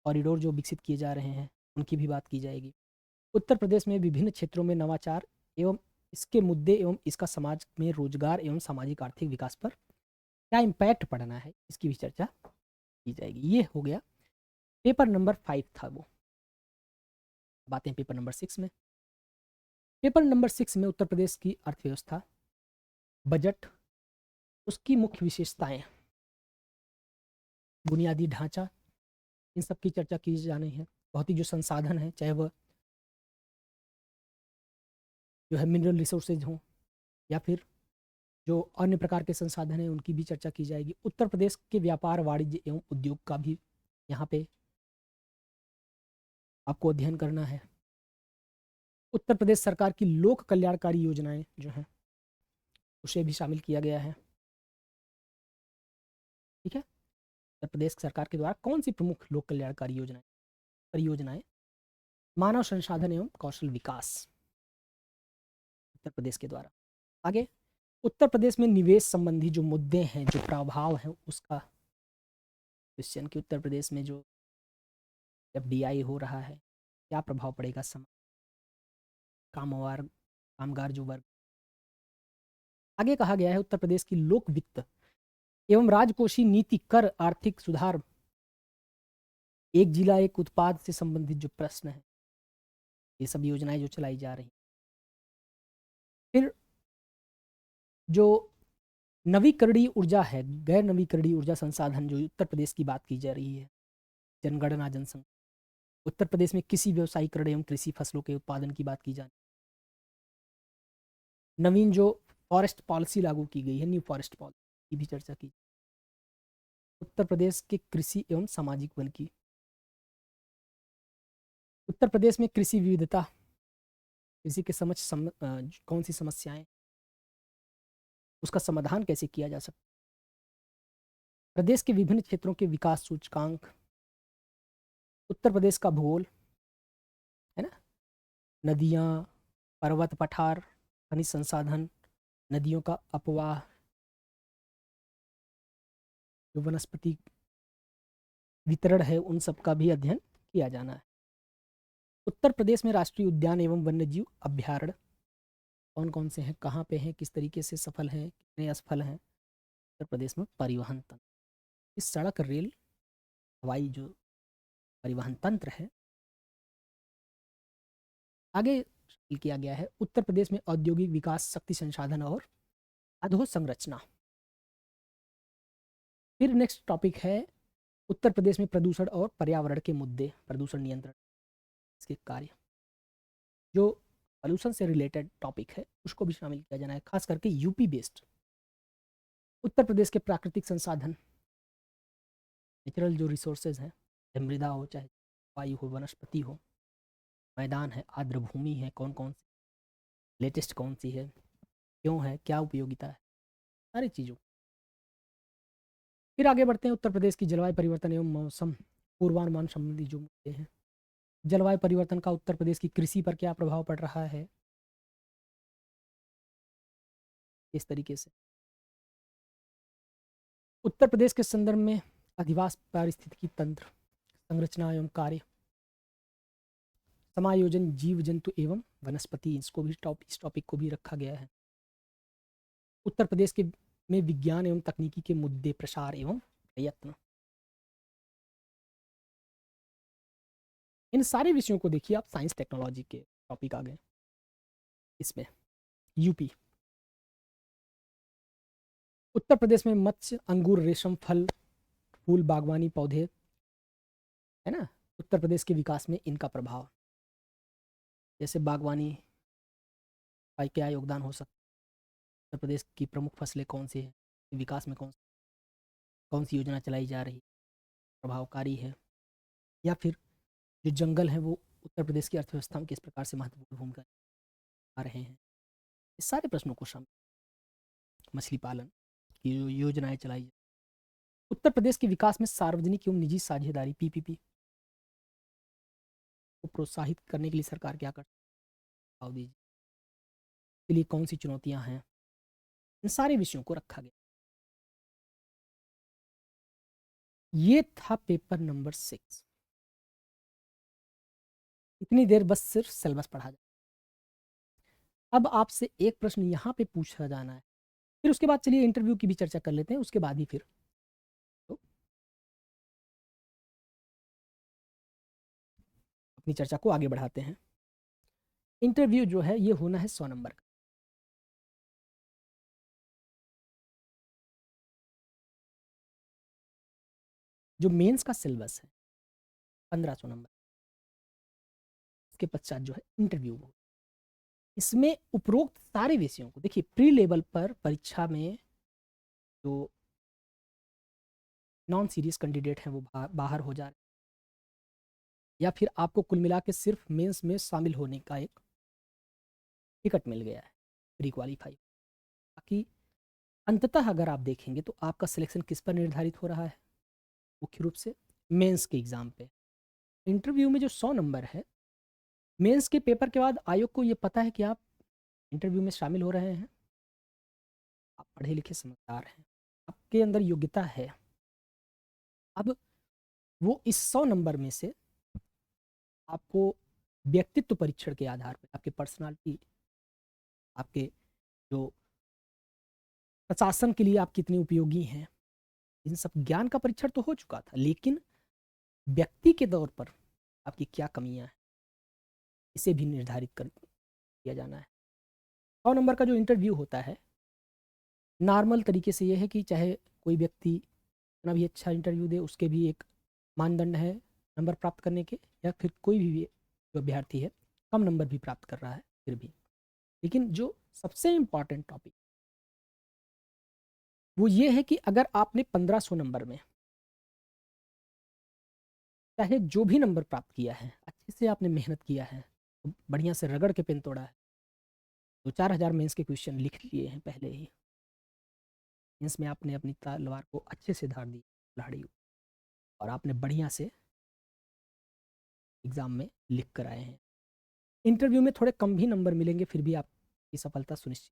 कॉरिडोर जो विकसित किए जा रहे हैं, उनकी भी बात की जाएगी। उत्तर प्रदेश में विभिन्न क्षेत्रों में नवाचार एवं इसके मुद्दे एवं इसका समाज में रोजगार एवं सामाजिक आर्थिक विकास पर क्या इम्पैक्ट पड़ना है, इसकी भी चर्चा की जाएगी। ये हो गया पेपर नंबर 5 था। वो बातें पेपर नंबर 6 में। पेपर नंबर 6 में उत्तर प्रदेश की अर्थव्यवस्था, बजट, उसकी मुख्य विशेषताएं, बुनियादी ढांचा, इन सब की चर्चा की जानी है। भौतिक जो संसाधन है, चाहे वह जो है मिनरल रिसोर्सेज हों या फिर जो अन्य प्रकार के संसाधन हैं, उनकी भी चर्चा की जाएगी। उत्तर प्रदेश के व्यापार, वाणिज्य एवं उद्योग का भी यहाँ पे आपको अध्ययन करना है। उत्तर प्रदेश सरकार की लोक कल्याणकारी योजनाएं जो हैं उसे भी शामिल किया गया है। ठीक है, उत्तर प्रदेश सरकार के द्वारा कौन सी प्रमुख लोक कल्याणकारी योजनाएं परियोजनाएं? मानव संसाधन एवं कौशल विकास, उत्तर प्रदेश के द्वारा। आगे, उत्तर प्रदेश में निवेश संबंधी जो मुद्दे हैं, जो प्रभाव है उसका क्वेश्चन कि उत्तर प्रदेश में जो एफडीआई हो रहा है क्या प्रभाव पड़ेगा कामगार जो वर्ग। आगे कहा गया है उत्तर प्रदेश की लोक वित्त एवं राजकोषीय नीति, कर, आर्थिक सुधार, एक जिला एक उत्पाद से संबंधित जो प्रश्न है, ये सब योजनाएं जो चलाई जा रही। फिर जो नवीकरणीय ऊर्जा है, गैर नवीकरणीय ऊर्जा संसाधन जो उत्तर प्रदेश की बात की जा रही है, जनगणना जनसंख्या, उत्तर प्रदेश में कृषि व्यवसायीकरण एवं कृषि फसलों के उत्पादन की बात की जाती। नवीन जो फॉरेस्ट पॉलिसी लागू की गई है, न्यू फॉरेस्ट पॉलिसी की भी चर्चा की। उत्तर प्रदेश के कृषि एवं सामाजिक वन की, उत्तर प्रदेश में कृषि विविधता, कृषि के कौन सी समस्याएं, उसका समाधान कैसे किया जा सकता। प्रदेश के विभिन्न क्षेत्रों के विकास सूचकांक, उत्तर प्रदेश का भूगोल है ना, नदियाँ, पर्वत, पठार, खनिज संसाधन, नदियों का अपवाह, जो वनस्पति वितरण है, उन सब का भी अध्ययन किया जाना है। उत्तर प्रदेश में राष्ट्रीय उद्यान एवं वन्यजीव अभ्यारण्य कौन कौन से हैं, कहाँ पे हैं, किस तरीके से सफल हैं, कितने असफल हैं। उत्तर प्रदेश में परिवहन तंत्र, इस सड़क, रेल, हवाई जो परिवहन तंत्र है। आगे किया गया है उत्तर प्रदेश में औद्योगिक विकास, शक्ति संसाधन और अधोसंरचना। फिर नेक्स्ट टॉपिक है उत्तर प्रदेश में प्रदूषण और पर्यावरण के मुद्दे, प्रदूषण नियंत्रण, इसके कार्य, जो पॉल्यूशन से रिलेटेड टॉपिक है उसको भी शामिल किया जाना है, खास करके यूपी बेस्ड। उत्तर प्रदेश के प्राकृतिक संसाधन, नेचुरल जो रिसोर्सेज हैं, चाहे मृदा हो, चाहे वायु हो, वनस्पति हो, मैदान है, आर्द्र भूमि है, कौन कौन सी लेटेस्ट कौन सी है, क्यों है, क्या उपयोगिता है, सारी चीज़ों। फिर आगे बढ़ते हैं उत्तर प्रदेश की जलवायु परिवर्तन एवं मौसम पूर्वानुमान संबंधी जो मुद्दे हैं। जलवायु परिवर्तन का उत्तर प्रदेश की कृषि पर क्या प्रभाव पड़ रहा है, इस तरीके से। उत्तर प्रदेश के संदर्भ में अधिवास, पारिस्थितिकी तंत्र, संरचना एवं कार्य, समायोजन, जीव जंतु एवं वनस्पति, इसको भी इस टॉपिक को भी रखा गया है। उत्तर प्रदेश के में विज्ञान एवं तकनीकी के मुद्दे, प्रसार एवं प्रयत्न, इन सारे विषयों को देखिए आप, साइंस टेक्नोलॉजी के टॉपिक आ गए इसमें। यूपी, उत्तर प्रदेश में मत्स्य, अंगूर, रेशम, फल, फूल, बागवानी, पौधे है ना, उत्तर प्रदेश के विकास में इनका प्रभाव, जैसे बागवानी का क्या योगदान हो सकता है, उत्तर प्रदेश की प्रमुख फसलें कौन सी है, विकास में कौन सी योजना चलाई जा रही, प्रभावकारी है, या फिर जो जंगल है वो उत्तर प्रदेश की अर्थव्यवस्था में किस प्रकार से महत्वपूर्ण भूमिका आ रहे हैं। इस सारे प्रश्नों को शामिल, मछली पालन की जो योजनाएं चलाई जाए। उत्तर प्रदेश के विकास में सार्वजनिक एवं निजी साझेदारी, पीपीपी को प्रोत्साहित करने के लिए सरकार क्या करती है, दीजिए, के लिए कौन सी चुनौतियां हैं, इन सारे विषयों को रखा गया। ये था पेपर नंबर 6। इतनी देर बस सिर्फ सिलेबस पढ़ा जाए। अब आपसे एक प्रश्न यहाँ पे पूछा जाना है, फिर उसके बाद चलिए इंटरव्यू की भी चर्चा कर लेते हैं, उसके बाद ही फिर तो अपनी चर्चा को आगे बढ़ाते हैं। इंटरव्यू जो है ये होना है 100 नंबर का। जो मेंस का सिलेबस है 1500 नंबर। इसके पश्चात जो है इंटरव्यू हो, इसमें उपरोक्त सारे विषयों को देखिए, प्री लेवल पर परीक्षा में जो नॉन सीरियस कैंडिडेट हैं वो बाहर हो जा रहे हैं, या फिर आपको कुल मिला के सिर्फ मेंस में शामिल होने का एक टिकट मिल गया है, प्री क्वालिफाई। बाकी अंततः अगर आप देखेंगे तो आपका सिलेक्शन किस पर निर्धारित हो रहा है, मुख्य रूप से मेंस के एग्ज़ाम पे। इंटरव्यू में जो 100 नंबर है, मेंस के पेपर के बाद आयोग को ये पता है कि आप इंटरव्यू में शामिल हो रहे हैं, आप पढ़े लिखे समझदार हैं, आपके अंदर योग्यता है। अब वो इस 100 नंबर में से आपको व्यक्तित्व परीक्षण के आधार पर, आपके पर्सनालिटी, आपके जो प्रशासन के लिए आप कितने उपयोगी हैं, इन सब ज्ञान का परीक्षण तो हो चुका था, लेकिन व्यक्ति के तौर पर आपकी क्या कमियां हैं, इसे भी निर्धारित कर किया जाना है। 100 नंबर का जो इंटरव्यू होता है, नॉर्मल तरीके से ये है कि चाहे कोई व्यक्ति इतना भी अच्छा इंटरव्यू दे, उसके भी एक मानदंड है नंबर प्राप्त करने के, या फिर कोई भी जो अभ्यर्थी है कम नंबर भी प्राप्त कर रहा है फिर भी। लेकिन जो सबसे इम्पॉर्टेंट टॉपिक वो ये है कि अगर आपने 1500 नंबर में चाहे जो भी नंबर प्राप्त किया है, अच्छे से आपने मेहनत किया है, बढ़िया से रगड़ के पेन तोड़ा है, 2-4 हज़ार मेंस के क्वेश्चन लिख लिए हैं पहले ही, मेंस में आपने अपनी तलवार को अच्छे से धार दी लाड़ी, और आपने बढ़िया से एग्ज़ाम में लिख कर आए हैं, इंटरव्यू में थोड़े कम भी नंबर मिलेंगे फिर भी आपकी सफलता सुनिश्चित,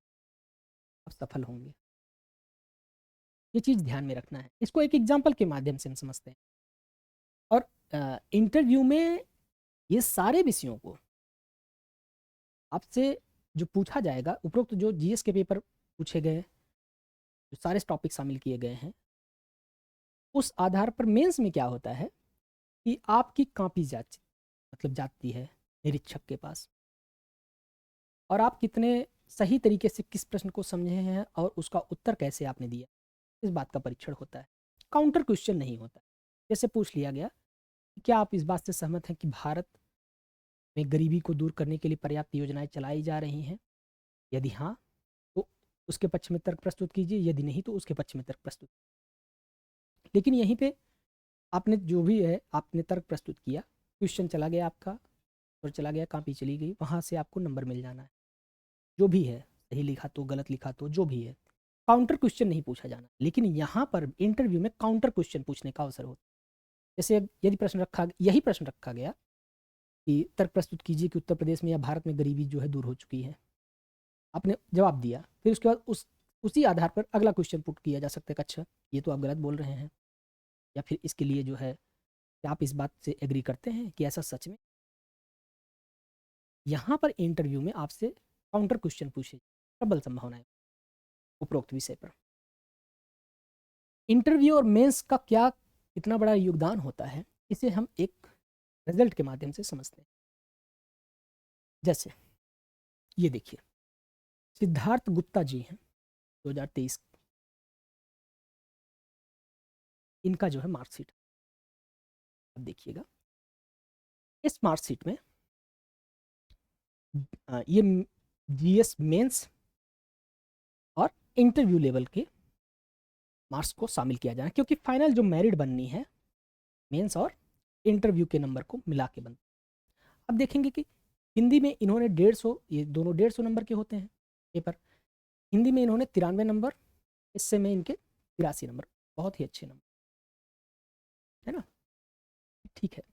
आप सफल होंगे। ये चीज़ ध्यान में रखना है। इसको एक एग्जाम्पल के माध्यम से हम समझते हैं। और इंटरव्यू में ये सारे विषयों को आपसे जो पूछा जाएगा, उपरोक्त जो जीएस के पेपर पूछे गए, जो सारे टॉपिक शामिल किए गए हैं, उस आधार पर मेंस में क्या होता है कि आपकी कॉपी जाती है निरीक्षक के पास, और आप कितने सही तरीके से किस प्रश्न को समझे हैं और उसका उत्तर कैसे आपने दिया, इस बात का परीक्षण होता है। काउंटर क्वेश्चन नहीं होता। जैसे पूछ लिया गया, क्या आप इस बात से सहमत हैं कि भारत में गरीबी को दूर करने के लिए पर्याप्त योजनाएं चलाई जा रही हैं? यदि हाँ, तो उसके पक्ष में तर्क प्रस्तुत कीजिए, यदि नहीं तो उसके पक्ष में तर्क प्रस्तुत। लेकिन यहीं पे आपने जो भी है आपने तर्क प्रस्तुत किया, क्वेश्चन चला गया आपका और चला गया, कॉपी चली गई, वहाँ से आपको नंबर मिल जाना है। जो भी है, सही लिखा तो गलत लिखा तो जो भी है, काउंटर क्वेश्चन नहीं पूछा जाना। लेकिन यहाँ पर इंटरव्यू में काउंटर क्वेश्चन पूछने का अवसर होता है। जैसे यदि यही प्रश्न रखा गया कि तर्क प्रस्तुत कीजिए कि उत्तर प्रदेश में या भारत में गरीबी जो है दूर हो चुकी है, आपने जवाब दिया, फिर उसके बाद उसी आधार पर अगला क्वेश्चन पुट किया जा सकता है कि अच्छा ये तो आप गलत बोल रहे हैं, या फिर इसके लिए जो है क्या आप इस बात से एग्री करते हैं कि ऐसा सच में। यहाँ पर इंटरव्यू में आपसे काउंटर क्वेश्चन पूछे, प्रबल संभावनाएं उपरोक्त विषय पर। इंटरव्यू और मेंस का क्या कितना बड़ा योगदान होता है, इसे हम एक रिजल्ट के माध्यम से समझते हैं। जैसे ये देखिए, सिद्धार्थ गुप्ता जी हैं 2023, इनका जो है मार्कशीट, अब देखिएगा इस मार्कशीट में ये जीएस मेंस और इंटरव्यू लेवल के मार्क्स को शामिल किया जाना, क्योंकि फाइनल जो मेरिट बननी है मेंस और इंटरव्यू के नंबर को मिला के बनती। अब देखेंगे कि हिंदी में इन्होंने 150, ये दोनों 150 नंबर के होते हैं पेपर, हिंदी में इन्होंने 93 नंबर, इससे में इनके 83 नंबर, बहुत ही अच्छे नंबर है ना, ठीक है।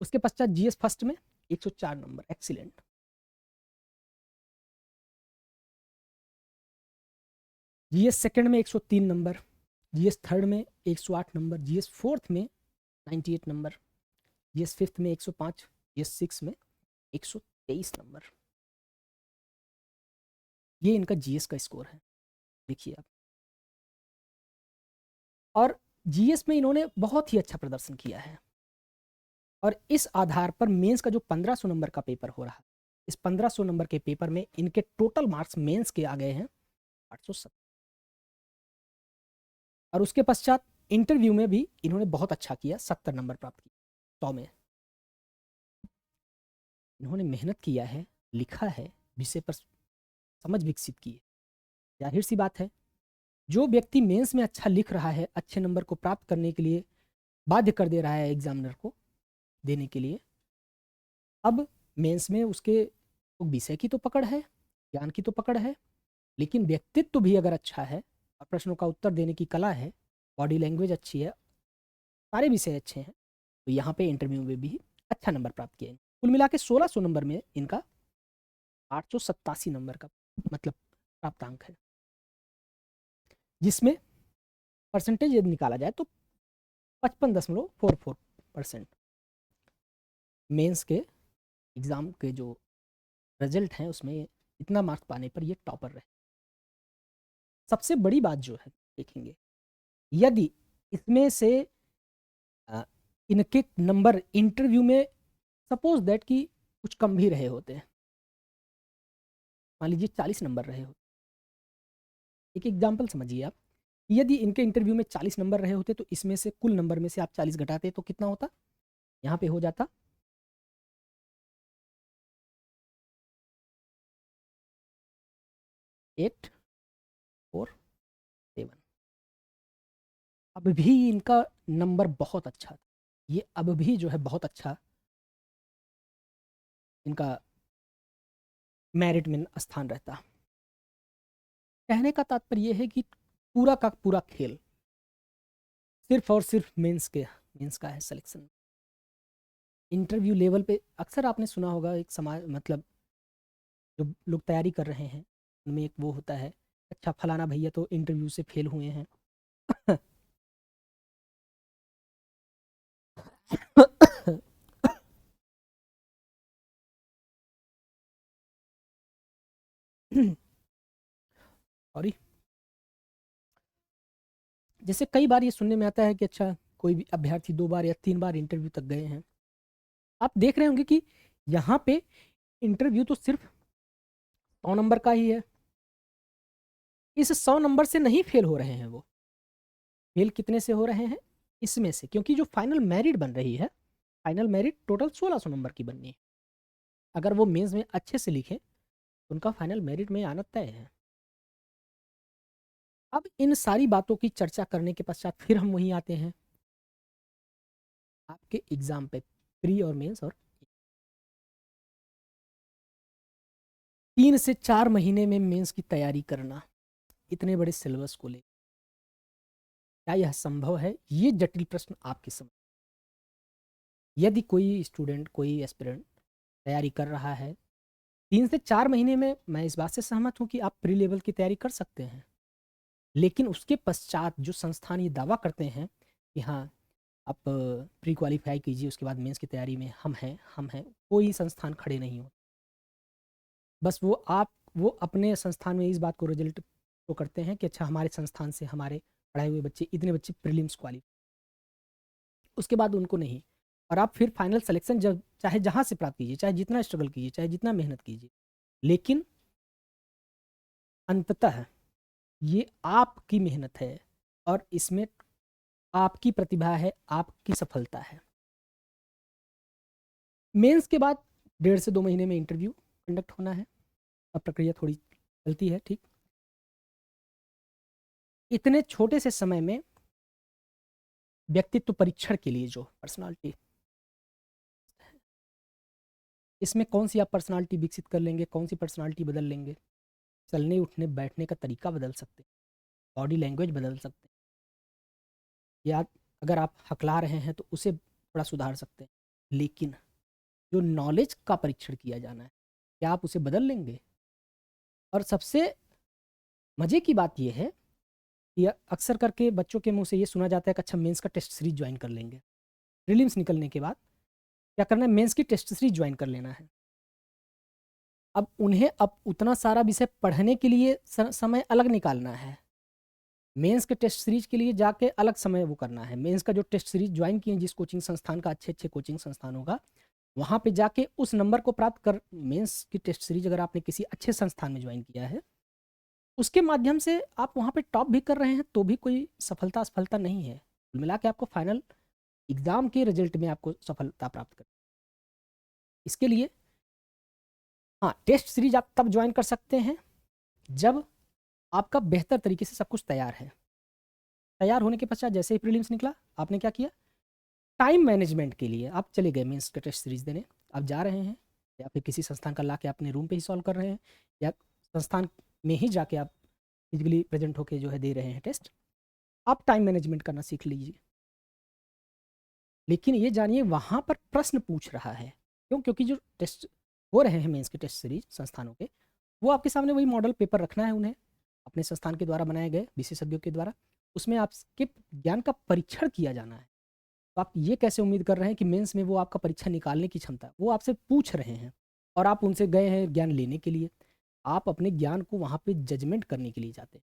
उसके पश्चात जीएस फर्स्ट में 104 नंबर, एक्सीलेंट। जीएस सेकंड में 103 नंबर, जीएस थर्ड में 108 नंबर, जीएस फोर्थ में 98 नंबर, जीएस फिफ्थ में 105, जीएस सिक्स में 123 नंबर। ये इनका जीएस का स्कोर है, देखिए आप। और जीएस में इन्होंने बहुत ही अच्छा प्रदर्शन किया है, और इस आधार पर मेंस का जो 1500 नंबर का पेपर हो रहा है, इस 1500 नंबर के पेपर में इनके टोटल मार्क्स मेंस के आ गए हैं 870। और उसके पश्चात इंटरव्यू में भी इन्होंने बहुत अच्छा किया, 70 नंबर प्राप्त किए 100 में। इन्होंने मेहनत किया है, लिखा है, विषय पर समझ विकसित की है। जाहिर सी बात है, जो व्यक्ति मेंस में अच्छा लिख रहा है, अच्छे नंबर को प्राप्त करने के लिए बाध्य कर दे रहा है एग्जामिनर को देने के लिए, अब मेंस में उसके तो विषय की तो पकड़ है, ज्ञान की तो पकड़ है, लेकिन व्यक्तित्व भी अगर अच्छा है और प्रश्नों का उत्तर देने की कला है, बॉडी लैंग्वेज अच्छी है, सारे विषय अच्छे हैं, तो यहाँ पे इंटरव्यू में भी अच्छा नंबर प्राप्त किया। कुल मिला के 1600 नंबर में इनका 887 नंबर का मतलब प्राप्तांक है, जिसमें परसेंटेज यदि निकाला जाए तो 55.44%। मेंस के एग्ज़ाम के जो रिजल्ट हैं उसमें इतना मार्क्स पाने पर ये टॉपर रहे। सबसे बड़ी बात जो है देखेंगे, यदि इसमें से इनके नंबर इंटरव्यू में सपोज दैट कि कुछ कम भी रहे होते हैं, मान लीजिए 40 नंबर रहे होते, एक एग्जाम्पल समझिए आप, यदि इनके इंटरव्यू में 40 नंबर रहे होते तो इसमें से कुल नंबर में से आप 40 घटाते तो कितना होता, यहाँ पे हो जाता 847। अब भी इनका नंबर बहुत अच्छा था, ये अब भी जो है बहुत अच्छा इनका मेरिट में स्थान रहता। कहने का तात्पर्य यह है कि पूरा का पूरा खेल सिर्फ और सिर्फ मेंस का है सिलेक्शन। इंटरव्यू लेवल पे अक्सर आपने सुना होगा एक समाज मतलब जो लोग तैयारी कर रहे हैं उनमें एक वो होता है, अच्छा फलाना भैया तो इंटरव्यू से फेल हुए हैं। सॉरी। जैसे कई बार ये सुनने में आता है कि अच्छा कोई भी अभ्यर्थी 2 बार या 3 बार इंटरव्यू तक गए हैं। आप देख रहे होंगे कि यहाँ पे इंटरव्यू तो सिर्फ 100 नंबर का ही है, इस 100 नंबर से नहीं फेल हो रहे हैं वो, फेल कितने से हो रहे हैं इसमें से, क्योंकि जो फाइनल मेरिट बन रही है, फाइनल मेरिट टोटल 1600 नंबर की बननी है। अगर वो मेंस में अच्छे से लिखें तो उनका फाइनल मेरिट में आना तय है। अब इन सारी बातों की चर्चा करने के पश्चात फिर हम वहीं आते हैं आपके एग्जाम पे, प्री और मेंस, और 3 से 4 महीने में मेंस की तैयारी करना इतने बड़े सिलेबस को ले, क्या यह संभव है? ये जटिल प्रश्न आपके समझ। यदि कोई स्टूडेंट कोई एस्पिरेंट तैयारी कर रहा है 3 से 4 महीने में, मैं इस बात से सहमत हूँ कि आप प्री लेवल की तैयारी कर सकते हैं, लेकिन उसके पश्चात जो संस्थान ये दावा करते हैं कि हाँ आप प्री क्वालिफाई कीजिए उसके बाद मेंस की तैयारी में हम हैं, कोई संस्थान खड़े नहीं हो। बस वो अपने संस्थान में इस बात को रिजल्ट तो करते हैं कि अच्छा हमारे संस्थान से हमारे पढ़ाए हुए बच्चे इतने बच्चे प्रीलिम्स क्वालिफाई, उसके बाद उनको नहीं। और आप फिर फाइनल सिलेक्शन जब चाहे जहाँ से प्राप्त कीजिए, चाहे जितना स्ट्रगल कीजिए, चाहे जितना मेहनत कीजिए, लेकिन अंततः ये आपकी मेहनत है और इसमें आपकी प्रतिभा है, आपकी सफलता है। मेंस के बाद 1.5 से 2 महीने में इंटरव्यू कंडक्ट होना है। अब प्रक्रिया थोड़ी चलती है, ठीक। इतने छोटे से समय में व्यक्तित्व परीक्षण के लिए जो पर्सनालिटी, इसमें कौन सी आप पर्सनालिटी विकसित कर लेंगे, कौन सी पर्सनालिटी बदल लेंगे, चलने उठने बैठने का तरीका बदल सकते हैं, बॉडी लैंग्वेज बदल सकते हैं, या अगर आप हकला रहे हैं तो उसे थोड़ा सुधार सकते हैं, लेकिन जो नॉलेज का परीक्षण किया जाना है क्या आप उसे बदल लेंगे? और सबसे मज़े की बात यह है कि अक्सर करके बच्चों के मुंह से ये सुना जाता है कि अच्छा मेंस का टेस्ट सीरीज ज्वाइन कर लेंगे, प्रीलिम्स निकलने के बाद क्या करना है, मेंस की टेस्ट सीरीज ज्वाइन कर लेना है। अब उन्हें अब उतना सारा विषय पढ़ने के लिए समय अलग निकालना है, मेंस के टेस्ट सीरीज के लिए जाके अलग समय वो करना है। मेंस का जो टेस्ट सीरीज ज्वाइन किए जिस कोचिंग संस्थान का, अच्छे अच्छे कोचिंग संस्थान होगा, वहाँ पे जाके उस नंबर को प्राप्त कर, मेंस की टेस्ट सीरीज अगर आपने किसी अच्छे संस्थान में ज्वाइन किया है उसके माध्यम से आप वहाँ पे टॉप भी कर रहे हैं तो भी कोई सफलता असफलता नहीं है। कुल मिला के आपको फाइनल एग्जाम के रिजल्ट में आपको सफलता प्राप्त कर, इसके लिए हाँ, टेस्ट सीरीज आप तब ज्वाइन कर सकते हैं जब आपका बेहतर तरीके से सब कुछ तैयार है। तैयार होने के पश्चात जैसे ही प्रीलिम्स निकला, आपने क्या किया, टाइम मैनेजमेंट के लिए आप चले गए मेंस का टेस्ट सीरीज देने। आप जा रहे हैं या फिर किसी संस्थान का ला के अपने रूम पे ही सॉल्व कर रहे हैं, या संस्थान में ही जाके आप फिजिकली प्रेजेंट होके जो है दे रहे हैं टेस्ट। आप टाइम मैनेजमेंट करना सीख लीजिए। लेकिन ये जानिए वहाँ पर प्रश्न पूछ रहा है क्यों, क्योंकि जो टेस्ट हो रहे हैं मेंस के टेस्ट सीरीज संस्थानों के, वो आपके सामने वही मॉडल पेपर रखना है उन्हें, अपने संस्थान के द्वारा बनाए गए विशेषज्ञों के द्वारा। उसमें आपके ज्ञान का परीक्षण किया जाना है। तो आप ये कैसे उम्मीद कर रहे हैं कि मेंस में वो आपका परीक्षा निकालने की क्षमता, वो आपसे पूछ रहे हैं और आप उनसे गए हैं ज्ञान लेने के लिए। आप अपने ज्ञान को वहाँ पे जजमेंट करने के लिए जाते हैं।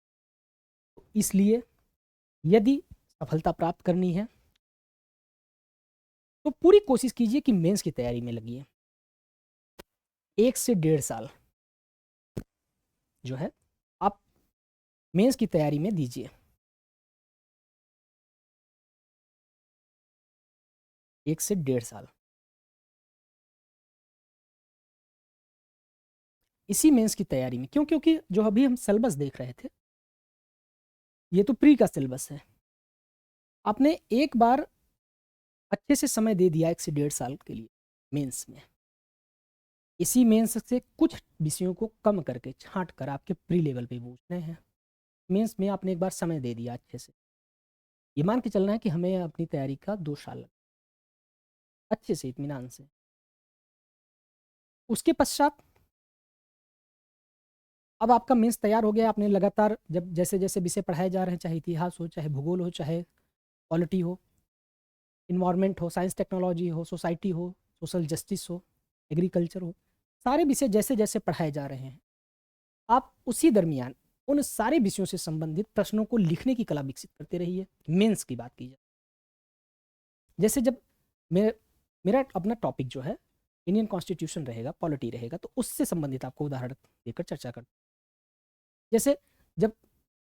तो इसलिए यदि सफलता प्राप्त करनी है तो पूरी कोशिश कीजिए कि मेंस की तैयारी में लगिए। 1 से 1.5 साल जो है आप मेंस की तैयारी में दीजिए। 1 से 1.5 साल इसी मेंस की तैयारी में। क्यों? क्योंकि जो अभी हम सिलेबस देख रहे थे, ये तो प्री का सिलेबस है। आपने एक बार अच्छे से समय दे दिया 1 से 1.5 साल के लिए मेंस में, इसी मेंस से कुछ विषयों को कम करके छांट कर आपके प्री लेवल पे पूछने हैं। मेंस में आपने एक बार समय दे दिया अच्छे से, ये मान के चलना है कि हमें अपनी तैयारी का 2 साल लगा, अच्छे से इत्मीनान से। उसके पश्चात अब आपका मेंस तैयार हो गया। आपने लगातार जब जैसे जैसे विषय पढ़ाए जा रहे हैं, चाहे इतिहास हो, चाहे भूगोल हो, चाहे पॉलिटी हो, इन्वायरमेंट हो, साइंस टेक्नोलॉजी हो, सोसाइटी हो, सोशल जस्टिस हो, एग्रीकल्चर हो, सारे विषय जैसे जैसे पढ़ाए जा रहे हैं, आप उसी दरमियान उन सारे विषयों से संबंधित प्रश्नों को लिखने की कला विकसित करते रहिए। मेंस की बात की जाए, जैसे जब मेरे मेरा अपना टॉपिक जो है इंडियन कॉन्स्टिट्यूशन रहेगा, पॉलिटी रहेगा, तो उससे संबंधित आपको उदाहरण देकर चर्चा कर। जैसे जब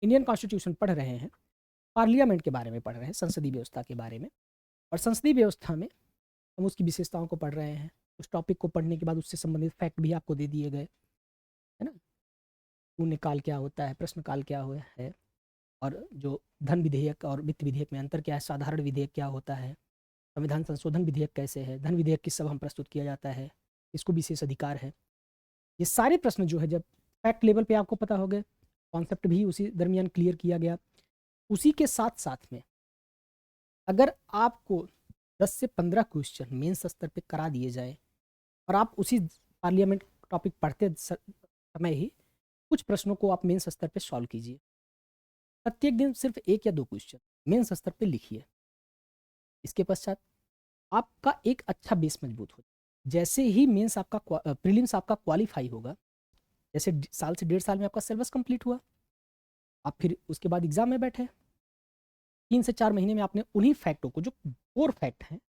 इंडियन कॉन्स्टिट्यूशन पढ़ रहे हैं, पार्लियामेंट के बारे में पढ़ रहे हैं, संसदीय व्यवस्था के बारे में, और संसदीय व्यवस्था में हम उसकी विशेषताओं को पढ़ रहे हैं। उस टॉपिक को पढ़ने के बाद उससे संबंधित फैक्ट भी आपको दे दिए गए, है ना। शून्यकाल क्या होता है, प्रश्नकाल क्या हुआ है, और जो धन विधेयक और वित्त विधेयक में अंतर क्या है, साधारण विधेयक क्या होता है, संविधान संशोधन विधेयक कैसे है, धन विधेयक किस सभा में प्रस्तुत किया जाता है, इसको विशेष अधिकार है। ये सारे प्रश्न जो है जब फैक्ट लेवल पे आपको पता हो गए, कॉन्सेप्ट भी उसी दरमियान क्लियर किया गया। उसी के साथ साथ में अगर आपको 10 से 15 क्वेश्चन मेंस स्तर पे करा दिए जाए और आप उसी पार्लियामेंट टॉपिक पढ़ते समय ही कुछ प्रश्नों को आप मेंस स्तर पे सॉल्व कीजिए। प्रत्येक दिन सिर्फ 1 या 2 क्वेश्चन मेंस स्तर पे लिखिए। इसके पश्चात आपका एक अच्छा बेस मजबूत हो। जैसे ही मेंस आपका प्रीलिम्स आपका क्वालिफाई होगा, जैसे साल से 1.5 साल में आपका सिलेबस कंप्लीट हुआ, आप फिर उसके बाद एग्जाम में बैठे, 3 से 4 महीने में आपने उन्हीं फैक्टों को जो कोर फैक्ट हैं,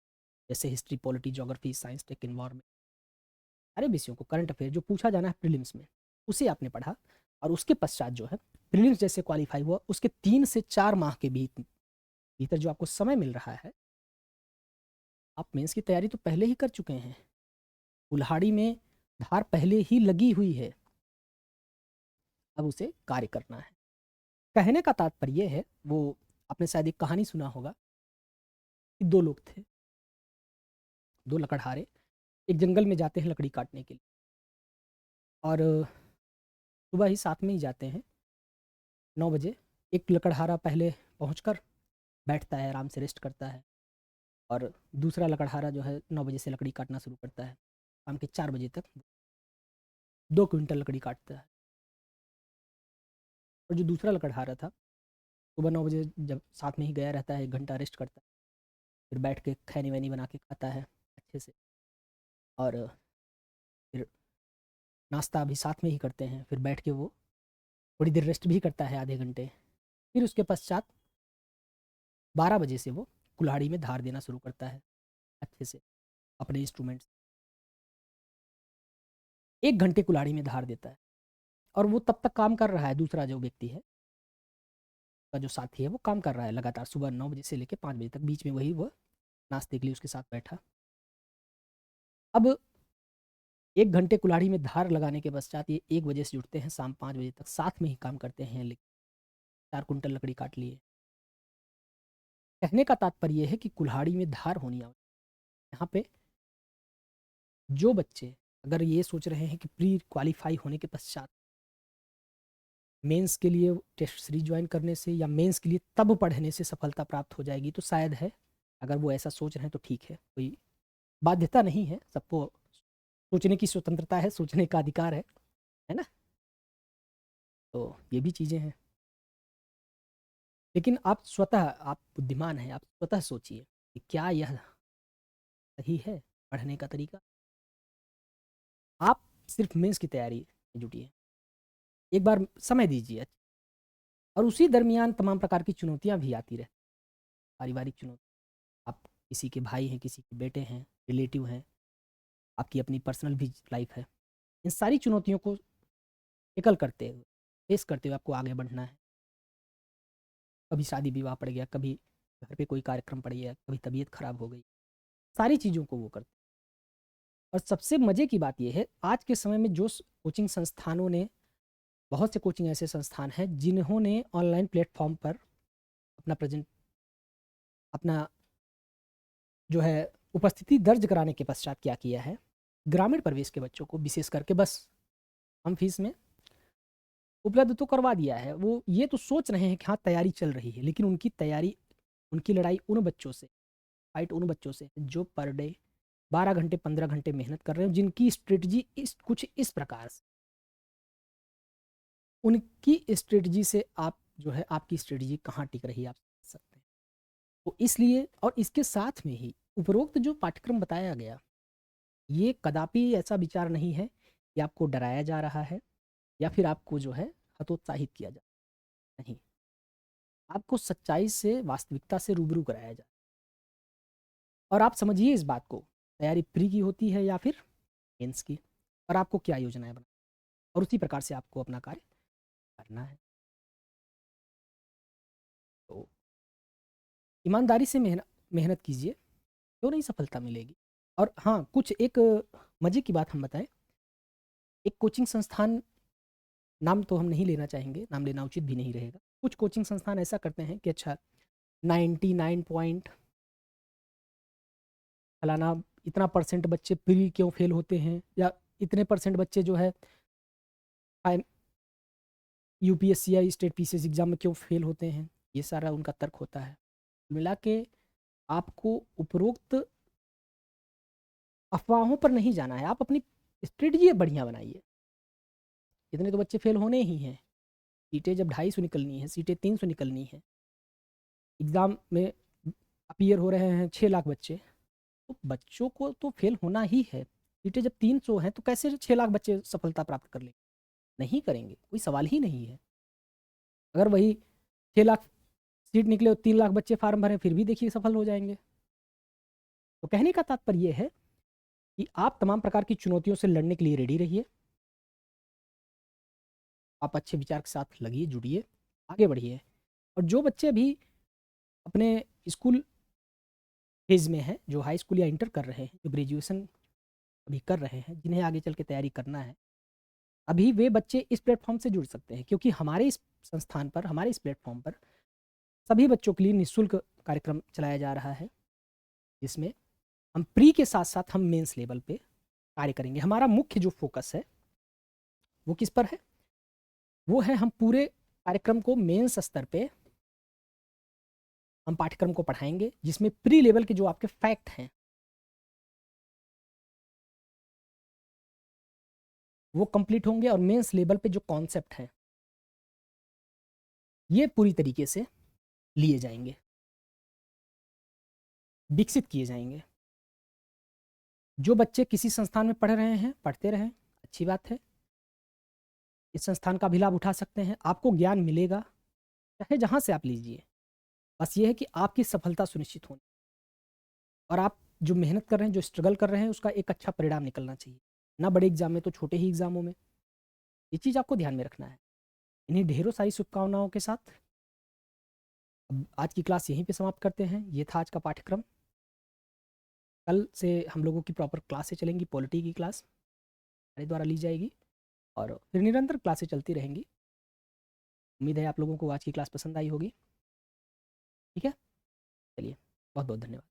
जैसे history, polity, geography, science, tech, environment, सारे विषयों को, करंट अफेयर जो पूछा जाना है प्रीलिम्स में, उसे आपने पढ़ा। और उसके पश्चात जो है प्रीलिम्स जैसे क्वालिफाई हुआ, उसके 3 से 4 माह के भीतर जो आपको समय मिल रहा है, आप मेंस की तैयारी तो पहले ही कर चुके हैं। कुल्हाड़ी में धार पहले ही लगी हुई है, अब उसे कार्य करना है। कहने का तात्पर्य है, वो आपने शायद एक कहानी सुना होगा कि 2 लोग थे, 2 लकड़हारे एक जंगल में जाते हैं लकड़ी काटने के लिए, और सुबह ही साथ में ही जाते हैं 9 बजे। एक लकड़हारा पहले पहुंचकर बैठता है, आराम से रेस्ट करता है, और दूसरा लकड़हारा जो है 9 बजे से लकड़ी काटना शुरू करता है, शाम के 4 बजे तक 2 क्विंटल लकड़ी काटता है। और जो दूसरा लकड़हारा था, सुबह 9 बजे जब साथ में ही गया रहता है, 1 घंटा रेस्ट करता है, फिर बैठ के खैनी वैनी बना के खाता है अच्छे से, और फिर नाश्ता भी साथ में ही करते हैं, फिर बैठ के वो थोड़ी देर रेस्ट भी करता है, आधे घंटे। फिर उसके पश्चात 12 बजे से वो कुल्हाड़ी में धार देना शुरू करता है अच्छे से अपने इंस्ट्रूमेंट्स। 1 घंटे कुल्हाड़ी में धार देता है, और वो तब तक काम कर रहा है, दूसरा जो व्यक्ति है का जो साथी है वो काम कर रहा है लगातार, सुबह 9 बजे से लेकर 5 बजे तक, बीच में वही वो नाश्ते के लिए उसके साथ बैठा। अब 1 घंटे कुल्हाड़ी में धार लगाने के पश्चात ये 1 बजे से जुड़ते हैं, शाम 5 बजे तक साथ में ही काम करते हैं, लेकिन 4 कुंटल लकड़ी काट लिए। कहने का तात्पर्य ये है कि कुल्हाड़ी में धार होनी आवश्यक। यहाँ पे जो बच्चे अगर ये सोच रहे हैं कि प्री क्वालिफाई होने के पश्चात मेंस के लिए टेस्ट सीरीज ज्वाइन करने से या मेंस के लिए तब पढ़ने से सफलता प्राप्त हो जाएगी, तो शायद है। अगर वो ऐसा सोच रहे हैं तो ठीक है, कोई बाध्यता नहीं है, सबको सोचने की स्वतंत्रता है, सोचने का अधिकार है ना। तो ये भी चीज़ें हैं, लेकिन आप स्वतः, आप बुद्धिमान हैं, आप स्वतः सोचिए कि क्या यह सही है पढ़ने का तरीका। आप सिर्फ मेंस की तैयारी में जुटिए, एक बार समय दीजिए, और उसी दरमियान तमाम प्रकार की चुनौतियां भी आती रहे, पारिवारिक चुनौती, आप किसी के भाई हैं, किसी के बेटे हैं, रिलेटिव हैं, आपकी अपनी पर्सनल भी लाइफ है। इन सारी चुनौतियों को टेकल करते हुए, फेस करते हुए आपको आगे बढ़ना है। कभी शादी विवाह पड़ गया, कभी घर पे कोई कार्यक्रम पड़ गया, कभी तबीयत खराब हो गई, सारी चीज़ों को वो करते। और सबसे मज़े की बात यह है, आज के समय में जो कोचिंग संस्थानों ने, बहुत से कोचिंग ऐसे संस्थान हैं जिन्होंने ऑनलाइन प्लेटफॉर्म पर अपना जो है उपस्थिति दर्ज कराने के पश्चात क्या किया है, ग्रामीण प्रवेश के बच्चों को विशेष करके बस हम फीस में उपलब्ध तो करवा दिया है। वो ये तो सोच रहे हैं कि हाँ तैयारी चल रही है, लेकिन उनकी तैयारी, उनकी लड़ाई उन बच्चों से, फाइट उन बच्चों से जो पर डे 12 घंटे 15 घंटे मेहनत कर रहे हैं, जिनकी स्ट्रेटजी कुछ इस प्रकार से, उनकी स्ट्रेटजी से आप जो है, आपकी स्ट्रेटजी कहाँ टिक रही है आप समझ सकते हैं। तो इसलिए, और इसके साथ में ही उपरोक्त जो पाठ्यक्रम बताया गया, ये कदापि ऐसा विचार नहीं है कि आपको डराया जा रहा है या फिर आपको जो है हतोत्साहित किया जा, नहीं, आपको सच्चाई से, वास्तविकता से रूबरू कराया जाए। और आप समझिए इस बात को, तैयारी प्री की होती है या फिर मेंस की, और आपको क्या योजनाएं बना, और उसी प्रकार से आपको अपना कार्य करना है। तो ईमानदारी से मेहनत मेहनत कीजिए, क्यों नहीं सफलता मिलेगी। और हाँ, कुछ एक मज़े की बात हम बताएं, एक कोचिंग संस्थान, नाम तो हम नहीं लेना चाहेंगे, नाम लेना उचित भी नहीं रहेगा, कुछ कोचिंग संस्थान ऐसा करते हैं कि अच्छा 99 पॉइंट फलाना, इतना परसेंट बच्चे प्री क्यों फेल होते हैं, या इतने परसेंट बच्चे जो है यूपीएससी या स्टेट पीसीएस एग्जाम में क्यों फेल होते हैं, ये सारा उनका तर्क होता है। मिला के आपको उपरोक्त अफवाहों पर नहीं जाना है, आप अपनी स्ट्रेटजी बढ़िया बनाइए। इतने तो बच्चे फेल होने ही हैं, सीटें जब 250 निकलनी है, सीटें 300 निकलनी है, एग्ज़ाम में अपीयर हो रहे हैं 6 लाख बच्चे, तो बच्चों को तो फेल होना ही है। सीटें जब 300 हैं तो कैसे 6 लाख बच्चे सफलता प्राप्त कर लेंगे, नहीं करेंगे, कोई सवाल ही नहीं है। अगर वही 6 लाख सीट निकले और 3 लाख बच्चे फार्म भरें, फिर भी देखिए सफल हो जाएंगे। तो कहने का तात्पर्य यह है कि आप तमाम प्रकार की चुनौतियों से लड़ने के लिए रेडी रहिए, आप अच्छे विचार के साथ लगिए, जुड़िए, आगे बढ़िए। और जो बच्चे अभी अपने स्कूल फेज में हैं, जो हाई स्कूल या इंटर कर रहे हैं, जो ग्रेजुएशन अभी कर रहे हैं, जिन्हें आगे चल के तैयारी करना है, अभी वे बच्चे इस प्लेटफॉर्म से जुड़ सकते हैं, क्योंकि हमारे इस संस्थान पर, हमारे इस प्लेटफॉर्म पर सभी बच्चों के लिए निःशुल्क कार्यक्रम चलाया जा रहा है, जिसमें हम प्री के साथ साथ हम मेंस लेवल पे कार्य करेंगे। हमारा मुख्य जो फोकस है वो किस पर है, वो है हम पूरे कार्यक्रम को मेंस स्तर पे हम पाठ्यक्रम को पढ़ाएंगे, जिसमें प्री लेवल के जो आपके फैक्ट हैं वो कंप्लीट होंगे, और मेंस लेवल पे जो कॉन्सेप्ट हैं ये पूरी तरीके से लिए जाएंगे, विकसित किए जाएंगे। जो बच्चे किसी संस्थान में पढ़ रहे हैं, पढ़ते रहें, अच्छी बात है, इस संस्थान का भी लाभ उठा सकते हैं, आपको ज्ञान मिलेगा, चाहे जहाँ से आप लीजिए। बस ये है कि आपकी सफलता सुनिश्चित होनी, और आप जो मेहनत कर रहे हैं, जो स्ट्रगल कर रहे हैं, उसका एक अच्छा परिणाम निकलना चाहिए, ना बड़े एग्जाम में तो छोटे ही एग्जामों में। ये चीज़ आपको ध्यान में रखना है। इन्हीं ढेरों सारी शुभकामनाओं के साथ अब आज की क्लास यहीं पे समाप्त करते हैं। ये था आज का पाठ्यक्रम। कल से हम लोगों की प्रॉपर क्लासें चलेंगी, पॉलिटी की क्लास। हमारे द्वारा ली जाएगी और फिर निरंतर क्लासें चलती रहेंगी। उम्मीद है आप लोगों को आज की क्लास पसंद आई होगी। ठीक है, चलिए बहुत बहुत धन्यवाद।